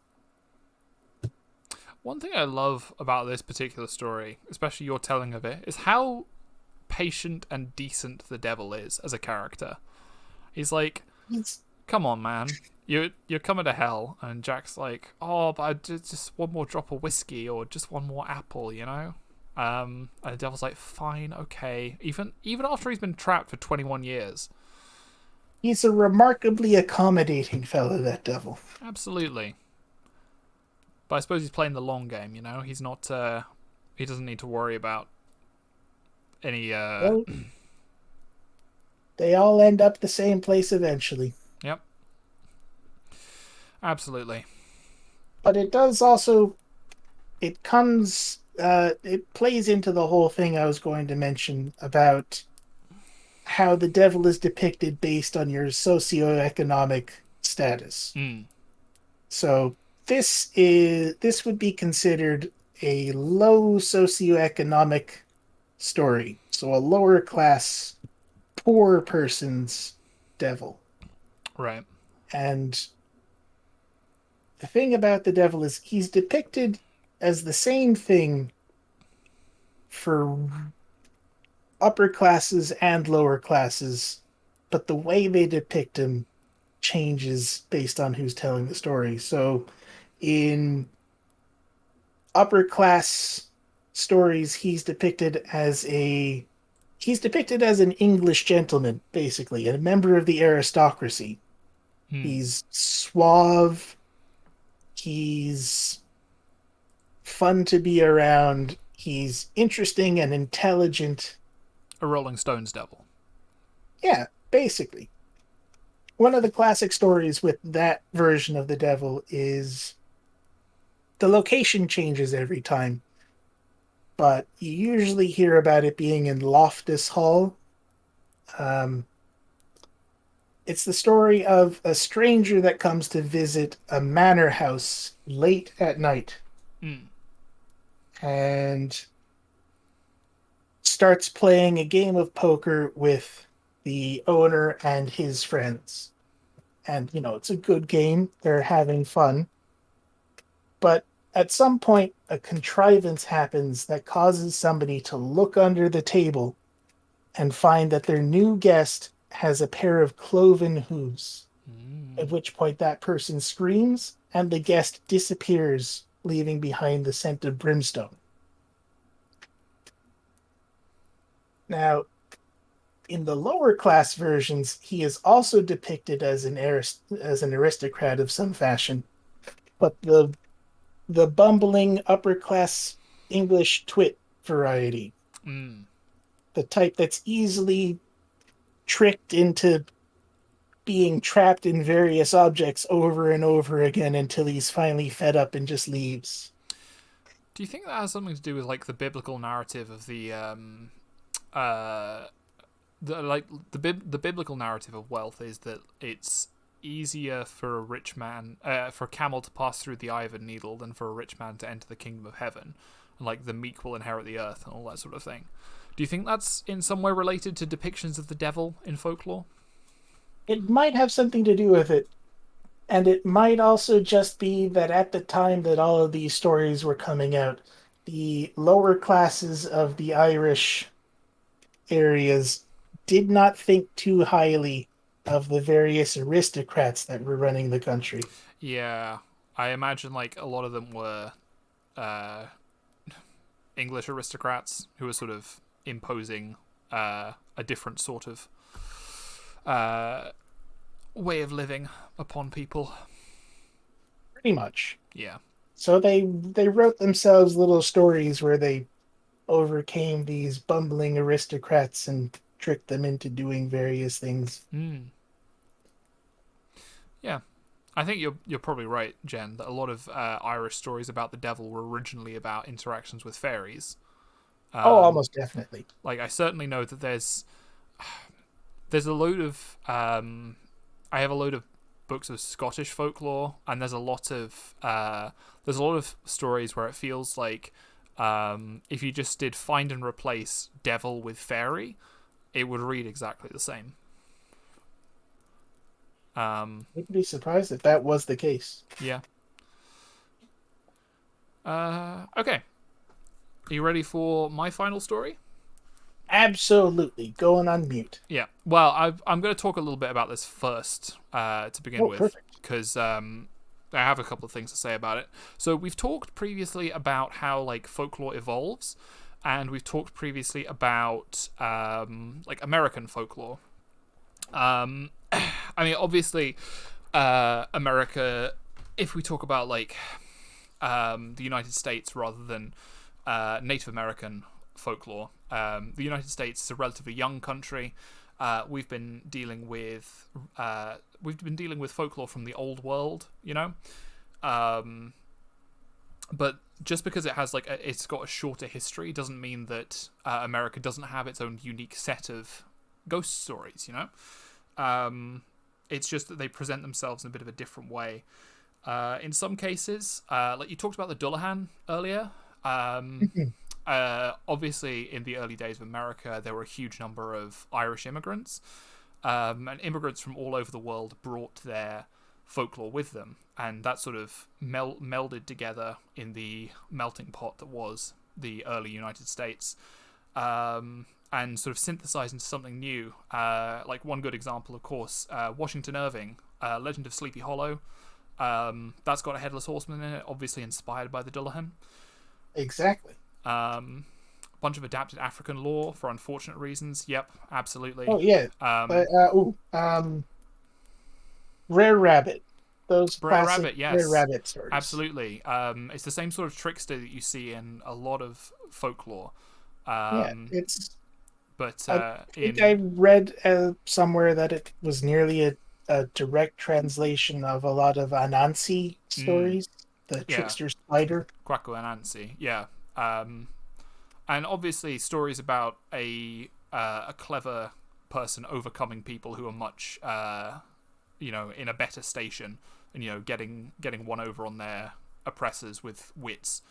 One thing I love about this particular story, especially your telling of it, is how patient and decent the devil is as a character. He's like, He's come on, man. You're coming to hell. And Jack's like, oh, but I just one more drop of whiskey or just one more apple, you know? And the devil's like, fine, okay. Even after he's been trapped for 21 years. he's a remarkably accommodating fella, that devil. Absolutely. But I suppose he's playing the long game, you know? He's not, he doesn't need to worry about any, Well, they all end up the same place eventually. Yep. Absolutely. But it does also, it plays into the whole thing I was going to mention about how the devil is depicted based on your socioeconomic status. Mm. So this would be considered a low socioeconomic story. So a lower class, poor person's devil. Right. And the thing about the devil is he's depicted as the same thing for upper classes and lower classes, but the way they depict him changes based on who's telling the story. So in upper class stories, he's depicted as an English gentleman, basically, a member of the aristocracy. Mm. He's suave, he's fun to be around, he's interesting and intelligent. A Rolling Stones devil. Yeah, basically. One of the classic stories with that version of the devil is the location changes every time, but you usually hear about it being in Loftus Hall. Um, it's the story of a stranger that comes to visit a manor house late at night Mm. and starts playing a game of poker with the owner and his friends. And, it's a good game. They're having fun. But at some point, a contrivance happens that causes somebody to look under the table and find that their new guest has a pair of cloven hooves. At Mm. which point, that person screams and the guest disappears, leaving behind the scent of brimstone. Now, in the lower class versions, he is also depicted as an aristocrat of some fashion, but the bumbling upper class English twit variety, Mm. the type that's easily tricked into being trapped in various objects over and over again until he's finally fed up and just leaves. Do you think that has something to do with like the biblical narrative of uh the biblical narrative of wealth is that it's easier for a rich man for a camel to pass through the eye of a needle than for a rich man to enter the kingdom of heaven, and like the meek will inherit the earth and all that sort of thing. Do you think that's in some way related to depictions of the devil in folklore? It might have something to do with it, and it might also just be that at the time that all of these stories were coming out, the lower classes of the Irish areas did not think too highly of the various aristocrats that were running the country. Yeah, I imagine like a lot of them were uh, English aristocrats who were sort of imposing a different sort of uh, way of living upon people. Pretty much. Yeah. So they wrote themselves little stories where they overcame these bumbling aristocrats and tricked them into doing various things. Mm. Yeah. I think you're probably right, Jen, that a lot of Irish stories about the devil were originally about interactions with fairies. Oh, Um, almost definitely. like I certainly know that there's a load of I have a load of books of Scottish folklore, and there's a lot of stories where it feels like if you just did find and replace devil with fairy, it would read exactly the same. Wouldn't be surprised if that was the case. Yeah. Okay. Are you ready for my final story? Absolutely. Going on mute. Yeah. Well, I'm going to talk a little bit about this first to begin Oh, with, perfect. because I have a couple of things to say about it. So we've talked previously about how like folklore evolves, and we've talked previously about like American folklore. I mean, obviously, America. If we talk about like the United States rather than Native American folklore, the United States is a relatively young country. We've been dealing with folklore from the old world, you know. But just because it has it's got a shorter history doesn't mean that America doesn't have its own unique set of ghost stories, you know. It's just that they present themselves in a bit of a different way. In some cases, like you talked about the Dullahan earlier. Obviously, in the early days of America, there were a huge number of Irish immigrants, and immigrants from all over the world brought their folklore with them, and that sort of melded together in the melting pot that was the early United States, and sort of synthesized into something new. Like one good example, of course, Washington Irving, Legend of Sleepy Hollow. That's got a headless horseman in it, obviously inspired by the Dullahan. Exactly. Bunch of adapted African lore for unfortunate reasons. Yep, absolutely. Oh yeah. Rare Rabbit. Those Rare classic Rabbit, yes. Rare Rabbit stories. Absolutely. It's the same sort of trickster that you see in a lot of folklore. It's. But I think I read somewhere that it was nearly a direct translation of a lot of Anansi stories, the trickster spider. Kwaku Anansi, yeah. And obviously stories about a clever person overcoming people who are much, in a better station, and getting one over on their oppressors with wits.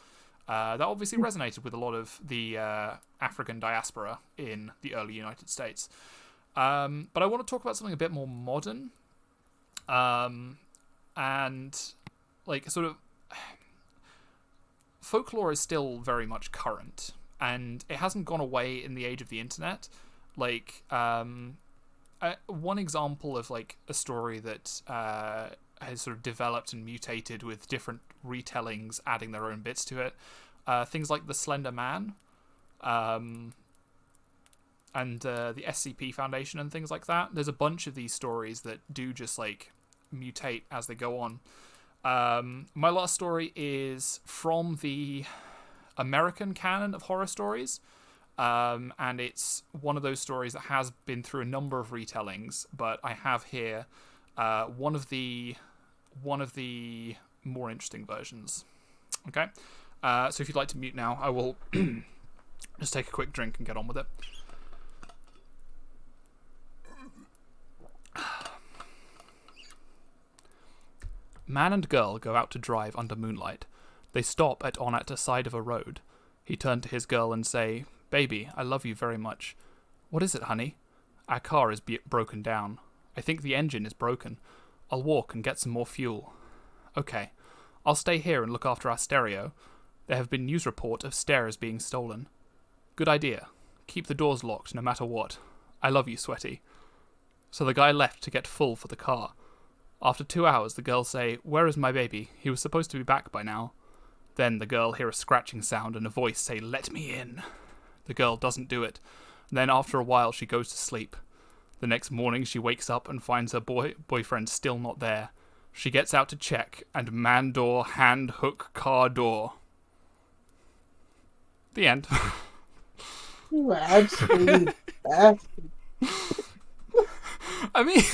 That obviously resonated with a lot of the African diaspora in the early United States. But I want to talk about something a bit more modern, and like sort of folklore is still very much current, and it hasn't gone away in the age of the internet. Like one example of like a story that has sort of developed and mutated with different retellings adding their own bits to it, things like the Slender Man, and the SCP Foundation and things like that. There's a bunch of these stories that do just like mutate as they go on. My last story is from the American canon of horror stories, and it's one of those stories that has been through a number of retellings, but I have here one of the more interesting versions. Okay, so if you'd like to mute now, I will just take a quick drink and get on with it. Man and girl go out to drive under moonlight. They stop on a side of a road. He turned to his girl and say, "Baby, I love you very much." "What is it, honey?" "Our car is broken down. I think the engine is broken. I'll walk and get some more fuel." "Okay. I'll stay here and look after our stereo. There have been news report of stairs being stolen." "Good idea. Keep the doors locked no matter what. I love you, Sweaty." So the guy left to get full for the car. After 2 hours, the girl say, "Where is my baby? He was supposed to be back by now." Then the girl hear a scratching sound and a voice say, "Let me in." The girl doesn't do it. Then after a while, she goes to sleep. The next morning, she wakes up and finds her boyfriend still not there. She gets out to check, and man door, hand hook, car door. The end. You absolutely bastard. I mean...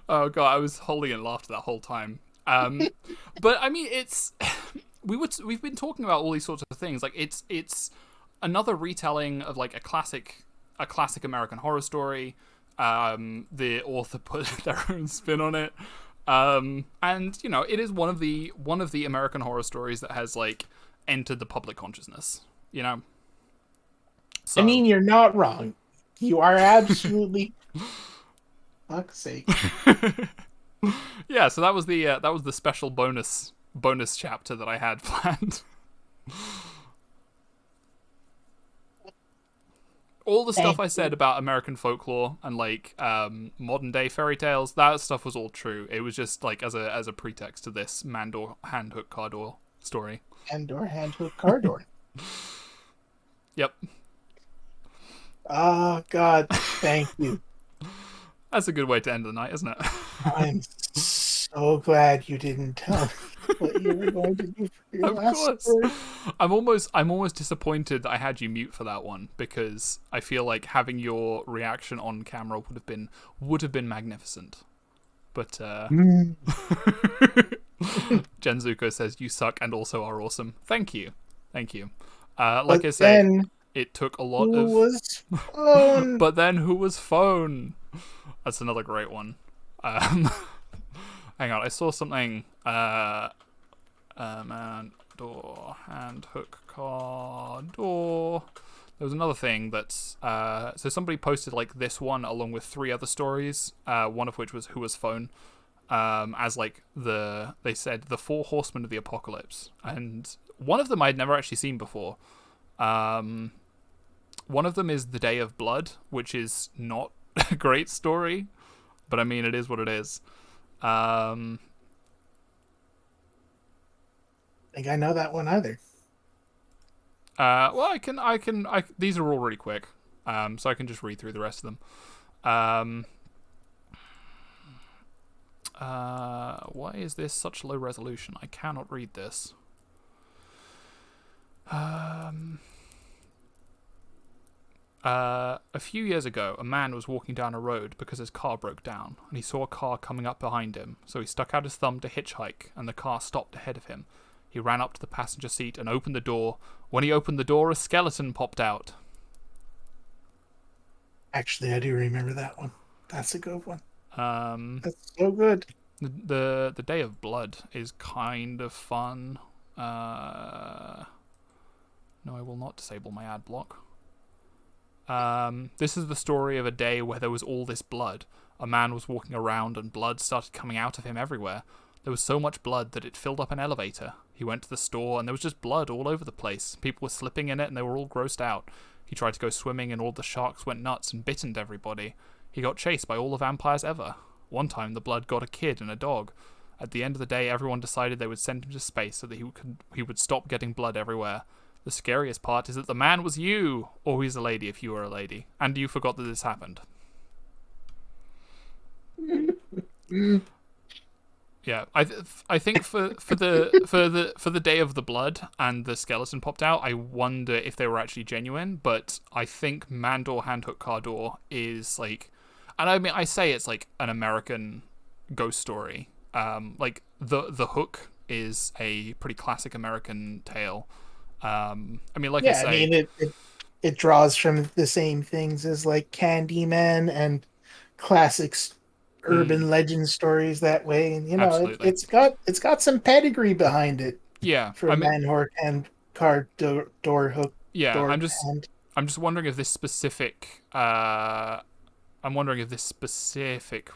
Oh god, I was holding in laughter that whole time. But I mean, it's we've been talking about all these sorts of things. Like it's another retelling of like a classic American horror story. The author put their own spin on it, and it is one of the American horror stories that has like entered the public consciousness. So, I mean, you're not wrong. You are absolutely. Fuck's sake. Yeah, so that was the special bonus chapter that I had planned. All the stuff I said about American folklore and like modern day fairy tales, that stuff was all true. It was just like as a pretext to this man door hand hook car door story. Hand hook car door. Yep. Oh God, thank you. That's a good way to end the night, isn't it? I'm so glad you didn't tell me what you were going to do for your last story. I'm almost disappointed that I had you mute for that one, because I feel like having your reaction on camera would have been magnificent. But Genzuko says you suck and also are awesome. Thank you. Like I say, It took a lot Who of. was phone? But then who was phone? That's another great one. Um, hang on, I saw something. Man, door, hand, hook, car, door. There was another thing that's so somebody posted like this one along with 3 other stories. One of which was who was phone. As like they said the 4 horsemen of the apocalypse, and one of them I'd never actually seen before. One of them is the Day of Blood, which is not a great story, but I mean it is what it is. I think I know that one either. Well, these are all really quick, so I can just read through the rest of them. Why is this such low resolution? I cannot read this. A few years ago, a man was walking down a road because his car broke down, and he saw a car coming up behind him, so he stuck out his thumb to hitchhike, and the car stopped ahead of him. He ran up to the passenger seat and opened the door. When he opened the door, a skeleton popped out. Actually, I do remember that one. That's a good one. That's so good. The Day of Blood is kind of fun. No, I will not disable my ad block. This is the story of a day where there was all this blood. A man was walking around and blood started coming out of him everywhere. There was so much blood that it filled up an elevator. He went to the store and there was just blood all over the place. People were slipping in it and they were all grossed out. He tried to go swimming and all the sharks went nuts and bitten everybody. He got chased by all the vampires ever. One time the blood got a kid and a dog. At the end of the day, everyone decided they would send him to space so that he would stop getting blood everywhere. The scariest part is that the man was you, or he's a lady if you were a lady, and you forgot that this happened. Yeah, I think for the Day of the Blood and the skeleton popped out, I wonder if they were actually genuine. But I think Mandor Handhook Car Door is like, and I mean I say it's like an American ghost story. Like the Hook is a pretty classic American tale. I mean, like I say, I mean it draws from the same things as like Candyman and classics urban legend stories that way, and absolutely. it's got some pedigree behind it. Yeah, For I a mean, man and car door hook yeah, door hand. I'm just wondering if this specific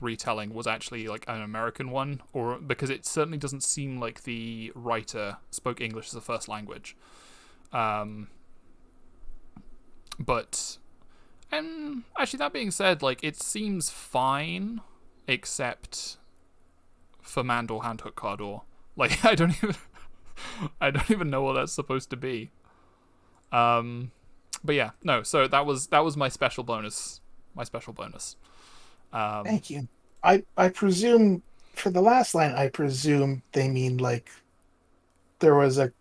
retelling was actually like an American one, or because it certainly doesn't seem like the writer spoke English as a first language. But actually, that being said, like it seems fine, except for Mandor Handhook Car Door. Like I don't even know what that's supposed to be. But yeah, no. So that was my special bonus. Thank you. I presume for the last line, I presume they mean like there was a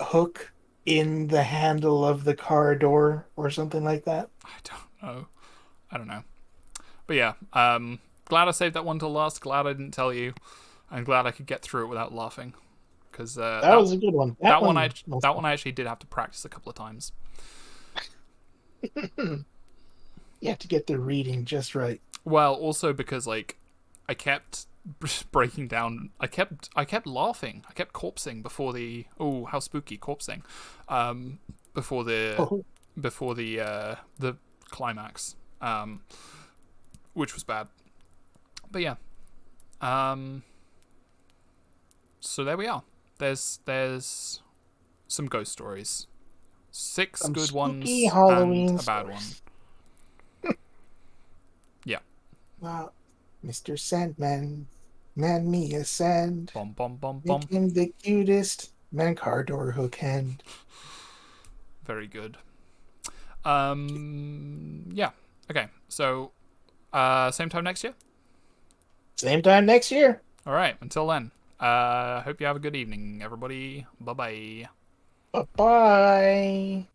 hook in the handle of the car door or something like that. I don't know. But yeah, glad I saved that one till last. Glad I didn't tell you. I'm glad I could get through it without laughing. Because that was a good one. That one I actually did have to practice a couple of times. You have to get the reading just right. Well, also because like I kept breaking down. I kept laughing. I kept corpsing before the how spooky corpsing. Before the climax. Which was bad. But yeah. So there we are. There's some ghost stories. 6 some good ones Halloween and a bad stories. one. Yeah. Wow. Mr. Sandman, man me a sand. Bum bum bum bum. Make him the cutest man car door hook hand. Very good. Yeah. Okay. So same time next year? Same time next year. All right. Until then. Hope you have a good evening, everybody. Bye-bye. Bye-bye.